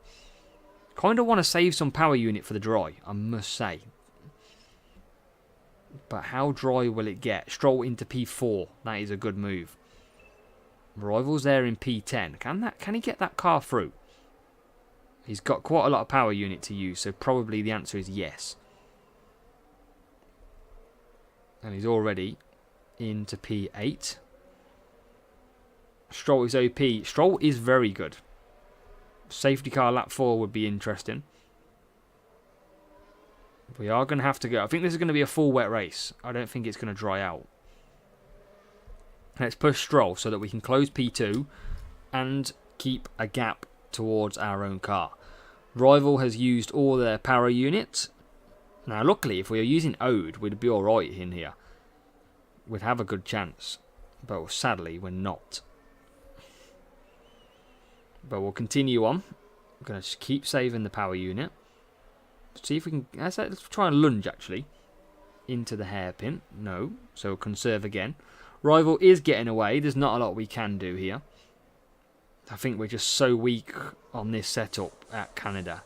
Kind of want to save some power unit for the dry, I must say. But how dry will it get? Stroll into P4. That is a good move. Rivals there in P10. Can he get that car through? He's got quite a lot of power unit to use, so probably the answer is yes. And he's already into P8. Stroll is OP. Stroll is very good. Safety car lap 4 would be interesting. We are going to have to go. I think this is going to be a full wet race. I don't think it's going to dry out. Let's push Stroll so that we can close P2 and keep a gap towards our own car. Rival has used all their power units. Now, luckily, if we are using Ode, we'd be alright in here. We'd have a good chance. But sadly, we're not. But we'll continue on. I'm going to just keep saving the power unit. See if we can... Let's try and lunge, actually. Into the hairpin. No. So we'll conserve again. Rival is getting away. There's not a lot we can do here. I think we're just so weak on this setup at Canada.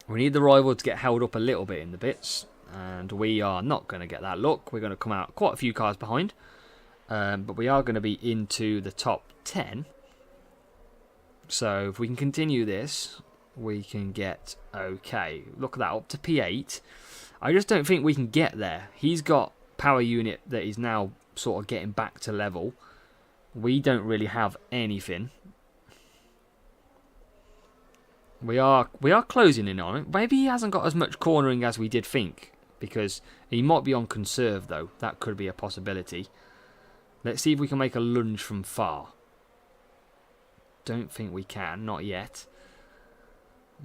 We need the rival to get held up a little bit in the bits. And we are not going to get that look. We're going to come out quite a few cars behind. But we are going to be into the top 10. So if we can continue this, we can get okay. Look at that, up to P8. I just don't think we can get there. He's got power unit that is now sort of getting back to level. We don't really have anything. We are closing in on it. Maybe he hasn't got as much cornering as we did think. Because he might be on conserve though. That could be a possibility. Let's see if we can make a lunge from far. don't think we can, not yet.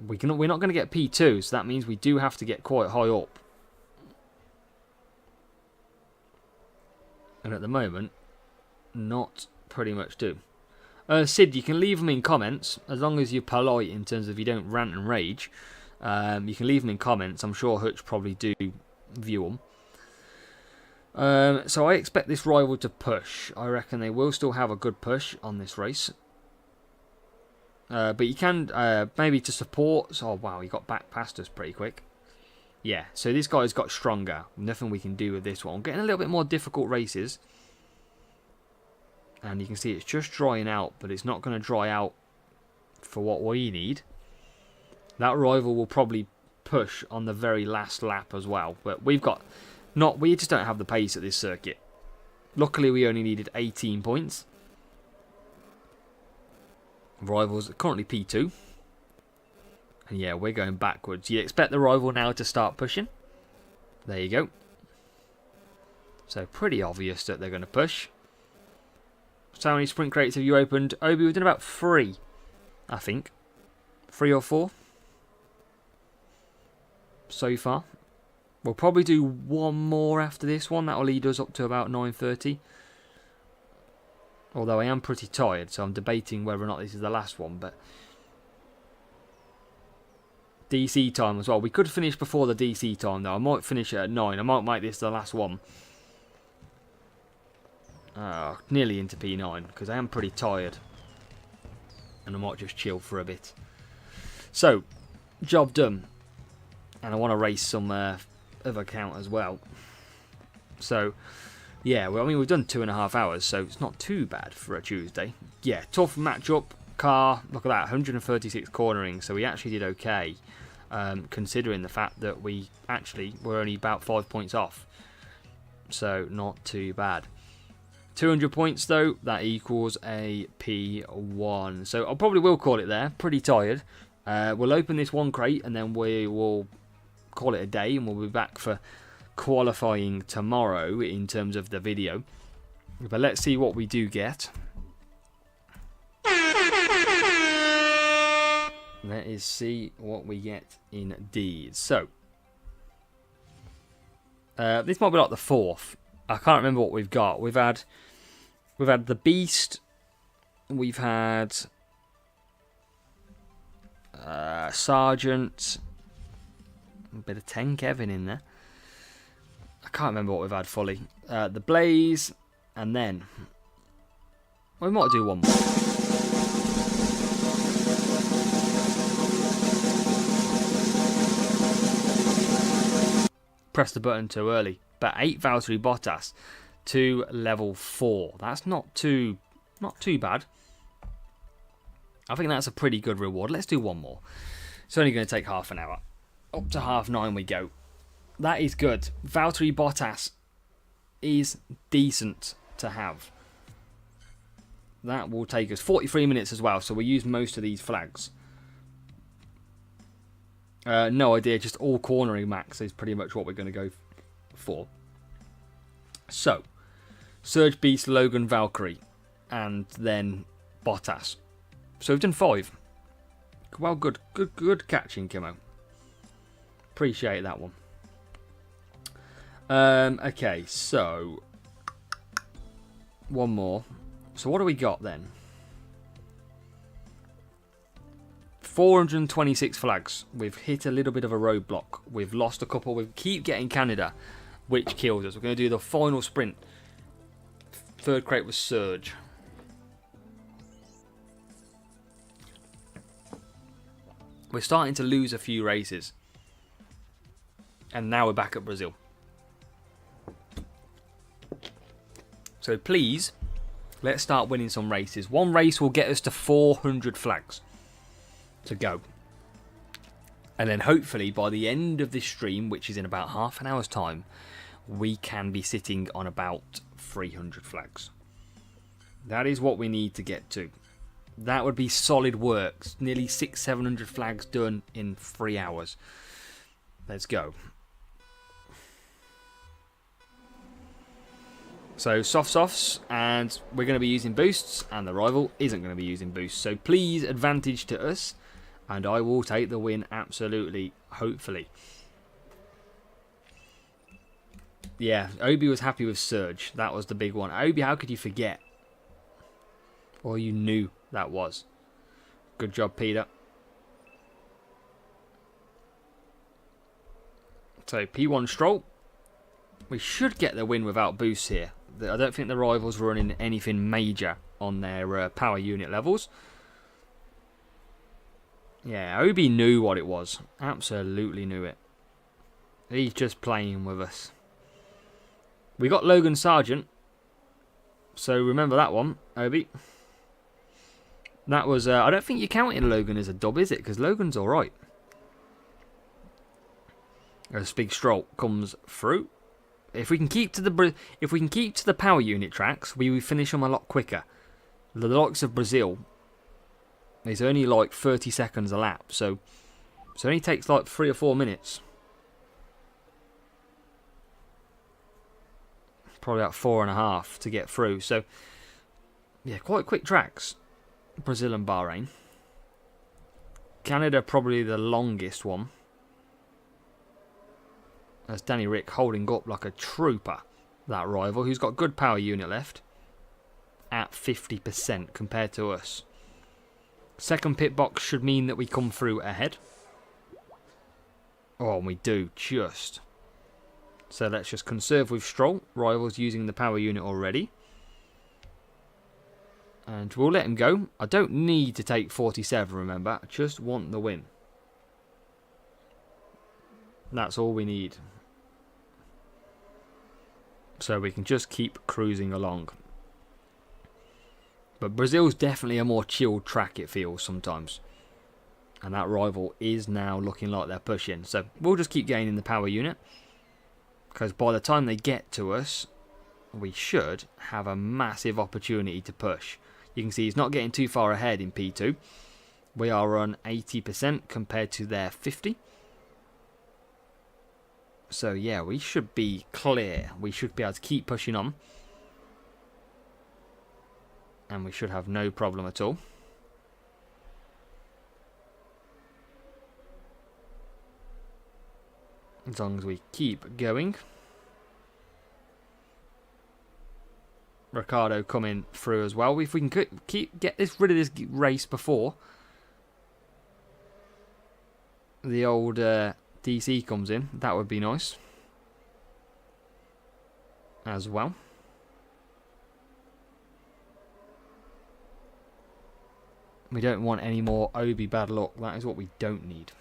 We're not going to get P2, so that means we do have to get quite high up. And at the moment, not pretty much do. Sid, you can leave them in comments, as long as you're polite in terms of you don't rant and rage. You can leave them in comments. I'm sure Hutch probably do view them. So I expect this rival to push. I reckon they will still have a good push on this race. But you can maybe to support. Oh wow, he got back past us pretty quick. Yeah, so this guy's got stronger. Nothing we can do with this one. Getting a little bit more difficult races. And you can see it's just drying out, but it's not going to dry out for what we need. That rival will probably push on the very last lap as well. But we just don't have the pace at this circuit. Luckily, we only needed 18 points. Rivals are currently P2. And yeah, we're going backwards. You expect the rival now to start pushing. There you go. So pretty obvious that they're going to push. So how many sprint crates have you opened? Obi, we've done about 3, I think. 3 or 4 so far. We'll probably do one more after this one. That will lead us up to about 9:30. Although I am pretty tired, so I'm debating whether or not this is the last one. But DC time as well. We could finish before the DC time though. I might finish it at 9. I might make this the last one. Nearly into P9 because I am pretty tired. And I might just chill for a bit. So, job done. And I want to race some other count as well. So, yeah, well, I mean, we've done 2.5 hours, so it's not too bad for a Tuesday. Yeah, tough matchup. Car, look at that, 136 cornering, so we actually did okay. Considering the fact that we actually were only about 5 points off. So, not too bad. 200 points though, that equals a P1. So I probably will call it there, pretty tired. We'll open this one crate and then we will call it a day and we'll be back for qualifying tomorrow in terms of the video. But let's see what we do get. Let us see what we get indeed. So, this might be like the 4th. I can't remember what we've got. We've had the Beast. We've had Sergeant. A bit of 10 Kevin in there. I can't remember what we've had fully. The Blaze, and then we might do one more. Pressed the button too early. But 8 Valtteri Bottas to level 4. That's not too bad. I think that's a pretty good reward. Let's do one more. It's only going to take half an hour. Up to 9:30 we go. That is good. Valtteri Bottas is decent to have. That will take us 43 minutes as well, so we'll use most of these flags. No idea, just all cornering max is pretty much what we're going to go for. So, Surge Beast, Logan, Valkyrie, and then Bottas. So we've done 5. Well, good catching, Kimo. Appreciate that one. Okay, so one more. So what do we got then? 426 flags. We've hit a little bit of a roadblock. We've lost a couple. We keep getting Canada, which kills us. We're going to do the final sprint. Third crate was Surge. We're starting to lose a few races. And now we're back at Brazil. So please, let's start winning some races. One race will get us to 400 flags to go. And then hopefully by the end of this stream, which is in about half an hour's time, we can be sitting on about 300 flags. That is what we need to get to. That would be solid work. Nearly 600-700 flags done in 3 hours. Let's go. So softs, and we're going to be using boosts, and the rival isn't going to be using boosts. So please, advantage to us, and I will take the win absolutely, hopefully. Yeah, Obi was happy with Surge. That was the big one. Obi, how could you forget? Or you knew that was. Good job, Peter. So P1 Stroll. We should get the win without boosts here. I don't think the rivals were running anything major on their power unit levels. Yeah, Obi knew what it was. Absolutely knew it. He's just playing with us. We got Logan Sargent. So remember that one, Obi. That was... I don't think you're counting Logan as a dub, is it? Because Logan's alright. As Big Stroll comes through. If we can keep to the power unit tracks, we finish them a lot quicker. The likes of Brazil, it's only like 30 seconds a lap, so it only takes like 3 or 4 minutes. Probably about 4.5 to get through. So yeah, quite quick tracks. Brazil and Bahrain. Canada probably the longest one. That's Danny Rick holding up like a trooper, that rival, who's got good power unit left at 50% compared to us. Second pit box should mean that we come through ahead. Oh, and we do, just. So let's just conserve with Stroll. Rivals using the power unit already. And we'll let him go. I don't need to take 47, remember. I just want the win. That's all we need. So we can just keep cruising along. But Brazil's definitely a more chilled track, it feels sometimes. And that rival is now looking like they're pushing. So we'll just keep gaining the power unit. Because by the time they get to us, we should have a massive opportunity to push. You can see he's not getting too far ahead in P2. We are on 80% compared to their 50%. So yeah, we should be clear. We should be able to keep pushing on. And we should have no problem at all. As long as we keep going. Ricardo coming through as well. If we can get rid of this race before the old DC comes in, that would be nice as well. We don't want any more Obi bad luck. That is what we don't need.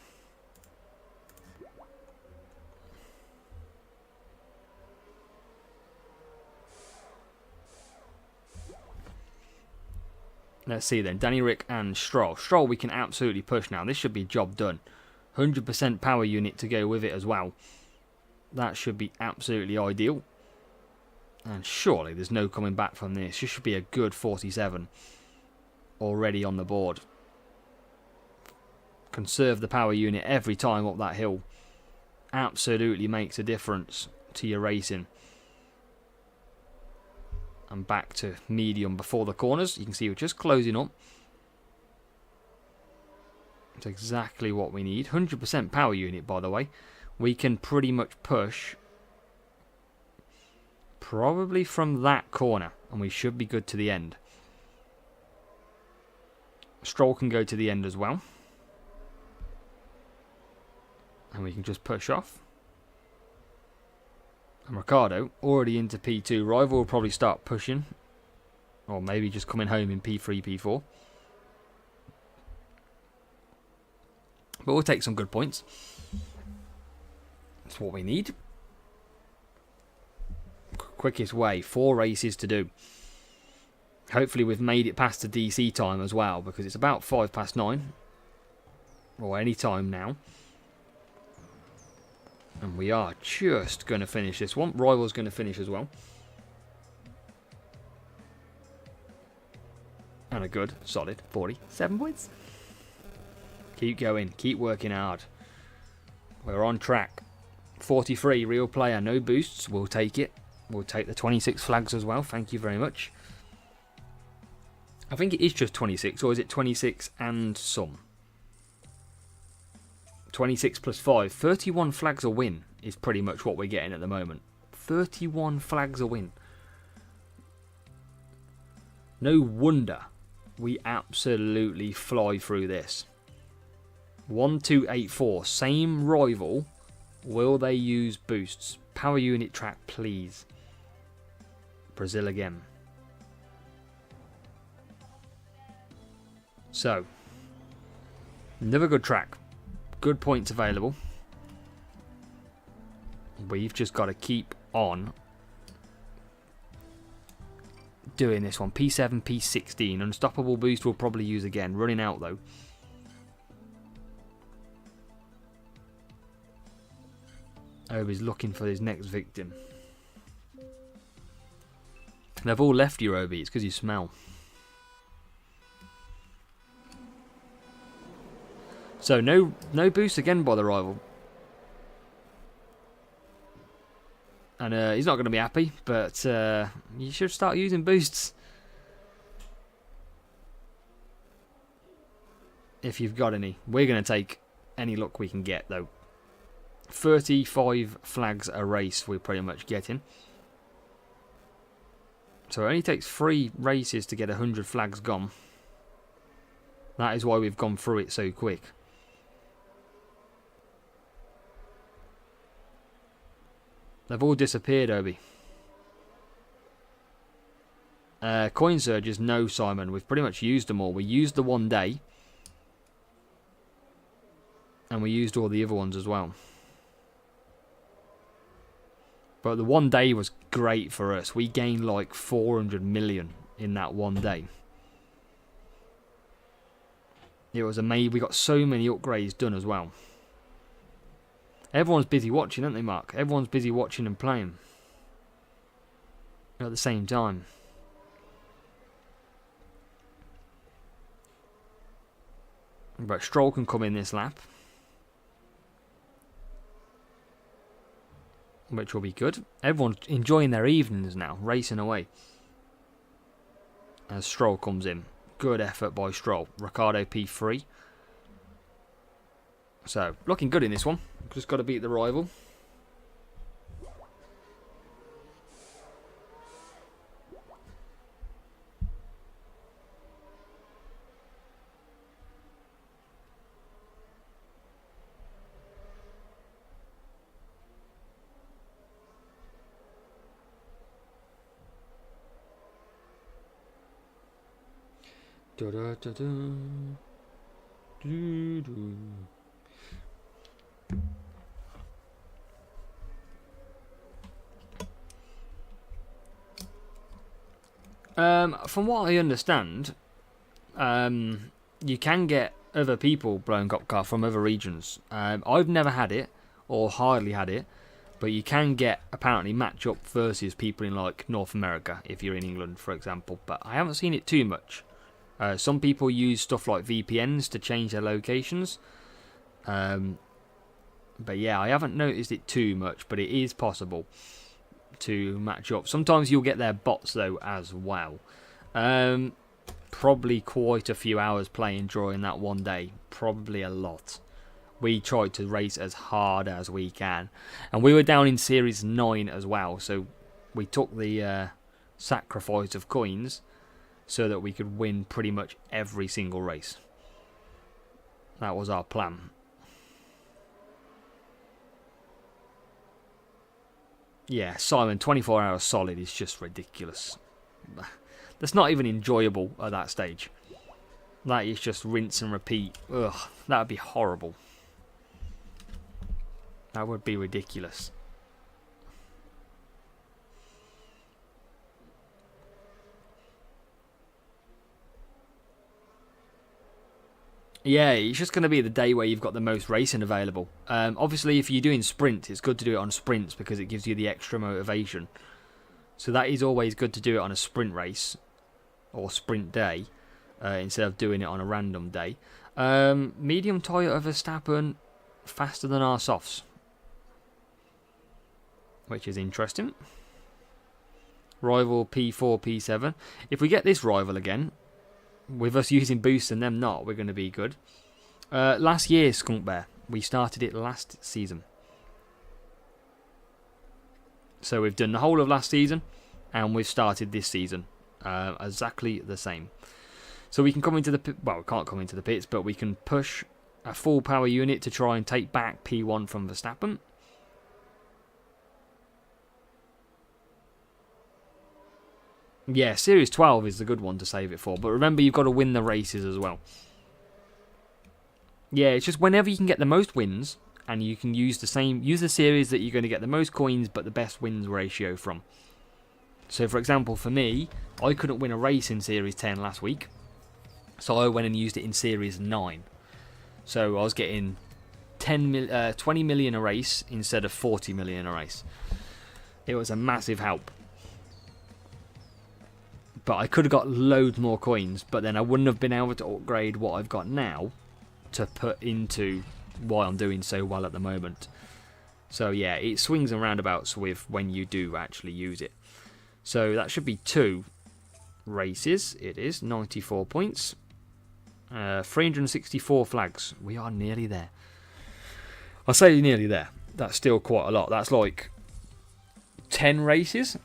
Let's see then. Danny Rick and Stroll. Stroll we can absolutely push now. This should be job done. 100% power unit to go with it as well. That should be absolutely ideal. And surely there's no coming back from this. This should be a good 47 already on the board. Conserve the power unit every time up that hill. Absolutely makes a difference to your racing. And back to medium before the corners. You can see we're just closing up. It's exactly what we need. 100% power unit, by the way. We can pretty much push probably from that corner. And we should be good to the end. Stroll can go to the end as well. And we can just push off. And Ricardo already into P2. Rival will probably start pushing. Or maybe just coming home in P3, P4. But we'll take some good points. That's what we need. Quickest way. 4 races to do. Hopefully we've made it past the DC time as well. Because it's about 9:05. Or any time now. And we are just going to finish this one. Rival's going to finish as well. And a good, solid 47 points. Keep going. Keep working hard. We're on track. 43, real player. No boosts. We'll take it. We'll take the 26 flags as well. Thank you very much. I think it is just 26, or is it 26 and some? 26 plus 5. 31 flags a win is pretty much what we're getting at the moment. 31 flags a win. No wonder we absolutely fly through this. 1284. Same rival. Will they use boosts? Power unit track, please. Brazil again. So, another good track. Good points available. We've just got to keep on doing this one. P7, P16. Unstoppable boost we'll probably use again. Running out though. Oh, he's looking for his next victim. They've all left you, Obi. It's because you smell. So no boost again by the rival. And he's not going to be happy, but you should start using boosts. If you've got any. We're going to take any luck we can get, though. 35 flags a race we're pretty much getting. So it only takes 3 races to get 100 flags gone. That is why we've gone through it so quick. They've all disappeared, Obi. Coin surges, no, Simon. We've pretty much used them all. We used the one day. And we used all the other ones as well. But the one day was great for us. We gained like 400 million in that one day. It was amazing. We got so many upgrades done as well. Everyone's busy watching, aren't they, Mark? Everyone's busy watching and playing. At the same time. But Stroll can come in this lap. Which will be good. Everyone's enjoying their evenings now, racing away. As Stroll comes in. Good effort by Stroll. Ricciardo P3. So, looking good in this one. Just got to beat the rival. Da da da da. Do do. From what I understand, you can get other people blowing up car from other regions. I've never had it, or hardly had it, but you can get, apparently, match up versus people in like North America, if you're in England, for example. But I haven't seen it too much. Some people use stuff like VPNs to change their locations. But yeah, I haven't noticed it too much, but it is possible to match up. Sometimes you'll get their bots though as well. Probably quite a few hours playing during that one day. Probably a lot. We tried to race as hard as we can. And we were down in Series 9 as well. So we took the sacrifice of coins so that we could win pretty much every single race. That was our plan. Yeah, Simon, 24 hours solid is just ridiculous. That's not even enjoyable at that stage. That is just rinse and repeat. Ugh, that would be horrible. That would be ridiculous. Yeah, it's just going to be the day where you've got the most racing available. Obviously, if you're doing sprints, it's good to do it on sprints because it gives you the extra motivation. So that is always good to do it on a sprint race or sprint day instead of doing it on a random day. Medium tyre of Verstappen faster than our softs, which is interesting. Rival P4, P7. If we get this rival again, with us using boosts and them not, we're going to be good. Last year, Skunk Bear. We started it last season. So we've done the whole of last season, and we've started this season. Exactly the same. So we can come into the... Well, we can't come into the pits, but we can push a full power unit to try and take back P1 from Verstappen. Yeah, Series 12 is the good one to save it for. But remember, you've got to win the races as well. Yeah, it's just whenever you can get the most wins, and you can use the series that you're going to get the most coins but the best wins ratio from. So, for example, for me, I couldn't win a race in Series 10 last week. So I went and used it in Series 9. So I was getting 20 million a race instead of 40 million a race. It was a massive help. But I could have got loads more coins, but then I wouldn't have been able to upgrade what I've got now to put into why I'm doing so well at the moment. So yeah, it swings and roundabouts with when you do actually use it. So that should be 2 races. It is 94 points. 364 flags. We are nearly there. I say nearly there. That's still quite a lot. That's like 10 races.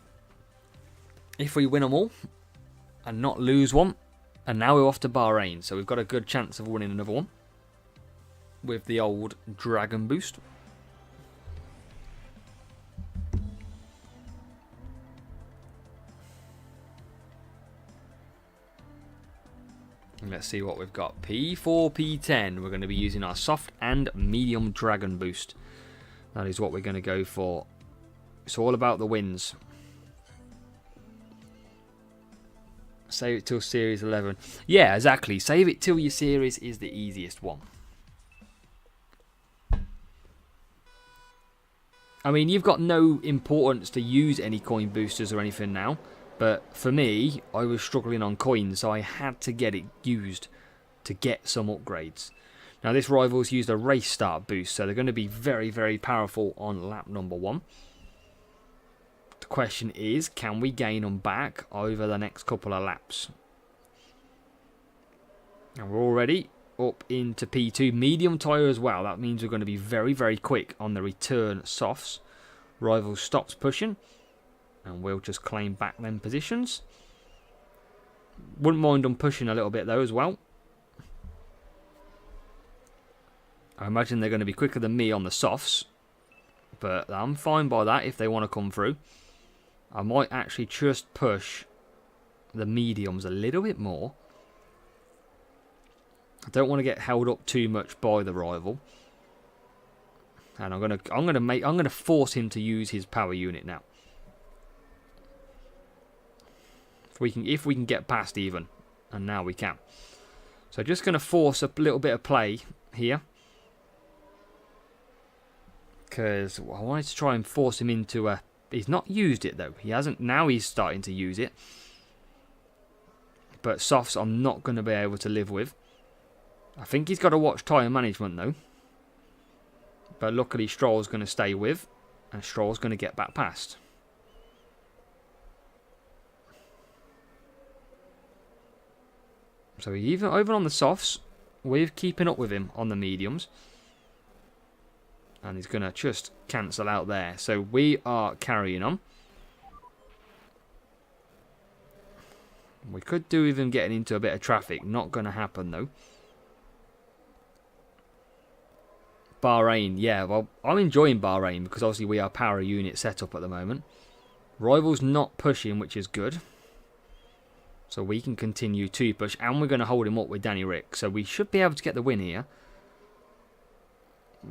If we win them all and not lose one. And now we're off to Bahrain. So we've got a good chance of winning another one with the old Dragon Boost. And let's see what we've got. P4, P10. We're going to be using our soft and medium Dragon Boost. That is what we're going to go for. It's all about the wins. Save it till Series 11. Yeah, exactly. Save it till your series is the easiest one. I mean, you've got no importance to use any coin boosters or anything now. But for me, I was struggling on coins, so I had to get it used to get some upgrades. Now, this rival's used a race start boost, so they're going to be very, very powerful on lap number 1. The question is, can we gain them back over the next couple of laps? And we're already up into P2. Medium tyre as well. That means we're going to be very, very quick on the return softs. Rival stops pushing. And we'll just claim back them positions. Wouldn't mind them pushing a little bit though as well. I imagine they're going to be quicker than me on the softs. But I'm fine by that if they want to come through. I might actually just push the mediums a little bit more. I don't want to get held up too much by the rival. And I'm going to force him to use his power unit now. If we can get past even, and now we can. So just going to force a little bit of play here, because I wanted to try and force him into a... He's not used it though. He hasn't. Now he's starting to use it. But softs I'm not going to be able to live with. I think he's got to watch tyre management though. But luckily Stroll's going to stay with, and Stroll's going to get back past. So even over on the softs, we're keeping up with him on the mediums. And he's going to just cancel out there. So we are carrying on. We could do with him getting into a bit of traffic. Not going to happen though. Bahrain, yeah, well, I'm enjoying Bahrain because obviously we are power unit set up at the moment. Rival's not pushing, which is good. So we can continue to push, and we're going to hold him up with Danny Rick. So we should be able to get the win here.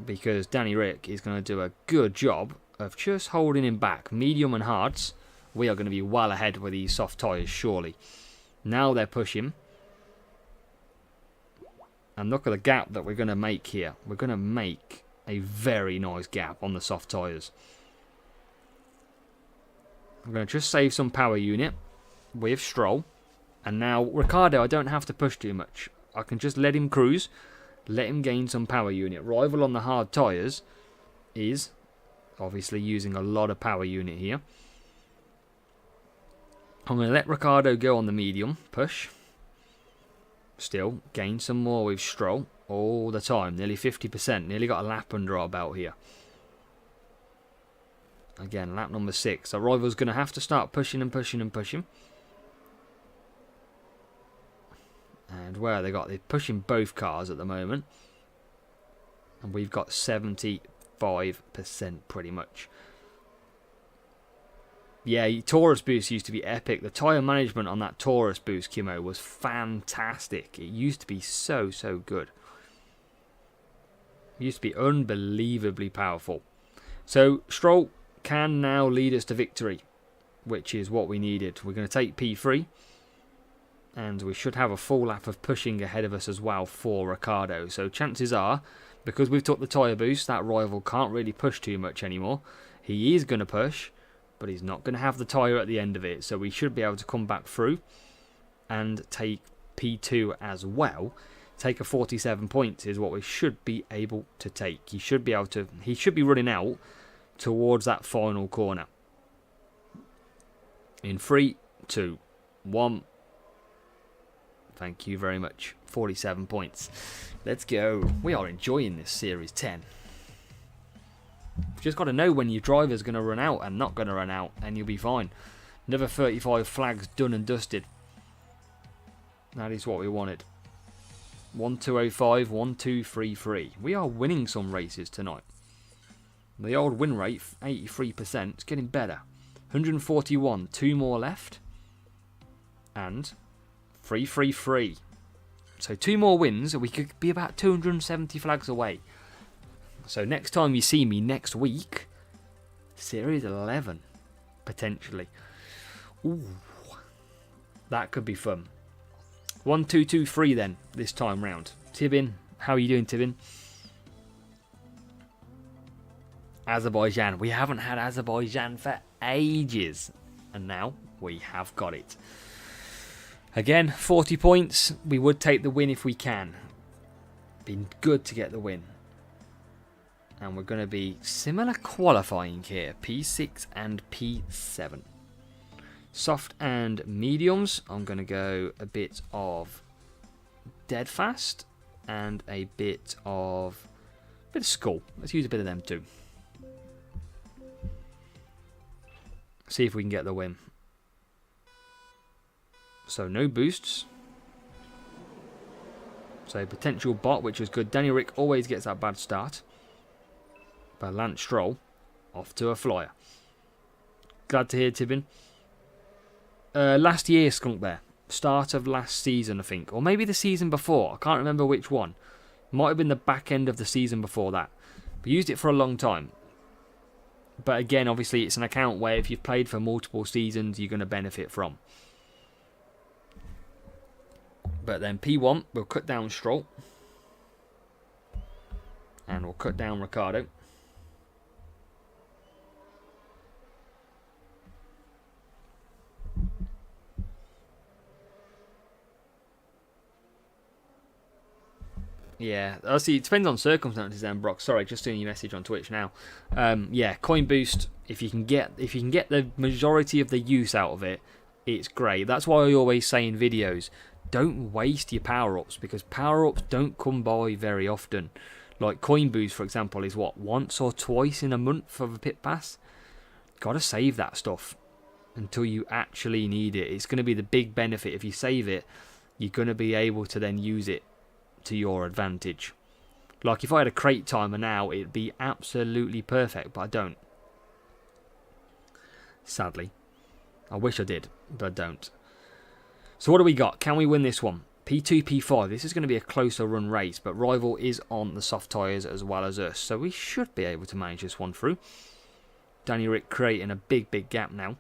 Because Danny Rick is going to do a good job of just holding him back. Medium and hards, we are going to be well ahead with these soft tyres, surely. Now they're pushing. And look at the gap that we're going to make here. We're going to make a very nice gap on the soft tyres. I'm going to just save some power unit with Stroll. And now, Ricciardo, I don't have to push too much. I can just let him cruise. Let him gain some power unit. Rival on the hard tyres is obviously using a lot of power unit here. I'm going to let Ricciardo go on the medium. Push. Still, gain some more with Stroll all the time. Nearly 50%. Nearly got a lap under our belt here. Again, lap number 6. Our rival's going to have to start pushing and pushing and pushing. And where they got? They're pushing both cars at the moment. And we've got 75% pretty much. Yeah, Taurus boost used to be epic. The tyre management on that Taurus boost, Kimo, was fantastic. It used to be so good. It used to be unbelievably powerful. So, Stroll can now lead us to victory, which is what we needed. We're going to take P3. And we should have a full lap of pushing ahead of us as well for Ricciardo. So chances are, because we've took the tyre boost, that rival can't really push too much anymore. He is going to push, but he's not going to have the tyre at the end of it. So we should be able to come back through and take P2 as well. Take a 47 points is what we should be able to take. He should be able to. He should be running out towards that final corner. In 3, 2, 1. Thank you very much. 47 points. Let's go. We are enjoying this Series 10. You've just got to know when your driver's going to run out and not going to run out, and you'll be fine. Another 35 flags done and dusted. That is what we wanted. 1205, 1233. We are winning some races tonight. The old win rate, 83%. It's getting better. 141. 2 more left. And 333. So 2 more wins and we could be about 270 flags away. So next time you see me next week, Series 11, potentially. Ooh, that could be fun. 1, 2, 2, 3 then, this time round. Tibin, how are you doing, Tibin? Azerbaijan. We haven't had Azerbaijan for ages. And now we have got it. Again, 40 points. We would take the win if we can. Been good to get the win. And we're going to be similar qualifying here. P6 and P7. Soft and mediums. I'm going to go a bit of dead fast. And a bit of skull. Let's use a bit of them too. See if we can get the win. So no boosts. So potential bot, which was good. Danny Rick always gets that bad start. But Lance Stroll off to a flyer. Glad to hear, Tibin. Last year, Skunk Bear. Start of last season, I think. Or maybe the season before. I can't remember which one. Might have been the back end of the season before that. We used it for a long time. But again, obviously, it's an account where if you've played for multiple seasons, you're going to benefit from. But then P1, we'll cut down Stroll. And we'll cut down Ricciardo. Yeah, I see. It depends on circumstances then, Brock. Sorry, just doing your message on Twitch now. Yeah, coin boost. If you can get the majority of the use out of it, it's great. That's why I always say in videos, don't waste your power-ups, because power-ups don't come by very often. Like coin boost, for example, is what, once or twice in a month of a pit pass? Gotta save that stuff until you actually need it. It's going to be the big benefit. If you save it, you're going to be able to then use it to your advantage. Like if I had a crate timer now, it'd be absolutely perfect, but I don't. Sadly. I wish I did, but I don't. So what do we got? Can we win this one? P2, P5. This is going to be a closer run race, but Rival is on the soft tyres as well as us, so we should be able to manage this one through. Danny Rick creating a big gap now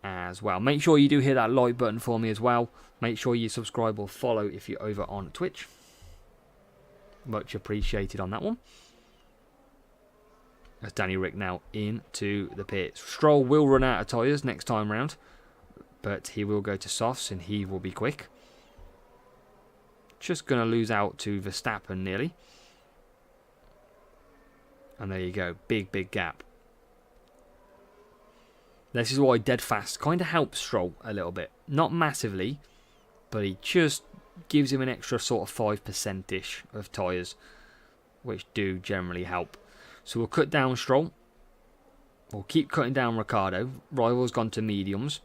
as well. Make sure you do hit that like button for me as well. Make sure you subscribe or follow if you're over on Twitch. Much appreciated on that one. That's Danny Rick now into the pits. Stroll will run out of tyres next time round, but he will go to softs and he will be quick. Just going to lose out to Verstappen nearly. And there you go. Big gap. This is why dead fast kind of helps Stroll a little bit. Not massively, but it just gives him an extra sort of 5%-ish of tyres, which do generally help. So we'll cut down Stroll. We'll keep cutting down Ricciardo. Rival's gone to mediums.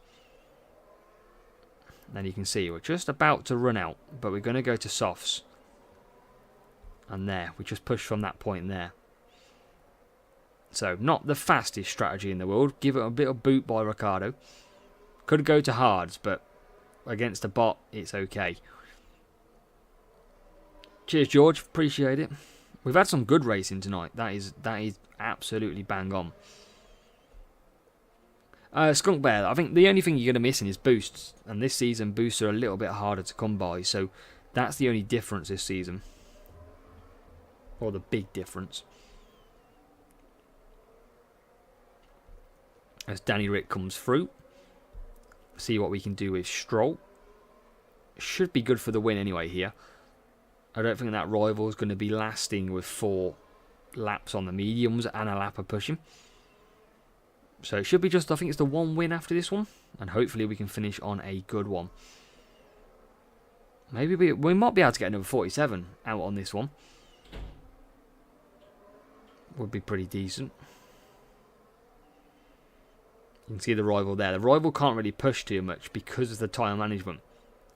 Then you can see we're just about to run out, but we're going to go to softs. And there, we just push from that point there. So, not the fastest strategy in the world. Give it a bit of boot by Ricciardo. Could go to hards, but against a bot, it's okay. Cheers, George. Appreciate it. We've had some good racing tonight. That is absolutely bang on. Skunk Bear, I think the only thing you're going to miss is boosts. And this season, boosts are a little bit harder to come by. So, that's the only difference this season. Or the big difference. As Danny Rick comes through. See what we can do with Stroll. Should be good for the win anyway here. I don't think that rival is going to be lasting with 4 laps on the mediums and a lap of pushing. So it should be just, I think it's the 1 win after this one. And hopefully we can finish on a good one. Maybe we might be able to get another 47 out on this one. Would be pretty decent. You can see the rival there. The rival can't really push too much because of the tyre management.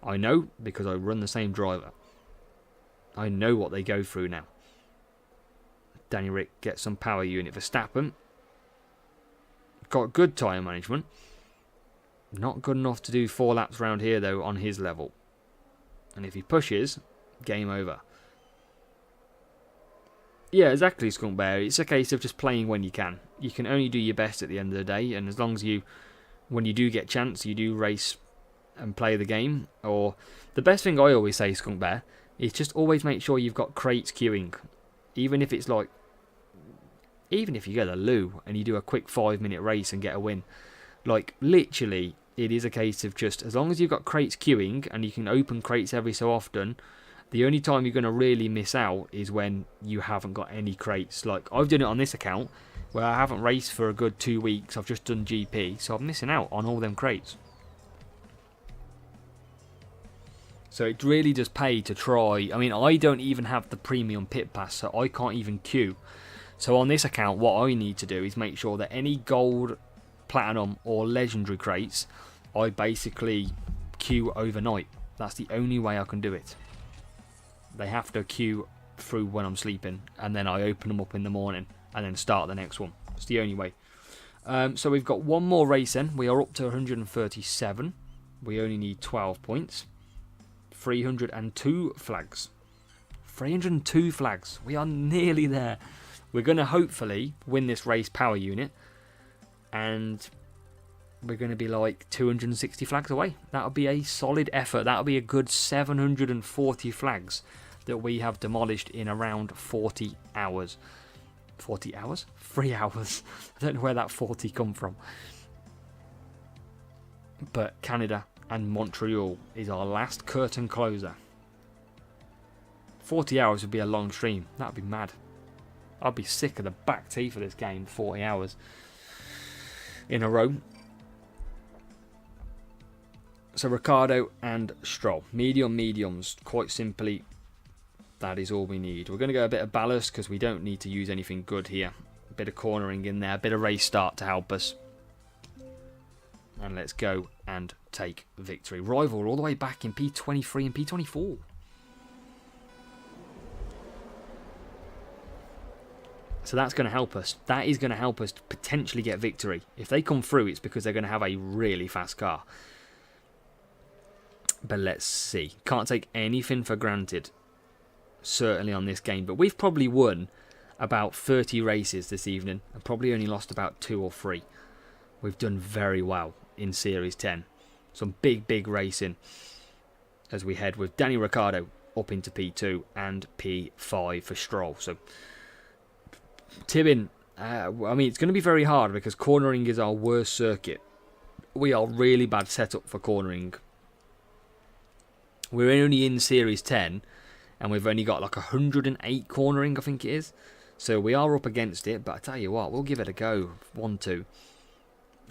I know because I run the same driver. I know what they go through now. Danny Rick gets some power unit for Verstappen. Got good tyre management. Not good enough to do 4 laps around here though on his level. And if he pushes, game over. Yeah, exactly, Skunk Bear. It's a case of just playing when you can. You can only do your best at the end of the day, and as long as you, when you do get chance, you do race and play the game. Or the best thing I always say, Skunk Bear, is just always make sure you've got crates queuing. Even if it's like, even if you get a loo and you do a quick 5-minute race and get a win. Like, literally, it is a case of just, as long as you've got crates queuing and you can open crates every so often, the only time you're going to really miss out is when you haven't got any crates. Like, I've done it on this account, where I haven't raced for a good 2 weeks. I've just done GP, so I'm missing out on all them crates. So it really does pay to try. I mean, I don't even have the premium pit pass, so I can't even queue. So on this account, what I need to do is make sure that any gold, platinum, or legendary crates, I basically queue overnight. That's the only way I can do it. They have to queue through when I'm sleeping, and then I open them up in the morning and then start the next one. It's the only way. So we've got one more race in. We are up to 137. We only need 12 points. 302 flags. 302 flags. We are nearly there. We're going to hopefully win this race power unit, and we're going to be like 260 flags away. That'll be a solid effort. That'll be a good 740 flags that we have demolished in around 40 hours. 40 hours? 3 hours. I don't know where that 40 come from. But Canada and Montreal is our last curtain closer. 40 hours would be a long stream. That would be mad. I'd be sick of the back teeth of this game. 40 hours in a row. So Ricciardo and Stroll. Mediums. Quite simply, that is all we need. We're going to go a bit of ballast because we don't need to use anything good here. A bit of cornering in there. A bit of race start to help us. And let's go and take victory. Rival all the way back in P23 and P24. So that's going to help us. That is going to help us to potentially get victory. If they come through, it's because they're going to have a really fast car. But let's see. Can't take anything for granted. Certainly on this game. But we've probably won about 30 races this evening. And probably only lost about 2 or 3. We've done very well in Series 10. Some big racing. As we head with Danny Ricciardo up into P2 and P5 for Stroll. So Tibbin, I mean, it's going to be very hard because cornering is our worst circuit. We are really bad setup for cornering. We're only in Series 10 and we've only got like 108 cornering, I think it is. So we are up against it, but I tell you what, we'll give it a go. 1-2.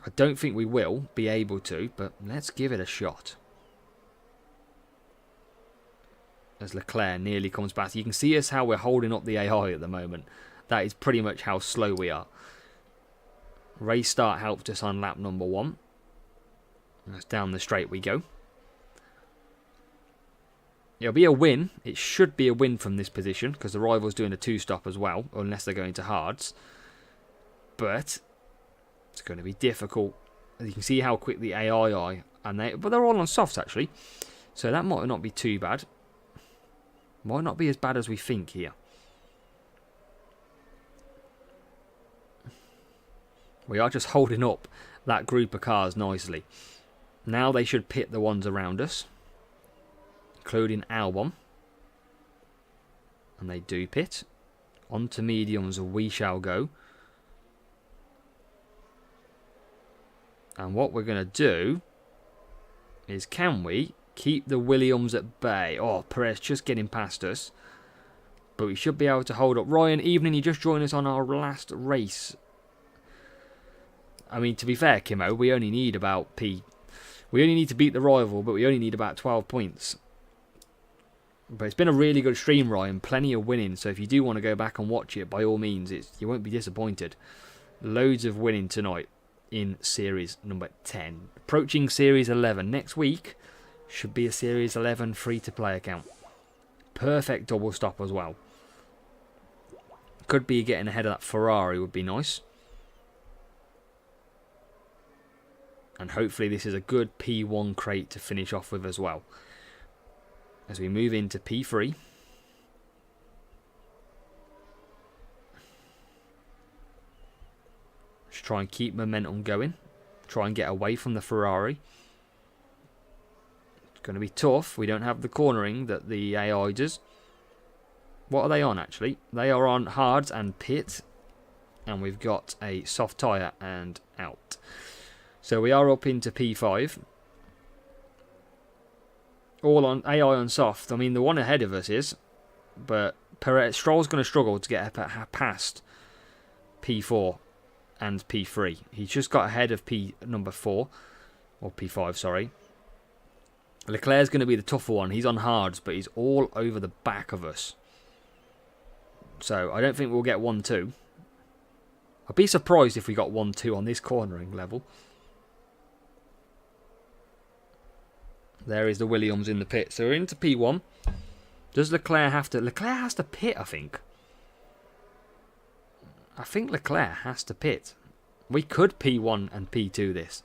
I don't think we will be able to, but let's give it a shot. As Leclerc nearly comes back. You can see us how we're holding up the AI at the moment. That is pretty much how slow we are. Race start helped us on lap number 1. That's down the straight we go. It'll be a win. It should be a win from this position because the rival's doing a 2-stop as well, unless they're going to hards. But it's going to be difficult. You can see how quick the AI are, but they're all on softs actually, so that might not be too bad. Might not be as bad as we think here. We are just holding up that group of cars nicely. Now they should pit the ones around us, including Albon. And they do pit. On to mediums we shall go. And what we're going to do is, can we keep the Williams at bay? Oh, Perez just getting past us. But we should be able to hold up. Ryan, evening, you just joined us on our last race. I mean, to be fair, Kimmo, we only need about We only need to beat the rival, but we only need about 12 points. But it's been a really good stream, Ryan. Plenty of winning. So if you do want to go back and watch it, by all means, you won't be disappointed. Loads of winning tonight in Series number 10. Approaching Series 11. Next week should be a Series 11 free-to-play account. Perfect double stop as well. Could be getting ahead of that Ferrari would be nice. And hopefully this is a good P1 crate to finish off with as well. As we move into P3. Just try and keep momentum going. Try and get away from the Ferrari. It's going to be tough. We don't have the cornering that the AI does. What are they on actually? They are on hards and pit. And we've got a soft tyre and out. So we are up into P5. All on AI on soft. I mean, the one ahead of us is. But Stroll's going to struggle to get past P4 and P3. He's just got ahead of number 4. Or P5, sorry. Leclerc's going to be the tougher one. He's on hards, but he's all over the back of us. So I don't think we'll get 1-2. I'd be surprised if we got 1-2 on this cornering level. There is the Williams in the pit. So we're into P1. Does Leclerc have to... Leclerc has to pit, I think. I think Leclerc has to pit. We could P1 and P2 this.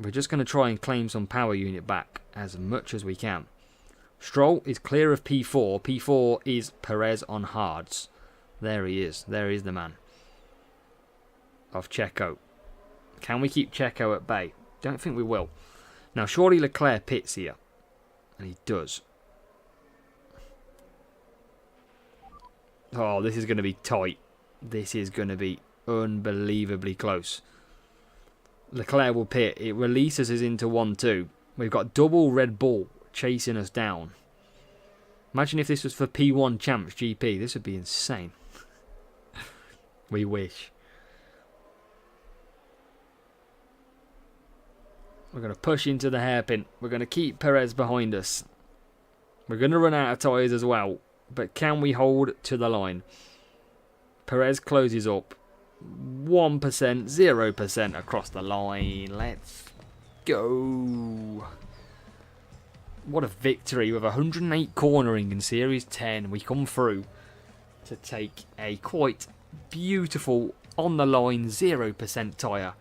We're just going to try and claim some power unit back as much as we can. Stroll is clear of P4. P4 is Perez on hards. There he is. There is the man. Of Checo. Can we keep Checo at bay? Don't think we will. Now, surely Leclerc pits here. And he does. Oh, this is going to be tight. This is going to be unbelievably close. Leclerc will pit. It releases us into 1-2. We've got double Red Bull chasing us down. Imagine if this was for P1 Champs GP. This would be insane. We wish. We're going to push into the hairpin. We're going to keep Perez behind us. We're going to run out of tyres as well. But can we hold to the line? Perez closes up. 1%, 0% across the line. Let's go. What a victory. With 108 cornering in Series 10. We come through to take a quite beautiful on the line 0% tyre.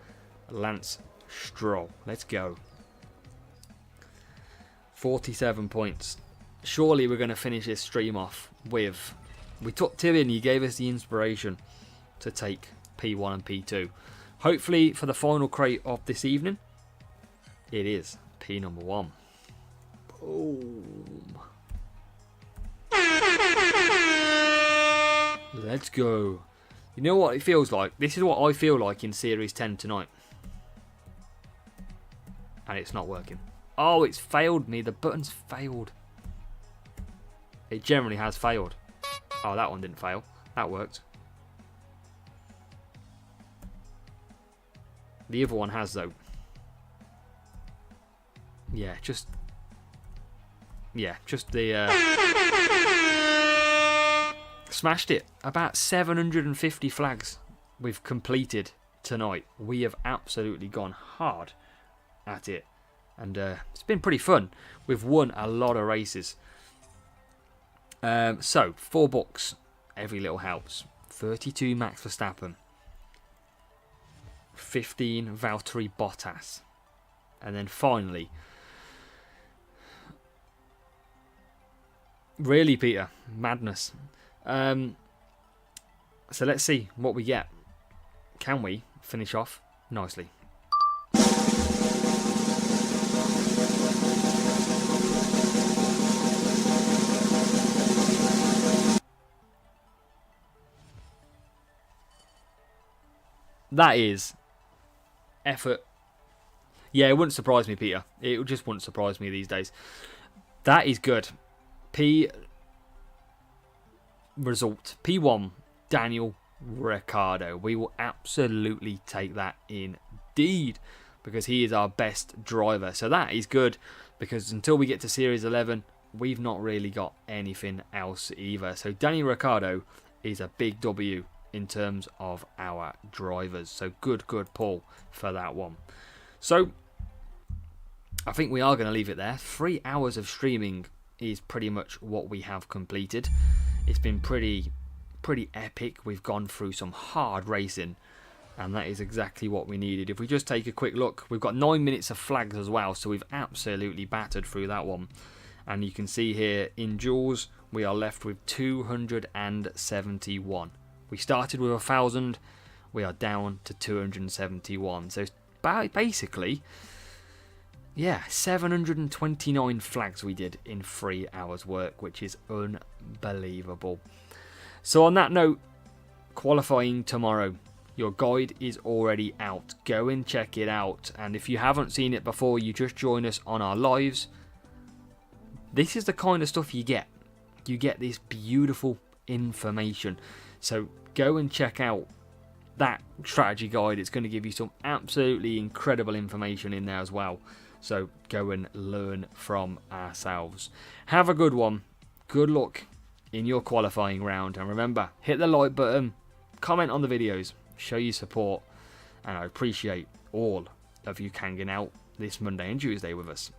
Lance Stroll. Let's go. 47 points. Surely we're going to finish this stream off with... We took Tyrion, he gave us the inspiration to take P1 and P2. Hopefully for the final crate of this evening, it is P number 1. Boom. Let's go. You know what it feels like? This is what I feel like in Series 10 tonight. And it's not working. Oh, it's failed me. The button's failed. It generally has failed. Oh, that one didn't fail. That worked. The other one has, though. Yeah, just the... smashed it. About 750 flags we've completed tonight. We have absolutely gone hard at it. And it's been pretty fun. We've won a lot of races. So, 4 books. Every little helps. 32 Max Verstappen. 15 Valtteri Bottas. And then finally... Really, Peter? Madness. So let's see what we get. Can we finish off nicely? That is effort. Yeah, it wouldn't surprise me, Peter. It just wouldn't surprise me these days. That is good. Result. P1, Daniel Ricciardo. We will absolutely take that indeed, because he is our best driver. So that is good, because until we get to Series 11, we've not really got anything else either. So Daniel Ricciardo is a big W in terms of our drivers. So good pull for that one. So I think we are going to leave it there. 3 hours of streaming is pretty much what we have completed. It's been pretty epic. We've gone through some hard racing, and that is exactly what we needed. If we just take a quick look, we've got 9 minutes of flags as well, so we've absolutely battered through that one. And you can see here in joules, we are left with 271. We started with 1,000, we are down to 271. So basically, yeah, 729 flags we did in 3 hours work, which is unbelievable. So on that note, qualifying tomorrow. Your guide is already out. Go and check it out. And if you haven't seen it before, you just join us on our lives. This is the kind of stuff you get. You get this beautiful information. So go and check out that strategy guide. It's going to give you some absolutely incredible information in there as well. So go and learn from ourselves. Have a good one. Good luck in your qualifying round. And remember, hit the like button, comment on the videos, show your support. And I appreciate all of you hanging out this Monday and Tuesday with us.